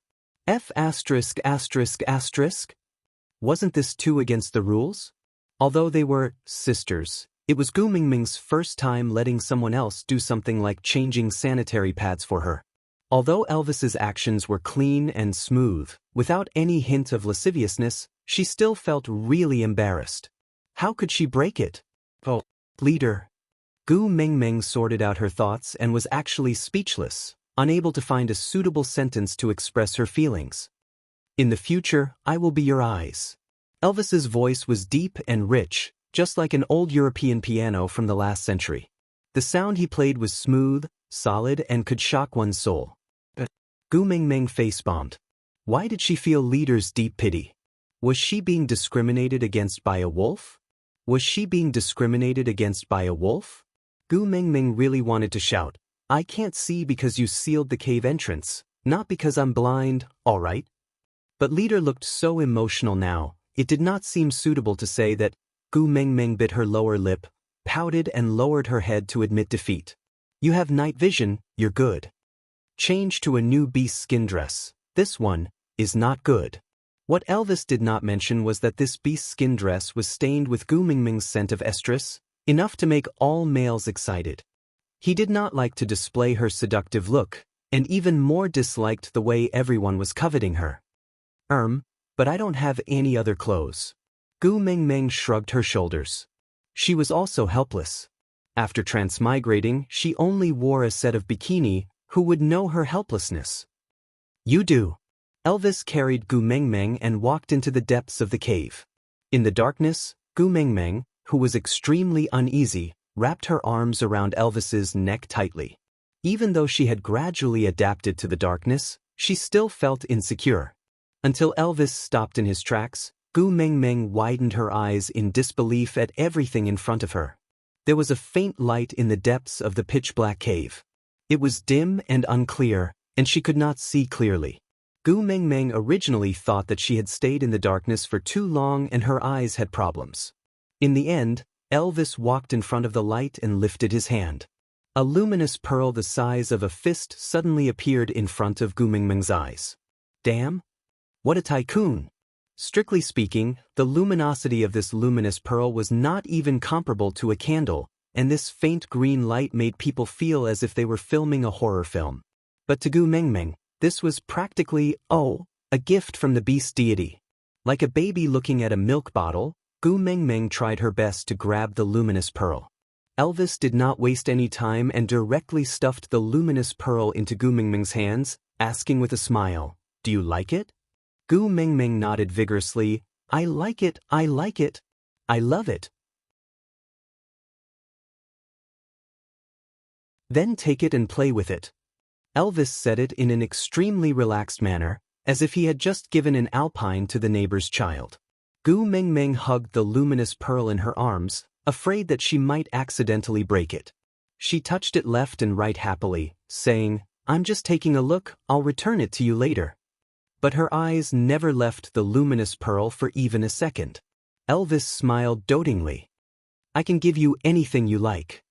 Wasn't this too against the rules? Although they were sisters, it was Gu Mingming's first time letting someone else do something like changing sanitary pads for her. Although Elvis's actions were clean and smooth, without any hint of lasciviousness, she still felt really embarrassed. How could she break it? Oh, leader. Gu Mingming sorted out her thoughts and was actually speechless, unable to find a suitable sentence to express her feelings. In the future, I will be your eyes. Elvis's voice was deep and rich, just like an old European piano from the last century. The sound he played was smooth, solid, and could shock one's soul. Gu Mingming face-bombed. Why did she feel leader's deep pity? Was she being discriminated against by a wolf? Was she being discriminated against by a wolf? Gu Mingming really wanted to shout, I can't see because you sealed the cave entrance, not because I'm blind, all right? But leader looked so emotional now, it did not seem suitable to say that. Gu Mingming bit her lower lip, pouted and lowered her head to admit defeat. You have night vision, you're good. Change to a new beast skin dress. This one is not good. What Elvis did not mention was that this beast skin dress was stained with Gu Mingming's scent of estrus, enough to make all males excited. He did not like to display her seductive look, and even more disliked the way everyone was coveting her. But I don't have any other clothes. Gu Mingming shrugged her shoulders. She was also helpless. After transmigrating, she only wore a set of bikini. Who would know her helplessness? You do. Elvis carried Gu Mingming and walked into the depths of the cave. In the darkness, Gu Mingming, who was extremely uneasy, wrapped her arms around Elvis's neck tightly. Even though she had gradually adapted to the darkness, she still felt insecure. Until Elvis stopped in his tracks, Gu Mingming widened her eyes in disbelief at everything in front of her. There was a faint light in the depths of the pitch-black cave. It was dim and unclear, and she could not see clearly. Gu Mingming originally thought that she had stayed in the darkness for too long and her eyes had problems. In the end, Elvis walked in front of the light and lifted his hand. A luminous pearl the size of a fist suddenly appeared in front of Gu Mingming's eyes. Damn! What a tycoon! Strictly speaking, the luminosity of this luminous pearl was not even comparable to a candle, and this faint green light made people feel as if they were filming a horror film. But to Gu Mengmeng, this was practically, a gift from the beast deity. Like a baby looking at a milk bottle, Gu Mengmeng tried her best to grab the luminous pearl. Elvis did not waste any time and directly stuffed the luminous pearl into Gu Mengmeng's hands, asking with a smile, "Do you like it?" Gu Mengmeng nodded vigorously, "I like it, I like it. I love it." "Then take it and play with it." Elvis said it in an extremely relaxed manner, as if he had just given an alpine to the neighbor's child. Gu Mengmeng hugged the luminous pearl in her arms, afraid that she might accidentally break it. She touched it left and right happily, saying, "I'm just taking a look, I'll return it to you later." But her eyes never left the luminous pearl for even a second. Elvis smiled dotingly. "I can give you anything you like."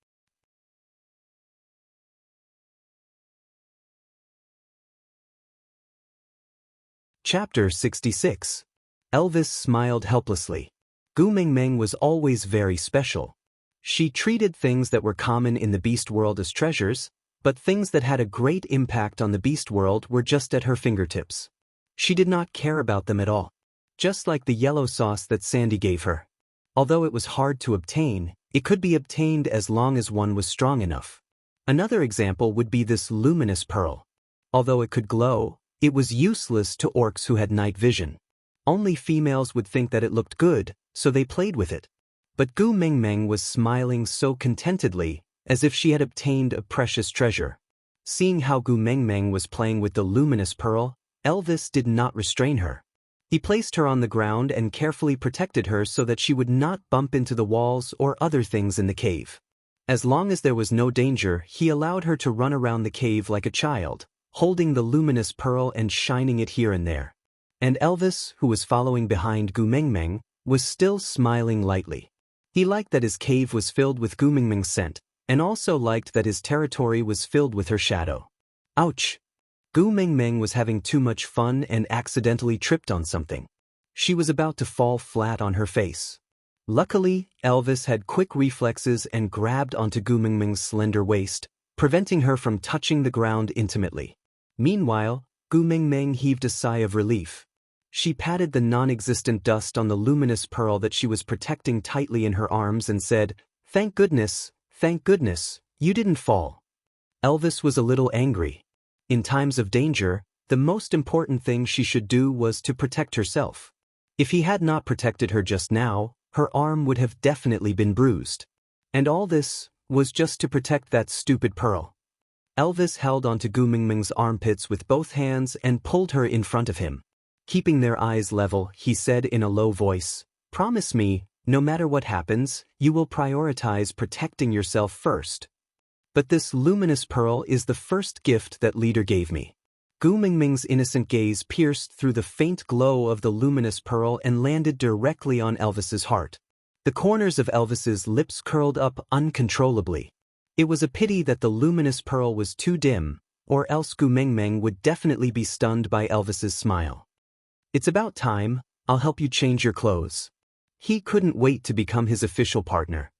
Chapter 66. Elvis smiled helplessly. Gu Mengmeng was always very special. She treated things that were common in the beast world as treasures, but things that had a great impact on the beast world were just at her fingertips. She did not care about them at all. Just like the yellow sauce that Sandy gave her. Although it was hard to obtain, it could be obtained as long as one was strong enough. Another example would be this luminous pearl. Although it could glow, it was useless to orcs who had night vision. Only females would think that it looked good, so they played with it. But Gu Mengmeng was smiling so contentedly, as if she had obtained a precious treasure. Seeing how Gu Mengmeng was playing with the luminous pearl, Elvis did not restrain her. He placed her on the ground and carefully protected her so that she would not bump into the walls or other things in the cave. As long as there was no danger, he allowed her to run around the cave like a child, holding the luminous pearl and shining it here and there. And Elvis, who was following behind Gu Mengmeng, was still smiling lightly. He liked that his cave was filled with Gu Mengmeng's scent, and also liked that his territory was filled with her shadow. Ouch! Gu Mengmeng was having too much fun and accidentally tripped on something. She was about to fall flat on her face. Luckily, Elvis had quick reflexes and grabbed onto Gu Mengmeng's slender waist, preventing her from touching the ground intimately. Meanwhile, Gu Mengmeng heaved a sigh of relief. She patted the non-existent dust on the luminous pearl that she was protecting tightly in her arms and said, thank goodness, you didn't fall." Elvis was a little angry. In times of danger, the most important thing she should do was to protect herself. If he had not protected her just now, her arm would have definitely been bruised. And all this was just to protect that stupid pearl. Elvis held onto Gu Mengmeng's armpits with both hands and pulled her in front of him. Keeping their eyes level, he said in a low voice, "Promise me, no matter what happens, you will prioritize protecting yourself first. But this luminous pearl is the first gift that leader gave me." Gu Mengmeng's innocent gaze pierced through the faint glow of the luminous pearl and landed directly on Elvis's heart. The corners of Elvis's lips curled up uncontrollably. It was a pity that the luminous pearl was too dim, or else Gu Mengmeng would definitely be stunned by Elvis's smile. "It's about time, I'll help you change your clothes." He couldn't wait to become his official partner.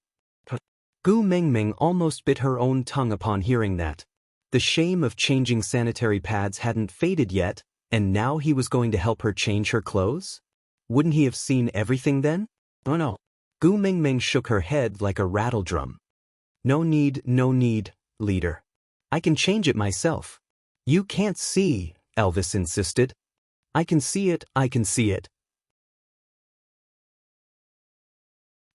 Gu Mengmeng almost bit her own tongue upon hearing that. The shame of changing sanitary pads hadn't faded yet, and now he was going to help her change her clothes? Wouldn't he have seen everything then? Oh no. Gu Mengmeng shook her head like a rattle drum. No need, leader. I can change it myself." "You can't see," Elvis insisted. I can see it.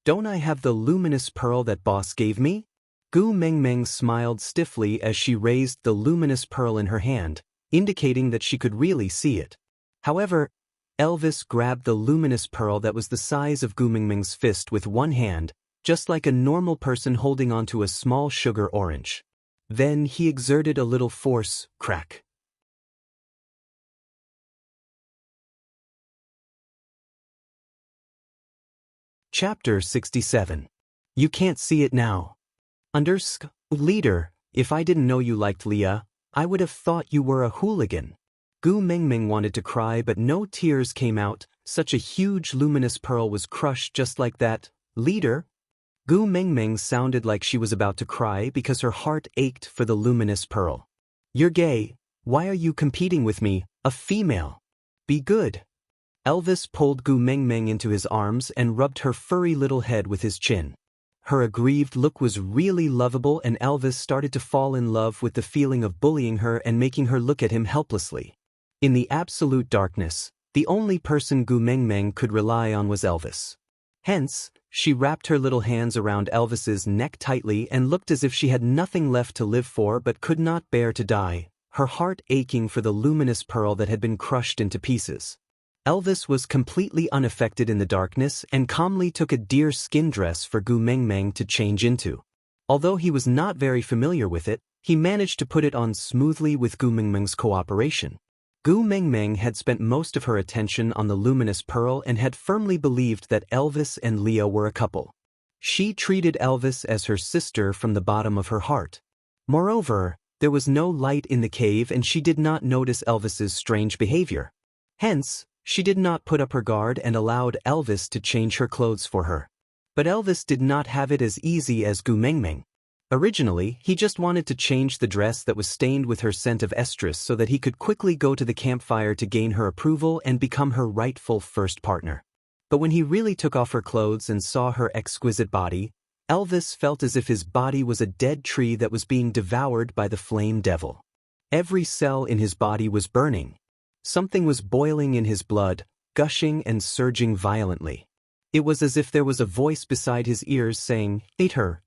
"Don't I have the luminous pearl that boss gave me?" Gu Mengmeng smiled stiffly as she raised the luminous pearl in her hand, indicating that she could really see it. However, Elvis grabbed the luminous pearl that was the size of Gu Mengmeng's fist with one hand, just like a normal person holding onto a small sugar orange. Then he exerted a little force, crack. Chapter 67. You can't see it now. Leader, if I didn't know you liked Leah, I would have thought you were a hooligan." Gu Mingming wanted to cry but no tears came out, such a huge luminous pearl was crushed just like that. Leader? Gu Mingming sounded like she was about to cry because her heart ached for the luminous pearl. You're gay. Why are you competing with me, a female? Be good. Elvis pulled Gu Mingming into his arms and rubbed her furry little head with his chin. Her aggrieved look was really lovable and Elvis started to fall in love with the feeling of bullying her and making her look at him helplessly. In the absolute darkness, the only person Gu Mingming could rely on was Elvis. Hence, she wrapped her little hands around Elvis's neck tightly and looked as if she had nothing left to live for but could not bear to die, her heart aching for the luminous pearl that had been crushed into pieces. Elvis was completely unaffected in the darkness and calmly took a deer skin dress for Gu Mingming to change into. Although he was not very familiar with it, he managed to put it on smoothly with Gu Mingming's cooperation. Gu Mingming had spent most of her attention on the luminous pearl and had firmly believed that Elvis and Leah were a couple. She treated Elvis as her sister from the bottom of her heart. Moreover, there was no light in the cave and she did not notice Elvis's strange behavior. Hence, she did not put up her guard and allowed Elvis to change her clothes for her. But Elvis did not have it as easy as Gu Mingming. Originally, he just wanted to change the dress that was stained with her scent of estrus so that he could quickly go to the campfire to gain her approval and become her rightful first partner. But when he really took off her clothes and saw her exquisite body, Elvis felt as if his body was a dead tree that was being devoured by the flame devil. Every cell in his body was burning. Something was boiling in his blood, gushing and surging violently. It was as if there was a voice beside his ears saying, "Eat her,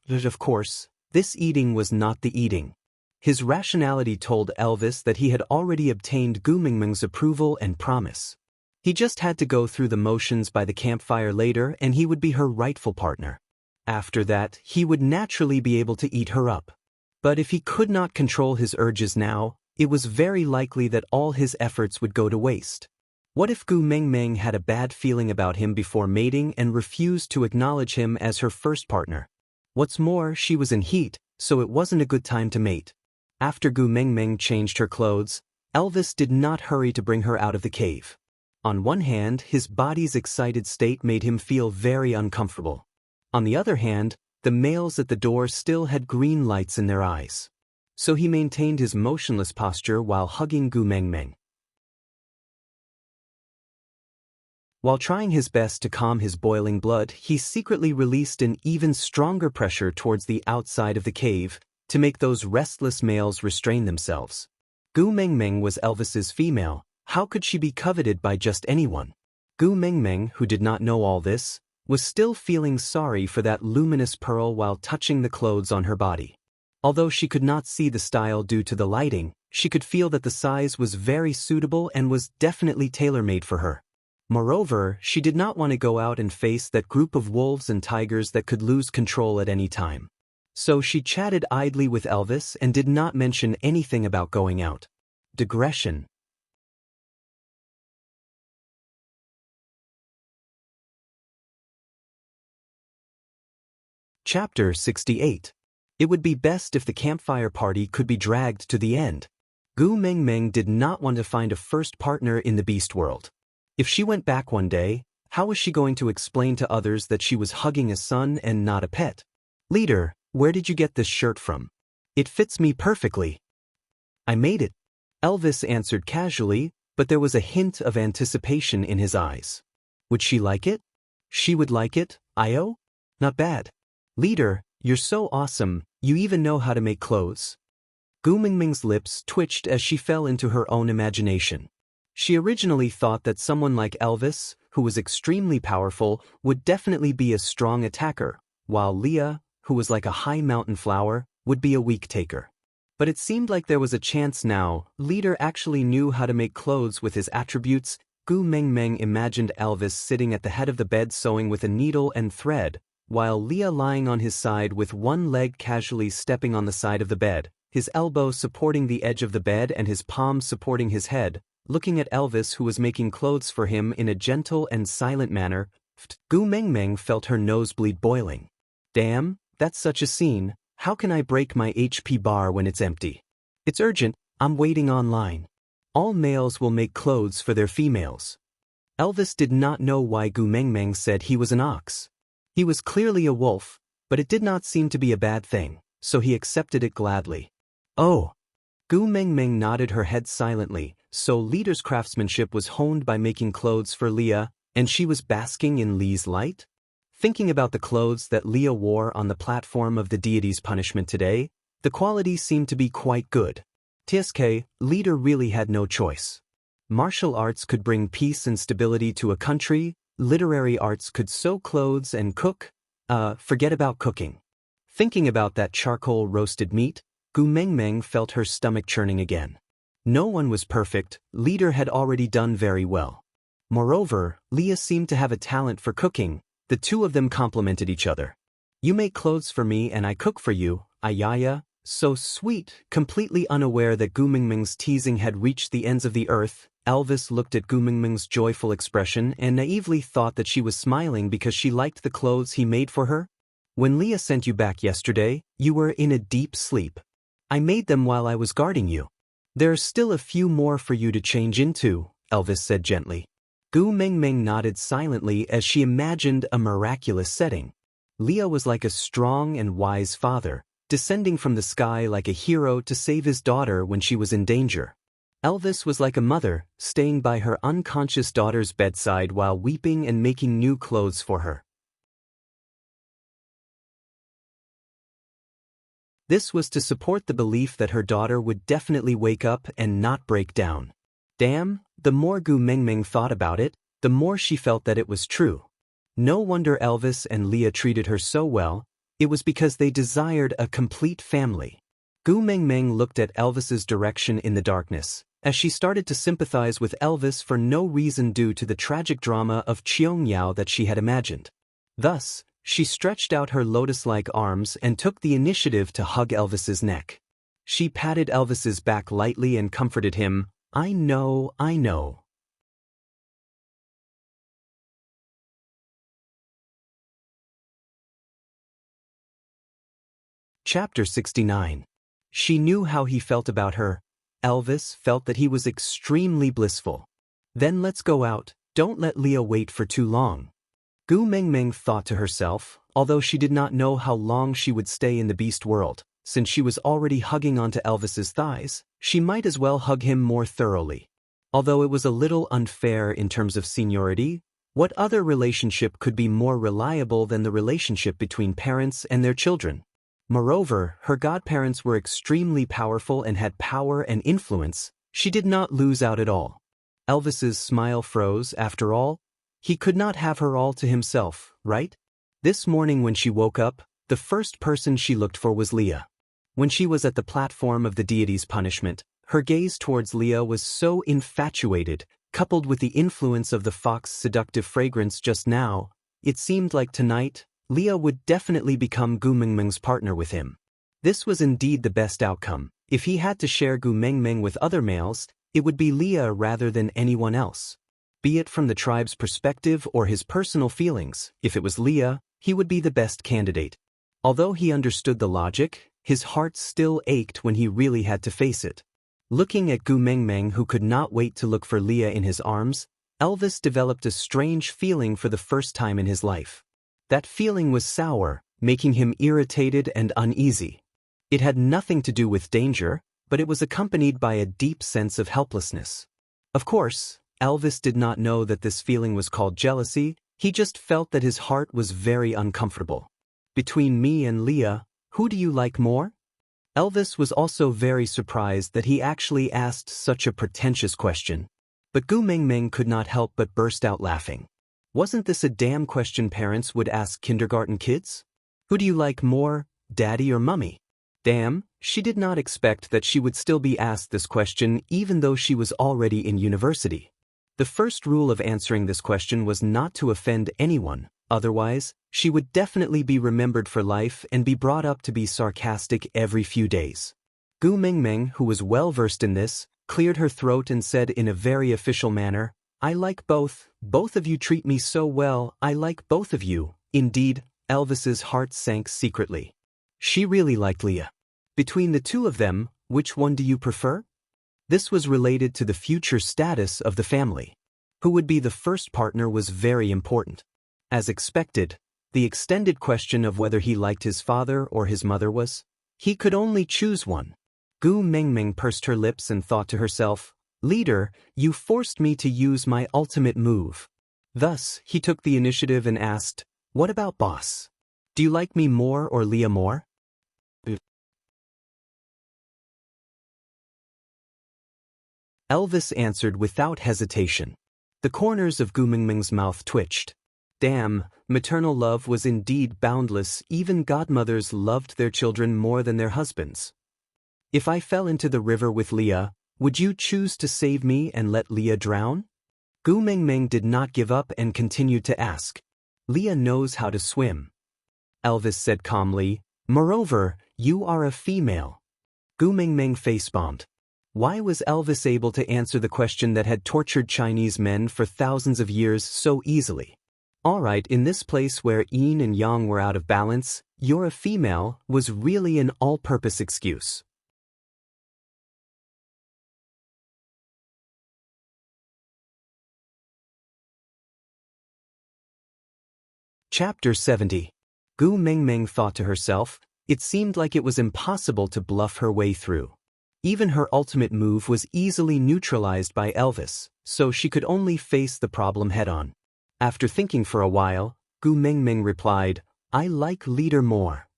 but of course, this eating was not the eating." His rationality told Elvis that he had already obtained Gu Mingming's approval and promise. He just had to go through the motions by the campfire later and he would be her rightful partner. After that, he would naturally be able to eat her up. But if he could not control his urges now, it was very likely that all his efforts would go to waste. What if Gu Mingming had a bad feeling about him before mating and refused to acknowledge him as her first partner? What's more, she was in heat, so it wasn't a good time to mate. After Gu Mingming changed her clothes, Elvis did not hurry to bring her out of the cave. On one hand, his body's excited state made him feel very uncomfortable. On the other hand, the males at the door still had green lights in their eyes. So he maintained his motionless posture while hugging Gu Mingming. While trying his best to calm his boiling blood, he secretly released an even stronger pressure towards the outside of the cave to make those restless males restrain themselves. Gu Mingming was Elvis's female. How could she be coveted by just anyone? Gu Mingming, who did not know all this, was still feeling sorry for that luminous pearl while touching the clothes on her body. Although she could not see the style due to the lighting, she could feel that the size was very suitable and was definitely tailor-made for her. Moreover, she did not want to go out and face that group of wolves and tigers that could lose control at any time. So she chatted idly with Elvis and did not mention anything about going out. Digression. Chapter 68. It would be best if the campfire party could be dragged to the end. Gu Mingming did not want to find a first partner in the beast world. If she went back one day, how was she going to explain to others that she was hugging a son and not a pet? "Leader, where did you get this shirt from? It fits me perfectly." "I made it," Elvis answered casually, but there was a hint of anticipation in his eyes. Would she like it? She would like it, Io? Not bad. "Leader, you're so awesome, you even know how to make clothes." Gu Mingming's lips twitched as she fell into her own imagination. She originally thought that someone like Elvis, who was extremely powerful, would definitely be a strong attacker, while Leah, who was like a high mountain flower, would be a weak taker. But it seemed like there was a chance now. Leader actually knew how to make clothes with his attributes. Gu Mingming imagined Elvis sitting at the head of the bed sewing with a needle and thread, while Leah lying on his side with one leg casually stepping on the side of the bed, his elbow supporting the edge of the bed and his palm supporting his head, looking at Elvis who was making clothes for him in a gentle and silent manner. Gu Mingming felt her nosebleed boiling. Damn, that's such a scene. How can I break my HP bar when it's empty? It's urgent, I'm waiting online. All males will make clothes for their females. Elvis did not know why Gu Mengmeng said he was an ox. He was clearly a wolf, but it did not seem to be a bad thing, so he accepted it gladly. Oh! Gu Mengmeng nodded her head silently, so Leader's craftsmanship was honed by making clothes for Leah, and she was basking in Lee's light? Thinking about the clothes that Leah wore on the platform of the deity's punishment today, the quality seemed to be quite good. TSK, Leader really had no choice. Martial arts could bring peace and stability to a country, literary arts could sew clothes and cook, forget about cooking. Thinking about that charcoal roasted meat, Gu Mengmeng felt her stomach churning again. No one was perfect, Leader had already done very well. Moreover, Leah seemed to have a talent for cooking, the two of them complemented each other. You make clothes for me and I cook for you, Ayaya. So sweet, completely unaware that Gu Mengmeng's teasing had reached the ends of the earth, Elvis looked at Gu Mengmeng's joyful expression and naively thought that she was smiling because she liked the clothes he made for her. When Leah sent you back yesterday, you were in a deep sleep. I made them while I was guarding you. There are still a few more for you to change into, Elvis said gently. Gu Mengmeng nodded silently as she imagined a miraculous setting. Leah was like a strong and wise father, descending from the sky like a hero to save his daughter when she was in danger. Elvis was like a mother, staying by her unconscious daughter's bedside while weeping and making new clothes for her. This was to support the belief that her daughter would definitely wake up and not break down. Damn, the more Gu Mengmeng thought about it, the more she felt that it was true. No wonder Elvis and Leah treated her so well. It was because they desired a complete family. Gu Mengmeng looked at Elvis's direction in the darkness, as she started to sympathize with Elvis for no reason due to the tragic drama of Qiangyao that she had imagined. Thus, she stretched out her lotus-like arms and took the initiative to hug Elvis's neck. She patted Elvis's back lightly and comforted him. I know. Chapter 69. She knew how he felt about her. Elvis felt that he was extremely blissful. Then let's go out, don't let Leah wait for too long. Gu Mengmeng thought to herself, although she did not know how long she would stay in the beast world, since she was already hugging onto Elvis's thighs, she might as well hug him more thoroughly. Although it was a little unfair in terms of seniority, what other relationship could be more reliable than the relationship between parents and their children? Moreover, her godparents were extremely powerful and had power and influence. She did not lose out at all. Elvis's smile froze. After all, he could not have her all to himself, right? This morning when she woke up, the first person she looked for was Leah. When she was at the platform of the deity's punishment, her gaze towards Leah was so infatuated, coupled with the influence of the fox's seductive fragrance just now, it seemed like tonight, Leah would definitely become Gu Mengmeng's partner with him. This was indeed the best outcome. If he had to share Gu Mengmeng with other males, it would be Leah rather than anyone else. Be it from the tribe's perspective or his personal feelings, if it was Leah, he would be the best candidate. Although he understood the logic, his heart still ached when he really had to face it. Looking at Gu Mengmeng, who could not wait to look for Leah in his arms, Elvis developed a strange feeling for the first time in his life. That feeling was sour, making him irritated and uneasy. It had nothing to do with danger, but it was accompanied by a deep sense of helplessness. Of course, Elvis did not know that this feeling was called jealousy, he just felt that his heart was very uncomfortable. Between me and Leah, who do you like more? Elvis was also very surprised that he actually asked such a pretentious question. But Gu Mengmeng could not help but burst out laughing. Wasn't this a damn question parents would ask kindergarten kids? Who do you like more, daddy or mummy? Damn, she did not expect that she would still be asked this question even though she was already in university. The first rule of answering this question was not to offend anyone, otherwise, she would definitely be remembered for life and be brought up to be sarcastic every few days. Gu Mengmeng, who was well versed in this, cleared her throat and said in a very official manner, I like both of you treat me so well, I like both of you. Indeed, Elvis's heart sank secretly. She really liked Leah. Between the two of them, which one do you prefer? This was related to the future status of the family. Who would be the first partner was very important. As expected, the extended question of whether he liked his father or his mother was, he could only choose one. Gu Mengmeng pursed her lips and thought to herself, "Leader, you forced me to use my ultimate move." Thus, he took the initiative and asked, "What about boss? Do you like me more or Leah more?" Elvis answered without hesitation. The corners of Gu Mengmeng's mouth twitched. Damn, maternal love was indeed boundless. Even godmothers loved their children more than their husbands. "If I fell into the river with Leah, would you choose to save me and let Leah drown?" Gu Mengmeng did not give up and continued to ask. "Leah knows how to swim." Elvis said calmly, "Moreover, you are a female." Gu Mengmeng face-bombed. Why was Elvis able to answer the question that had tortured Chinese men for thousands of years so easily? Alright, in this place where yin and yang were out of balance, "you're a female" was really an all-purpose excuse. Chapter 70. Gu Mengmeng thought to herself, it seemed like it was impossible to bluff her way through. Even her ultimate move was easily neutralized by Elvis, so she could only face the problem head-on. After thinking for a while, Gu Mengmeng replied, "I like Leader more."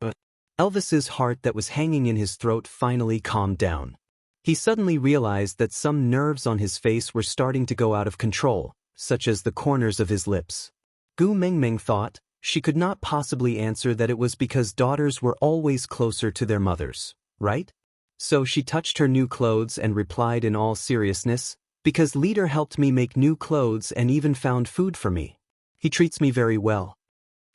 But Elvis's heart that was hanging in his throat finally calmed down. He suddenly realized that some nerves on his face were starting to go out of control, such as the corners of his lips. Gu Mengmeng thought, she could not possibly answer that it was because daughters were always closer to their mothers, right? So she touched her new clothes and replied in all seriousness, "Because Leader helped me make new clothes and even found food for me. He treats me very well."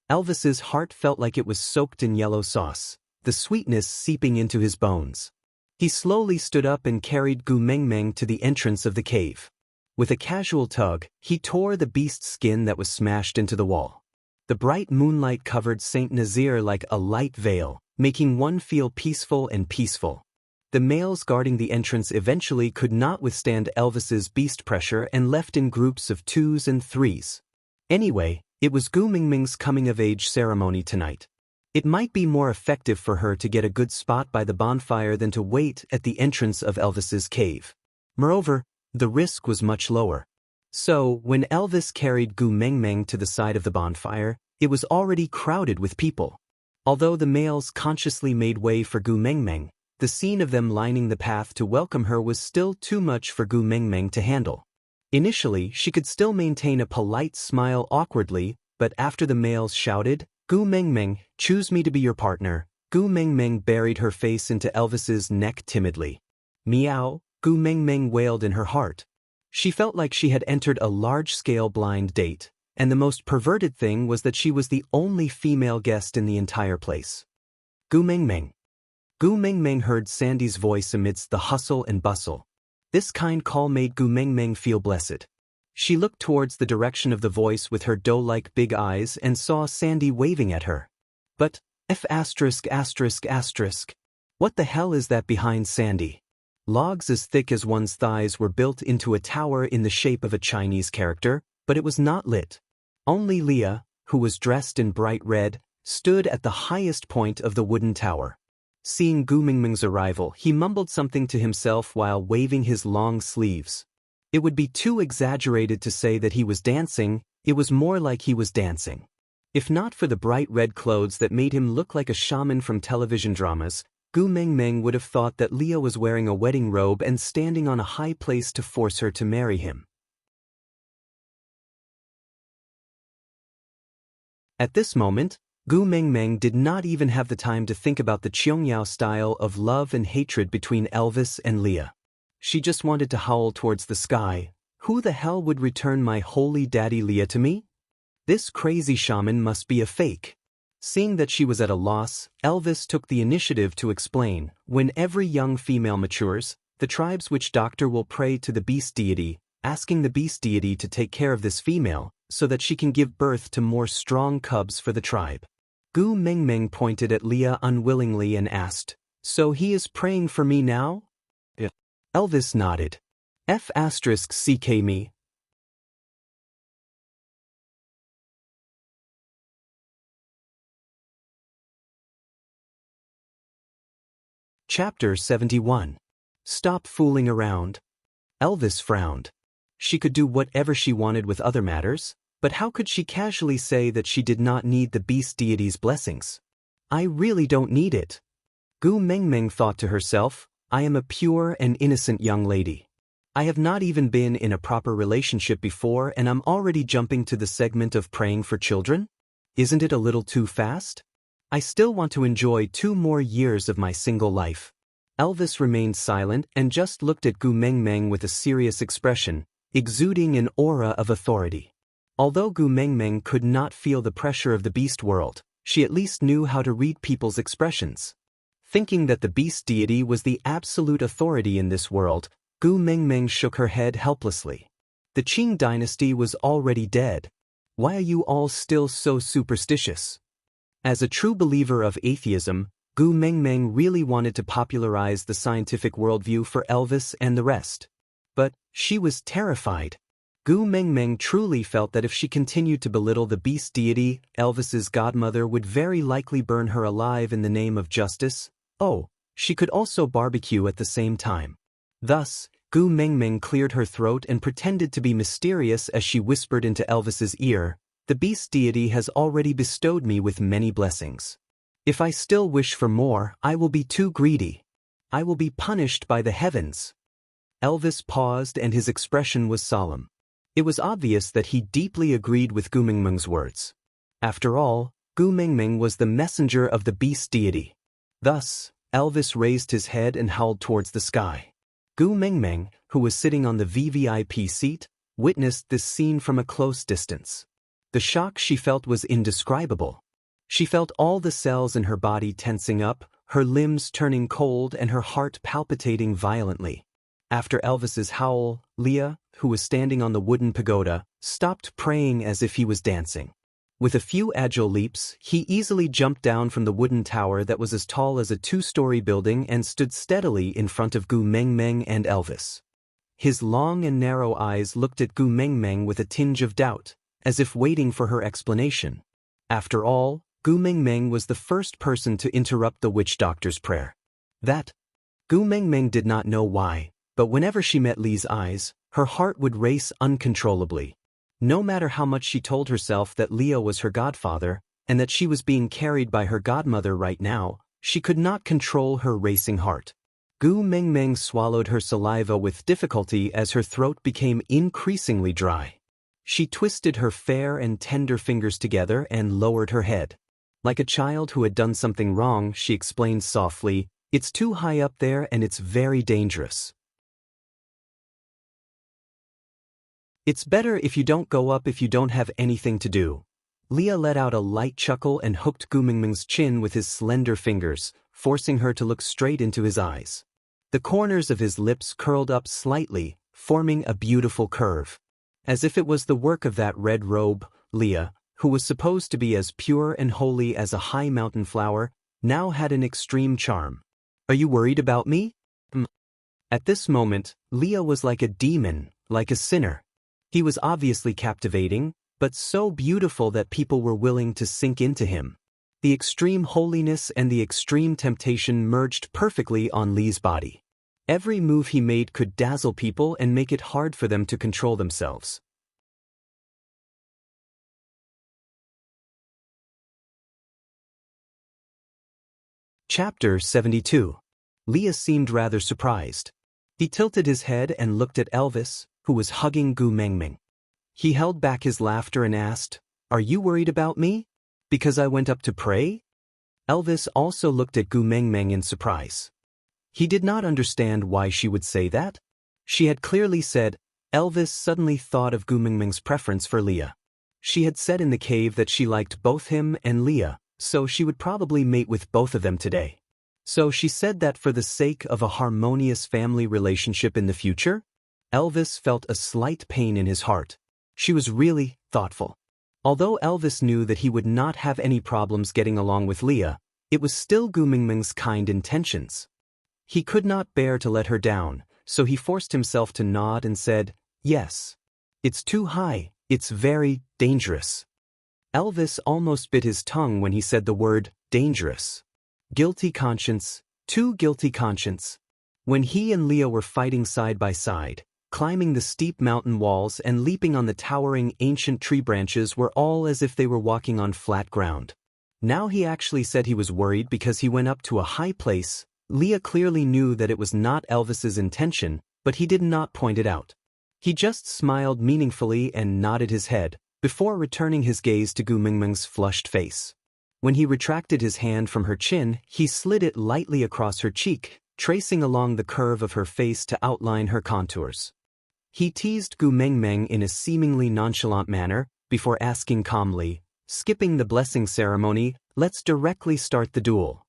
Elvis's heart felt like it was soaked in yellow sauce, the sweetness seeping into his bones. He slowly stood up and carried Gu Mengmeng to the entrance of the cave. With a casual tug, he tore the beast's skin that was smashed into the wall. The bright moonlight covered Saint Nazir like a light veil, making one feel peaceful and peaceful. The males guarding the entrance eventually could not withstand Elvis's beast pressure and left in groups of 2s and 3s. Anyway, it was Gu Mengmeng's coming-of-age ceremony tonight. It might be more effective for her to get a good spot by the bonfire than to wait at the entrance of Elvis's cave. Moreover, the risk was much lower. So, when Elvis carried Gu Mengmeng to the side of the bonfire, it was already crowded with people. Although the males consciously made way for Gu Mengmeng, the scene of them lining the path to welcome her was still too much for Gu Mengmeng to handle. Initially, she could still maintain a polite smile awkwardly, but after the males shouted, "Gu Mengmeng, choose me to be your partner," Gu Mengmeng buried her face into Elvis's neck timidly. "Meow," Gu Mengmeng wailed in her heart. She felt like she had entered a large-scale blind date, and the most perverted thing was that she was the only female guest in the entire place. "Gu Mengmeng." Gu Mengmeng heard Sandy's voice amidst the hustle and bustle. This kind call made Gu Mengmeng feel blessed. She looked towards the direction of the voice with her doe-like big eyes and saw Sandy waving at her. But, what the hell is that behind Sandy? Logs as thick as one's thighs were built into a tower in the shape of a Chinese character, but it was not lit. Only Leah, who was dressed in bright red, stood at the highest point of the wooden tower. Seeing Gu Mengmeng's arrival, he mumbled something to himself while waving his long sleeves. It would be too exaggerated to say that he was dancing, it was more like he was dancing. If not for the bright red clothes that made him look like a shaman from television dramas, Gu Mengmeng would have thought that Leah was wearing a wedding robe and standing on a high place to force her to marry him. At this moment, Gu Mengmeng did not even have the time to think about the Qiangyao style of love and hatred between Elvis and Leah. She just wanted to howl towards the sky, "Who the hell would return my holy daddy Leah to me? This crazy shaman must be a fake." Seeing that she was at a loss, Elvis took the initiative to explain, "When every young female matures, the tribes witch doctor will pray to the beast deity, asking the beast deity to take care of this female, so that she can give birth to more strong cubs for the tribe." Gu Mengmeng pointed at Leah unwillingly and asked, "So he is praying for me now?" Yeah. Elvis nodded. F***ck me. Chapter 71. Stop fooling around. Elvis frowned. She could do whatever she wanted with other matters, but how could she casually say that she did not need the beast deity's blessings? I really don't need it. Gu Mengmeng thought to herself, I am a pure and innocent young lady. I have not even been in a proper relationship before and I'm already jumping to the segment of praying for children? Isn't it a little too fast? I still want to enjoy 2 more years of my single life. Elvis remained silent and just looked at Gu Mengmeng with a serious expression, exuding an aura of authority. Although Gu Mengmeng could not feel the pressure of the beast world, she at least knew how to read people's expressions. Thinking that the beast deity was the absolute authority in this world, Gu Mengmeng shook her head helplessly. The Qing dynasty was already dead. Why are you all still so superstitious? As a true believer of atheism, Gu Mengmeng really wanted to popularize the scientific worldview for Elvis and the rest. But she was terrified. Gu Mengmeng truly felt that if she continued to belittle the beast deity, Elvis's godmother would very likely burn her alive in the name of justice. Oh, she could also barbecue at the same time. Thus, Gu Mengmeng cleared her throat and pretended to be mysterious as she whispered into Elvis's ear, the beast deity has already bestowed me with many blessings. If I still wish for more, I will be too greedy. I will be punished by the heavens. Elvis paused and his expression was solemn. It was obvious that he deeply agreed with Gu Mengmeng's words. After all, Gu Mengmeng was the messenger of the beast deity. Thus, Elvis raised his head and howled towards the sky. Gu Mengmeng, who was sitting on the VVIP seat, witnessed this scene from a close distance. The shock she felt was indescribable. She felt all the cells in her body tensing up, her limbs turning cold and her heart palpitating violently. After Elvis's howl, Leah, who was standing on the wooden pagoda, stopped praying as if he was dancing. With a few agile leaps, he easily jumped down from the wooden tower that was as tall as a 2-story building and stood steadily in front of Gu Mengmeng and Elvis. His long and narrow eyes looked at Gu Mengmeng with a tinge of doubt, as if waiting for her explanation. After all, Gu Mengmeng was the first person to interrupt the witch doctor's prayer. Gu Mengmeng did not know why, but whenever she met Li's eyes, her heart would race uncontrollably. No matter how much she told herself that Leo was her godfather, and that she was being carried by her godmother right now, she could not control her racing heart. Gu Mengmeng swallowed her saliva with difficulty as her throat became increasingly dry. She twisted her fair and tender fingers together and lowered her head. Like a child who had done something wrong, she explained softly, "It's too high up there and it's very dangerous. It's better if you don't go up if you don't have anything to do." Leah let out a light chuckle and hooked Gu Mengmeng's chin with his slender fingers, forcing her to look straight into his eyes. The corners of his lips curled up slightly, forming a beautiful curve. As if it was the work of that red robe, Leah, who was supposed to be as pure and holy as a high mountain flower, now had an extreme charm. "Are you worried about me?" At this moment, Leah was like a demon, like a sinner. He was obviously captivating, but so beautiful that people were willing to sink into him. The extreme holiness and the extreme temptation merged perfectly on Li's body. Every move he made could dazzle people and make it hard for them to control themselves. Chapter 72. Leah seemed rather surprised. He tilted his head and looked at Elvis, who was hugging Gu Mengmeng. He held back his laughter and asked, "Are you worried about me? Because I went up to pray?" Elvis also looked at Gu Mengmeng in surprise. He did not understand why she would say that. She had clearly said. Elvis suddenly thought of Gu Mengmeng's preference for Leah. She had said in the cave that she liked both him and Leah, so she would probably mate with both of them today. So she said that for the sake of a harmonious family relationship in the future? Elvis felt a slight pain in his heart. She was really thoughtful. Although Elvis knew that he would not have any problems getting along with Leah, it was still Gu Mengmeng's kind intentions. He could not bear to let her down, so he forced himself to nod and said, "Yes. It's too high, it's very dangerous." Elvis almost bit his tongue when he said the word dangerous. Guilty conscience, too guilty conscience. When he and Leah were fighting side by side, climbing the steep mountain walls and leaping on the towering ancient tree branches were all as if they were walking on flat ground. Now he actually said he was worried because he went up to a high place. Leah clearly knew that it was not Elvis's intention, but he did not point it out. He just smiled meaningfully and nodded his head, before returning his gaze to Gu Mingming's flushed face. When he retracted his hand from her chin, he slid it lightly across her cheek, tracing along the curve of her face to outline her contours. He teased Gu Mingming in a seemingly nonchalant manner, before asking calmly, "Skipping the blessing ceremony, let's directly start the duel."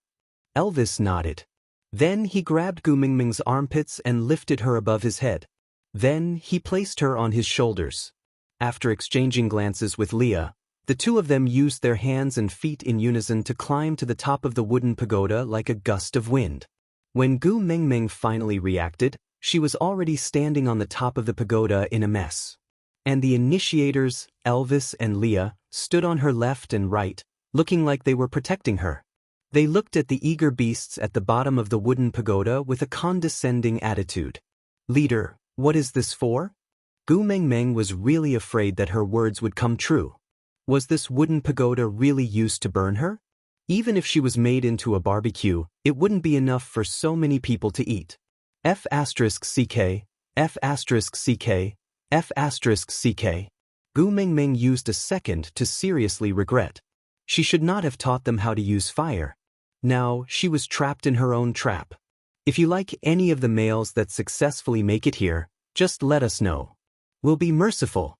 Elvis nodded. Then he grabbed Gu Mingming's armpits and lifted her above his head. Then he placed her on his shoulders. After exchanging glances with Leah, the two of them used their hands and feet in unison to climb to the top of the wooden pagoda like a gust of wind. When Gu Mingming finally reacted, she was already standing on the top of the pagoda in a mess. And the initiators, Elvis and Leah, stood on her left and right, looking like they were protecting her. They looked at the eager beasts at the bottom of the wooden pagoda with a condescending attitude. "Leader, what is this for?" Gu Mingming was really afraid that her words would come true. Was this wooden pagoda really used to burn her? Even if she was made into a barbecue, it wouldn't be enough for so many people to eat. F***ck, F***ck, F***ck. Gu Mingming used a second to seriously regret. She should not have taught them how to use fire. Now, she was trapped in her own trap. If you like any of the males that successfully make it here, just let us know. We'll be merciful.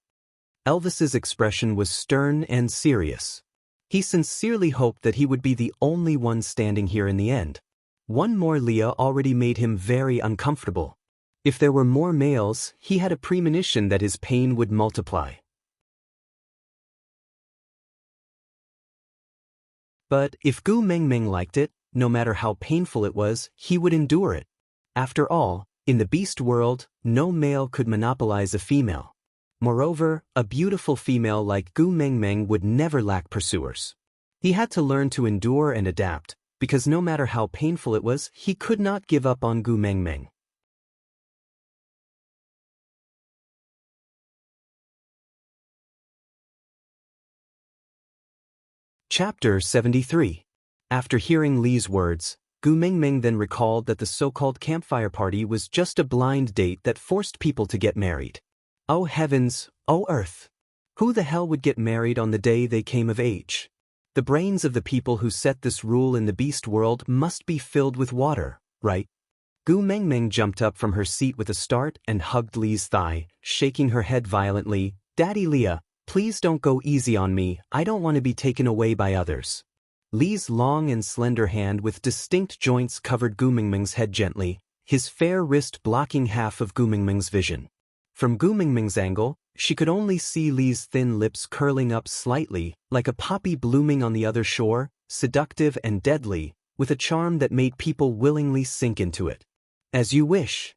Elvis's expression was stern and serious. He sincerely hoped that he would be the only one standing here in the end. One more Leah already made him very uncomfortable. If there were more males, he had a premonition that his pain would multiply. But if Gu Mingming liked it, no matter how painful it was, he would endure it. After all, in the beast world, no male could monopolize a female. Moreover, a beautiful female like Gu Mingming would never lack pursuers. He had to learn to endure and adapt, because no matter how painful it was, he could not give up on Gu Mingming. Chapter 73. After hearing Li's words, Gu Mingming then recalled that the so-called campfire party was just a blind date that forced people to get married. Oh heavens, oh earth! Who the hell would get married on the day they came of age? The brains of the people who set this rule in the beast world must be filled with water, right? Gu Mingming jumped up from her seat with a start and hugged Li's thigh, shaking her head violently. "Daddy Leah, please don't go easy on me, I don't want to be taken away by others." Li's long and slender hand with distinct joints covered Gu Mingming's head gently, his fair wrist blocking half of Gu Mingming's vision. From Gu Mingming's angle, she could only see Li's thin lips curling up slightly, like a poppy blooming on the other shore, seductive and deadly, with a charm that made people willingly sink into it. "As you wish."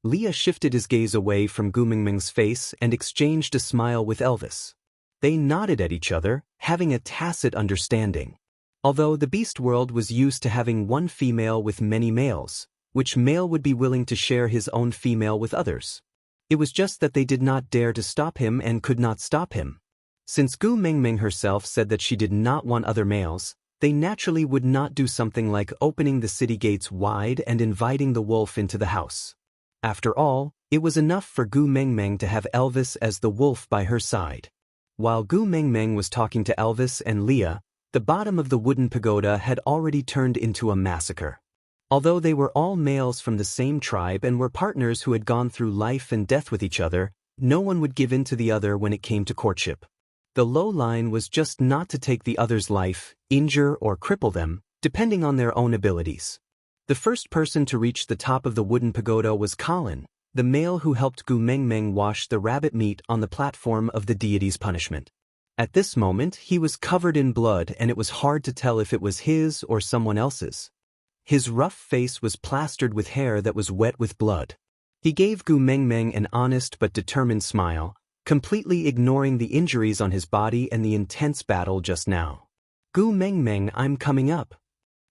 Leah shifted his gaze away from Gu Mingming's face and exchanged a smile with Elvis. They nodded at each other, having a tacit understanding. Although the beast world was used to having one female with many males, which male would be willing to share his own female with others? It was just that they did not dare to stop him and could not stop him. Since Gu Mingming herself said that she did not want other males, they naturally would not do something like opening the city gates wide and inviting the wolf into the house. After all, it was enough for Gu Mingming to have Elvis as the wolf by her side. While Gu Mingming was talking to Elvis and Leah, the bottom of the wooden pagoda had already turned into a massacre. Although they were all males from the same tribe and were partners who had gone through life and death with each other, no one would give in to the other when it came to courtship. The low line was just not to take the other's life, injure or cripple them, depending on their own abilities. The first person to reach the top of the wooden pagoda was Colin, the male who helped Gu Mingming wash the rabbit meat on the platform of the deity's punishment. At this moment, he was covered in blood and it was hard to tell if it was his or someone else's. His rough face was plastered with hair that was wet with blood. He gave Gu Mengmeng an honest but determined smile, completely ignoring the injuries on his body and the intense battle just now. Gu Mengmeng, I'm coming up.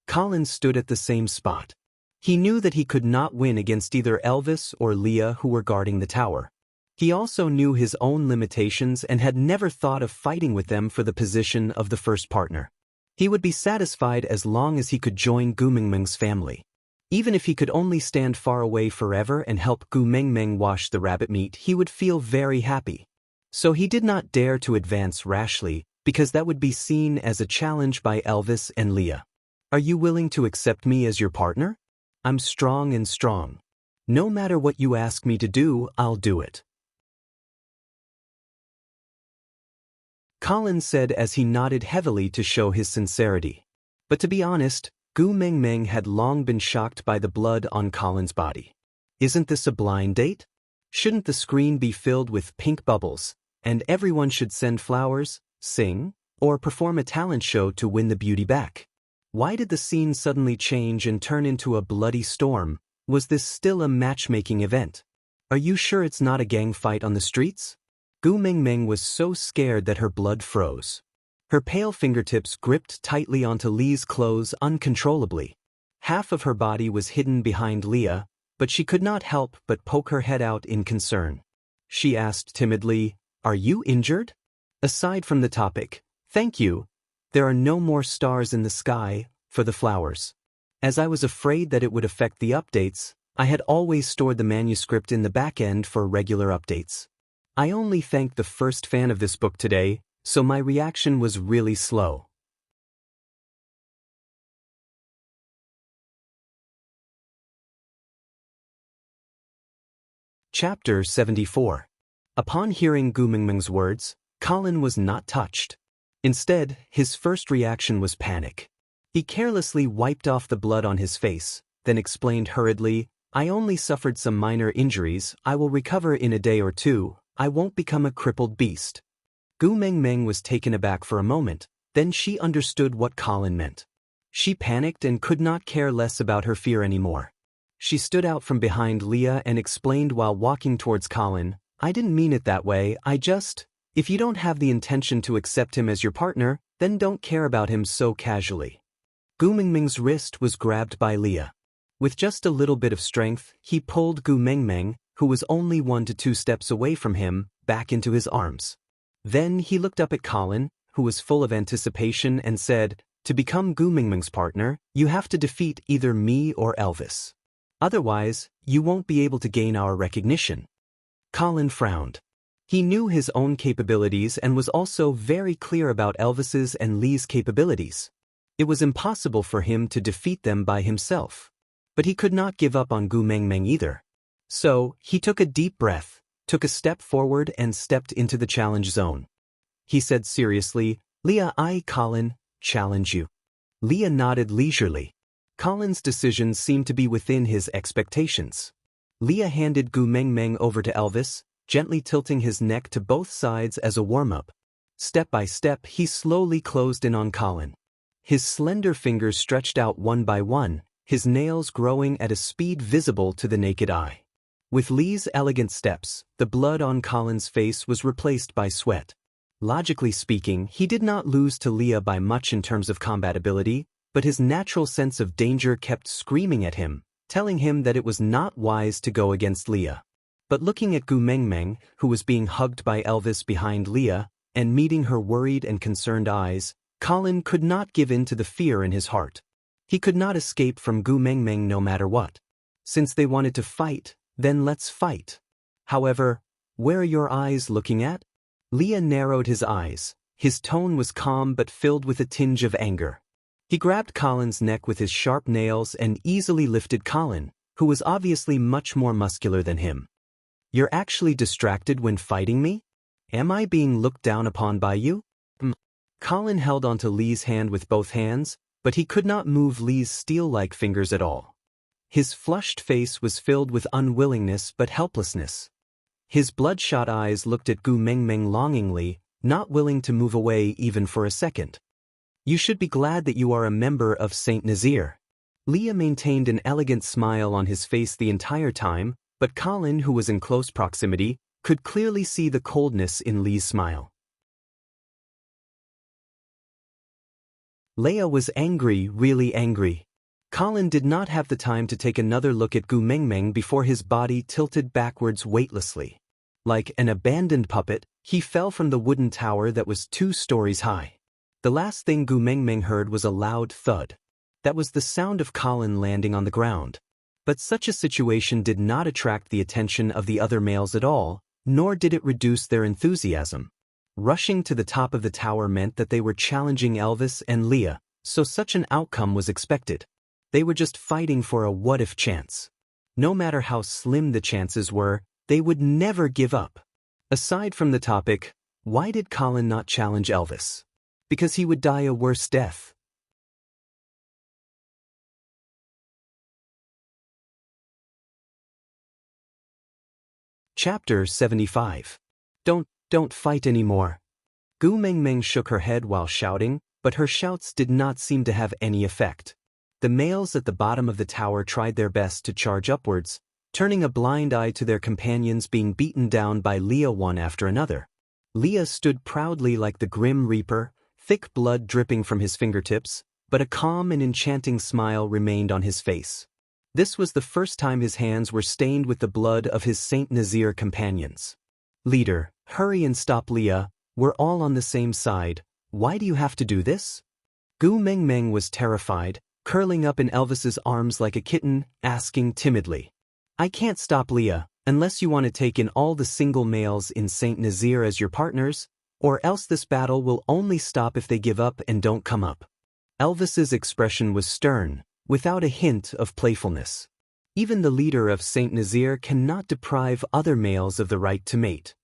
Colin stood at the same spot. He knew that he could not win against either Elvis or Leah who were guarding the tower. He also knew his own limitations and had never thought of fighting with them for the position of the first partner. He would be satisfied as long as he could join Gu Mengmeng's family. Even if he could only stand far away forever and help Gu Mengmeng wash the rabbit meat, he would feel very happy. So he did not dare to advance rashly, because that would be seen as a challenge by Elvis and Leah. Are you willing to accept me as your partner? I'm strong and strong. No matter what you ask me to do, I'll do it. Colin said as he nodded heavily to show his sincerity. But to be honest, Gu Mengmeng had long been shocked by the blood on Colin's body. Isn't this a blind date? Shouldn't the screen be filled with pink bubbles, and everyone should send flowers, sing, or perform a talent show to win the beauty back? Why did the scene suddenly change and turn into a bloody storm? Was this still a matchmaking event? Are you sure it's not a gang fight on the streets? Gu Mengmeng was so scared that her blood froze. Her pale fingertips gripped tightly onto Lee's clothes uncontrollably. Half of her body was hidden behind Leah, but she could not help but poke her head out in concern. She asked timidly, "Are you injured?" Aside from the topic, "Thank you, there are no more stars in the sky," for the flowers. As I was afraid that it would affect the updates, I had always stored the manuscript in the back end for regular updates. I only thanked the first fan of this book today, so my reaction was really slow. Chapter 74. Upon hearing Gu Mengmeng's words, Colin was not touched. Instead, his first reaction was panic. He carelessly wiped off the blood on his face, then explained hurriedly, "I only suffered some minor injuries, I will recover in a day or two, I won't become a crippled beast." Gu Mengmeng was taken aback for a moment, then she understood what Colin meant. She panicked and could not care less about her fear anymore. She stood out from behind Leah and explained while walking towards Colin, "I didn't mean it that way, if you don't have the intention to accept him as your partner, then don't care about him so casually." Gu Mengmeng's wrist was grabbed by Leah. With just a little bit of strength, he pulled Gu Mengmeng, who was only 1 to 2 steps away from him, back into his arms. Then he looked up at Colin, who was full of anticipation, and said, "To become Gu Mengmeng's partner, you have to defeat either me or Elvis. Otherwise, you won't be able to gain our recognition." Colin frowned. He knew his own capabilities and was also very clear about Elvis's and Lee's capabilities. It was impossible for him to defeat them by himself. But he could not give up on Gu Mengmeng either. So, he took a deep breath, took a step forward and stepped into the challenge zone. He said seriously, "Leah, Colin, challenge you." Leah nodded leisurely. Colin's decision seemed to be within his expectations. Leah handed Gu Mengmeng over to Elvis, gently tilting his neck to both sides as a warm-up. Step by step, he slowly closed in on Colin. His slender fingers stretched out one by one, his nails growing at a speed visible to the naked eye. With Lee's elegant steps, the blood on Colin's face was replaced by sweat. Logically speaking, he did not lose to Leah by much in terms of combat ability, but his natural sense of danger kept screaming at him, telling him that it was not wise to go against Leah. But looking at Gu Mengmeng, who was being hugged by Elvis behind Leah, and meeting her worried and concerned eyes, Colin could not give in to the fear in his heart. He could not escape from Gu Mengmeng no matter what. Since they wanted to fight, then let's fight. However, where are your eyes looking at? Leah narrowed his eyes. His tone was calm but filled with a tinge of anger. He grabbed Colin's neck with his sharp nails and easily lifted Colin, who was obviously much more muscular than him. "You're actually distracted when fighting me? Am I being looked down upon by you?" Colin held onto Lee's hand with both hands, but he could not move Lee's steel-like fingers at all. His flushed face was filled with unwillingness but helplessness. His bloodshot eyes looked at Gu Mengmeng longingly, not willing to move away even for a second. "You should be glad that you are a member of Saint Nazir." Leah maintained an elegant smile on his face the entire time, but Colin, who was in close proximity, could clearly see the coldness in Lee's smile. Leia was angry, really angry. Colin did not have the time to take another look at Gu Mengmeng before his body tilted backwards weightlessly. Like an abandoned puppet, he fell from the wooden tower that was 2 stories high. The last thing Gu Mengmeng heard was a loud thud. That was the sound of Colin landing on the ground. But such a situation did not attract the attention of the other males at all, nor did it reduce their enthusiasm. Rushing to the top of the tower meant that they were challenging Elvis and Leia, so such an outcome was expected. They were just fighting for a what-if chance. No matter how slim the chances were, they would never give up. Aside from the topic, why did Colin not challenge Elvis? Because he would die a worse death. Chapter 75. Don't fight anymore. Gu Mengmeng shook her head while shouting, but her shouts did not seem to have any effect. The males at the bottom of the tower tried their best to charge upwards, turning a blind eye to their companions being beaten down by Leia one after another. Leia stood proudly like the Grim Reaper, thick blood dripping from his fingertips, but a calm and enchanting smile remained on his face. This was the first time his hands were stained with the blood of his Saint Nazir companions. Leader, hurry and stop Leia, we're all on the same side, why do you have to do this? Gu Mengmeng was terrified, curling up in Elvis's arms like a kitten, asking timidly. I can't stop Leia, unless you want to take in all the single males in Saint Nazir as your partners, or else this battle will only stop if they give up and don't come up. Elvis's expression was stern, without a hint of playfulness. Even the leader of Saint Nazir cannot deprive other males of the right to mate.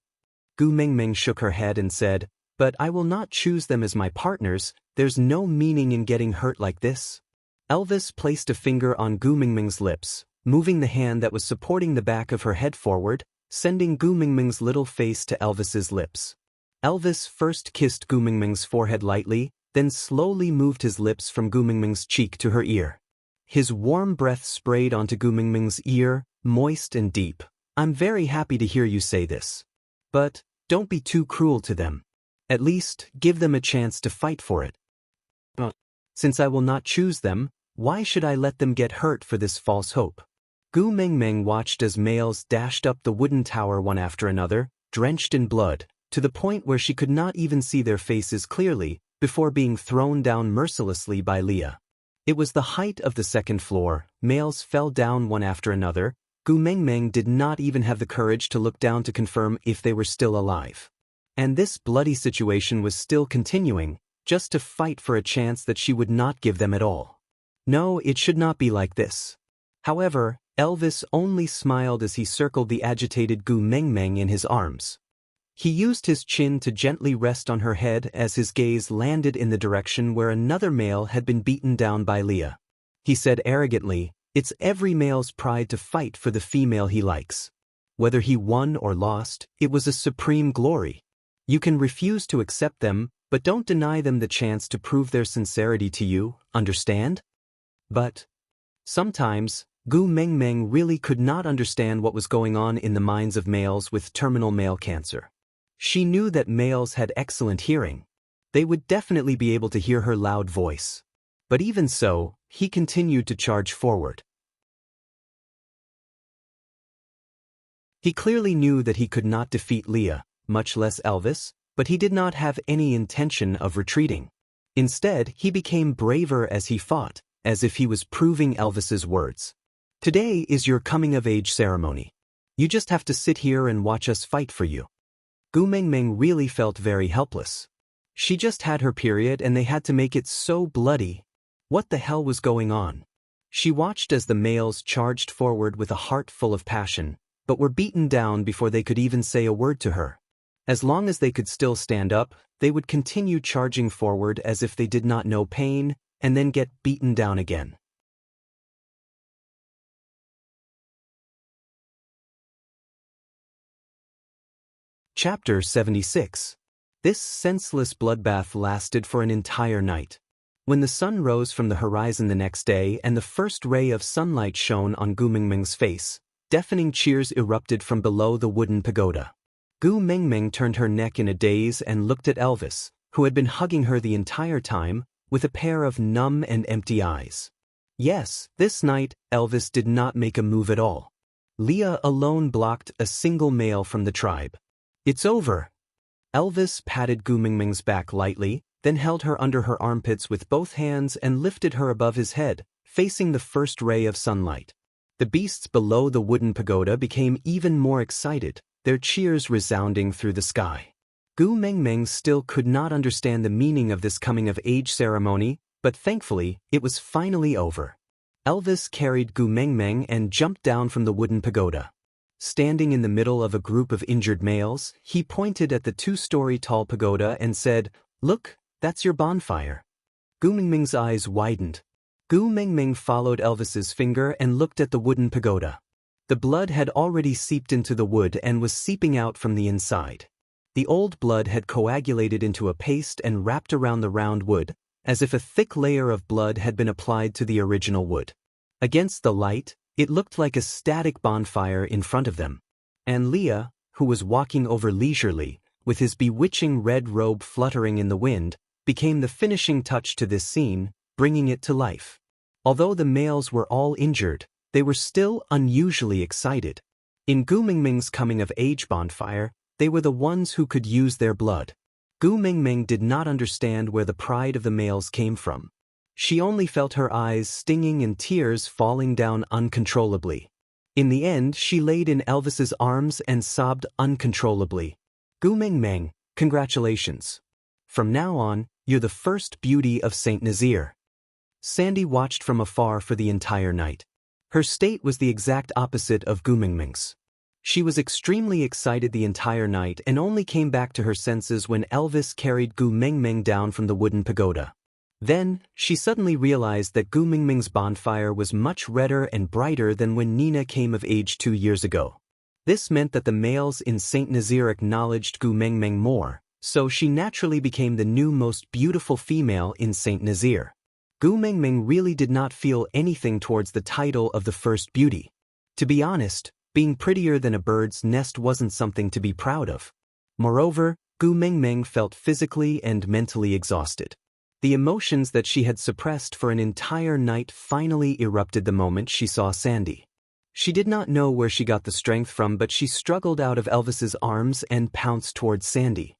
Gu Mengmeng shook her head and said, but I will not choose them as my partners, there's no meaning in getting hurt like this. Elvis placed a finger on Gu Mengmeng's lips, moving the hand that was supporting the back of her head forward, sending Gu Mengmeng's little face to Elvis's lips. Elvis first kissed Gu Mengmeng's forehead lightly, then slowly moved his lips from Gu Mengmeng's cheek to her ear. His warm breath sprayed onto Gu Mengmeng's ear, moist and deep. I'm very happy to hear you say this. But don't be too cruel to them. At least, give them a chance to fight for it. Since I will not choose them, why should I let them get hurt for this false hope? Gu Mengmeng watched as males dashed up the wooden tower one after another, drenched in blood, to the point where she could not even see their faces clearly, before being thrown down mercilessly by Leia. It was the height of the second floor, males fell down one after another. Gu Mengmeng did not even have the courage to look down to confirm if they were still alive. And this bloody situation was still continuing, just to fight for a chance that she would not give them at all. No, it should not be like this. However, Elvis only smiled as he circled the agitated Gu Mengmeng in his arms. He used his chin to gently rest on her head as his gaze landed in the direction where another male had been beaten down by Leia. He said arrogantly, it's every male's pride to fight for the female he likes. Whether he won or lost, it was a supreme glory. You can refuse to accept them, but don't deny them the chance to prove their sincerity to you, understand? But sometimes, Gu Mengmeng really could not understand what was going on in the minds of males with terminal male cancer. She knew that males had excellent hearing. They would definitely be able to hear her loud voice. But even so, he continued to charge forward. He clearly knew that he could not defeat Leia, much less Elvis, but he did not have any intention of retreating. Instead, he became braver as he fought, as if he was proving Elvis's words. Today is your coming-of-age ceremony. You just have to sit here and watch us fight for you. Gu Mengmeng really felt very helpless. She just had her period and they had to make it so bloody. What the hell was going on? She watched as the males charged forward with a heart full of passion, but were beaten down before they could even say a word to her. As long as they could still stand up, they would continue charging forward as if they did not know pain, and then get beaten down again. Chapter 76. This senseless bloodbath lasted for an entire night. When the sun rose from the horizon the next day and the first ray of sunlight shone on Gu Mengmeng's face, deafening cheers erupted from below the wooden pagoda. Gu Mengmeng turned her neck in a daze and looked at Elvis, who had been hugging her the entire time, with a pair of numb and empty eyes. Yes, this night, Elvis did not make a move at all. Leah alone blocked a single male from the tribe. "It's over." Elvis patted Gu Mingming's back lightly, then held her under her armpits with both hands and lifted her above his head, facing the first ray of sunlight. The beasts below the wooden pagoda became even more excited, their cheers resounding through the sky. Gu Mengmeng still could not understand the meaning of this coming-of-age ceremony, but thankfully, it was finally over. Elvis carried Gu Mengmeng and jumped down from the wooden pagoda. Standing in the middle of a group of injured males, he pointed at the 2-story tall pagoda and said, "Look, that's your bonfire." Gu Mengmeng's eyes widened. Gu Mengmeng followed Elvis's finger and looked at the wooden pagoda. The blood had already seeped into the wood and was seeping out from the inside. The old blood had coagulated into a paste and wrapped around the round wood, as if a thick layer of blood had been applied to the original wood. Against the light, it looked like a static bonfire in front of them. And Leah, who was walking over leisurely, with his bewitching red robe fluttering in the wind, became the finishing touch to this scene, bringing it to life. Although the males were all injured, they were still unusually excited. In Gu Mingming's coming-of-age bonfire, they were the ones who could use their blood. Gu Mingming did not understand where the pride of the males came from. She only felt her eyes stinging and tears falling down uncontrollably. In the end, she laid in Elvis's arms and sobbed uncontrollably. "Gu Mingmeng, congratulations. From now on, you're the first beauty of Saint Nazaire." Sandy watched from afar for the entire night. Her state was the exact opposite of Gu Mingming's. She was extremely excited the entire night and only came back to her senses when Elvis carried Gu Mingming down from the wooden pagoda. Then, she suddenly realized that Gu Mingming's bonfire was much redder and brighter than when Nina came of age 2 years ago. This meant that the males in Saint Nazaire acknowledged Gu Mingming more, so she naturally became the new most beautiful female in Saint Nazaire. Gu Mingming really did not feel anything towards the title of the first beauty. To be honest, being prettier than a bird's nest wasn't something to be proud of. Moreover, Gu Mingming felt physically and mentally exhausted. The emotions that she had suppressed for an entire night finally erupted the moment she saw Sandy. She did not know where she got the strength from, but she struggled out of Elvis's arms and pounced towards Sandy.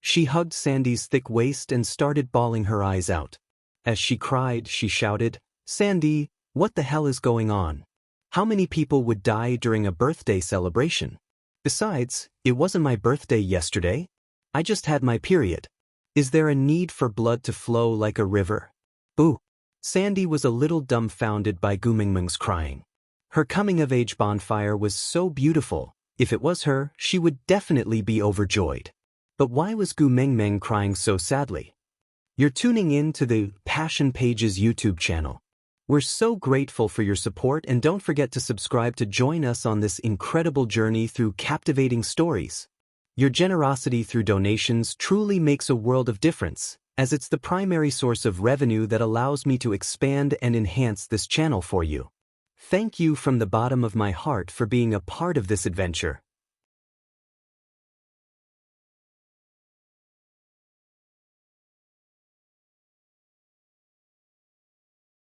She hugged Sandy's thick waist and started bawling her eyes out. As she cried, she shouted, "Sandy, what the hell is going on? How many people would die during a birthday celebration? Besides, it wasn't my birthday yesterday. I just had my period. Is there a need for blood to flow like a river?" Boo! Sandy was a little dumbfounded by Gu Mingming's crying. Her coming-of-age bonfire was so beautiful. If it was her, she would definitely be overjoyed. But why was Gu Mingming crying so sadly? You're tuning in to the Passion Pages YouTube channel. We're so grateful for your support, and don't forget to subscribe to join us on this incredible journey through captivating stories. Your generosity through donations truly makes a world of difference, as it's the primary source of revenue that allows me to expand and enhance this channel for you. Thank you from the bottom of my heart for being a part of this adventure.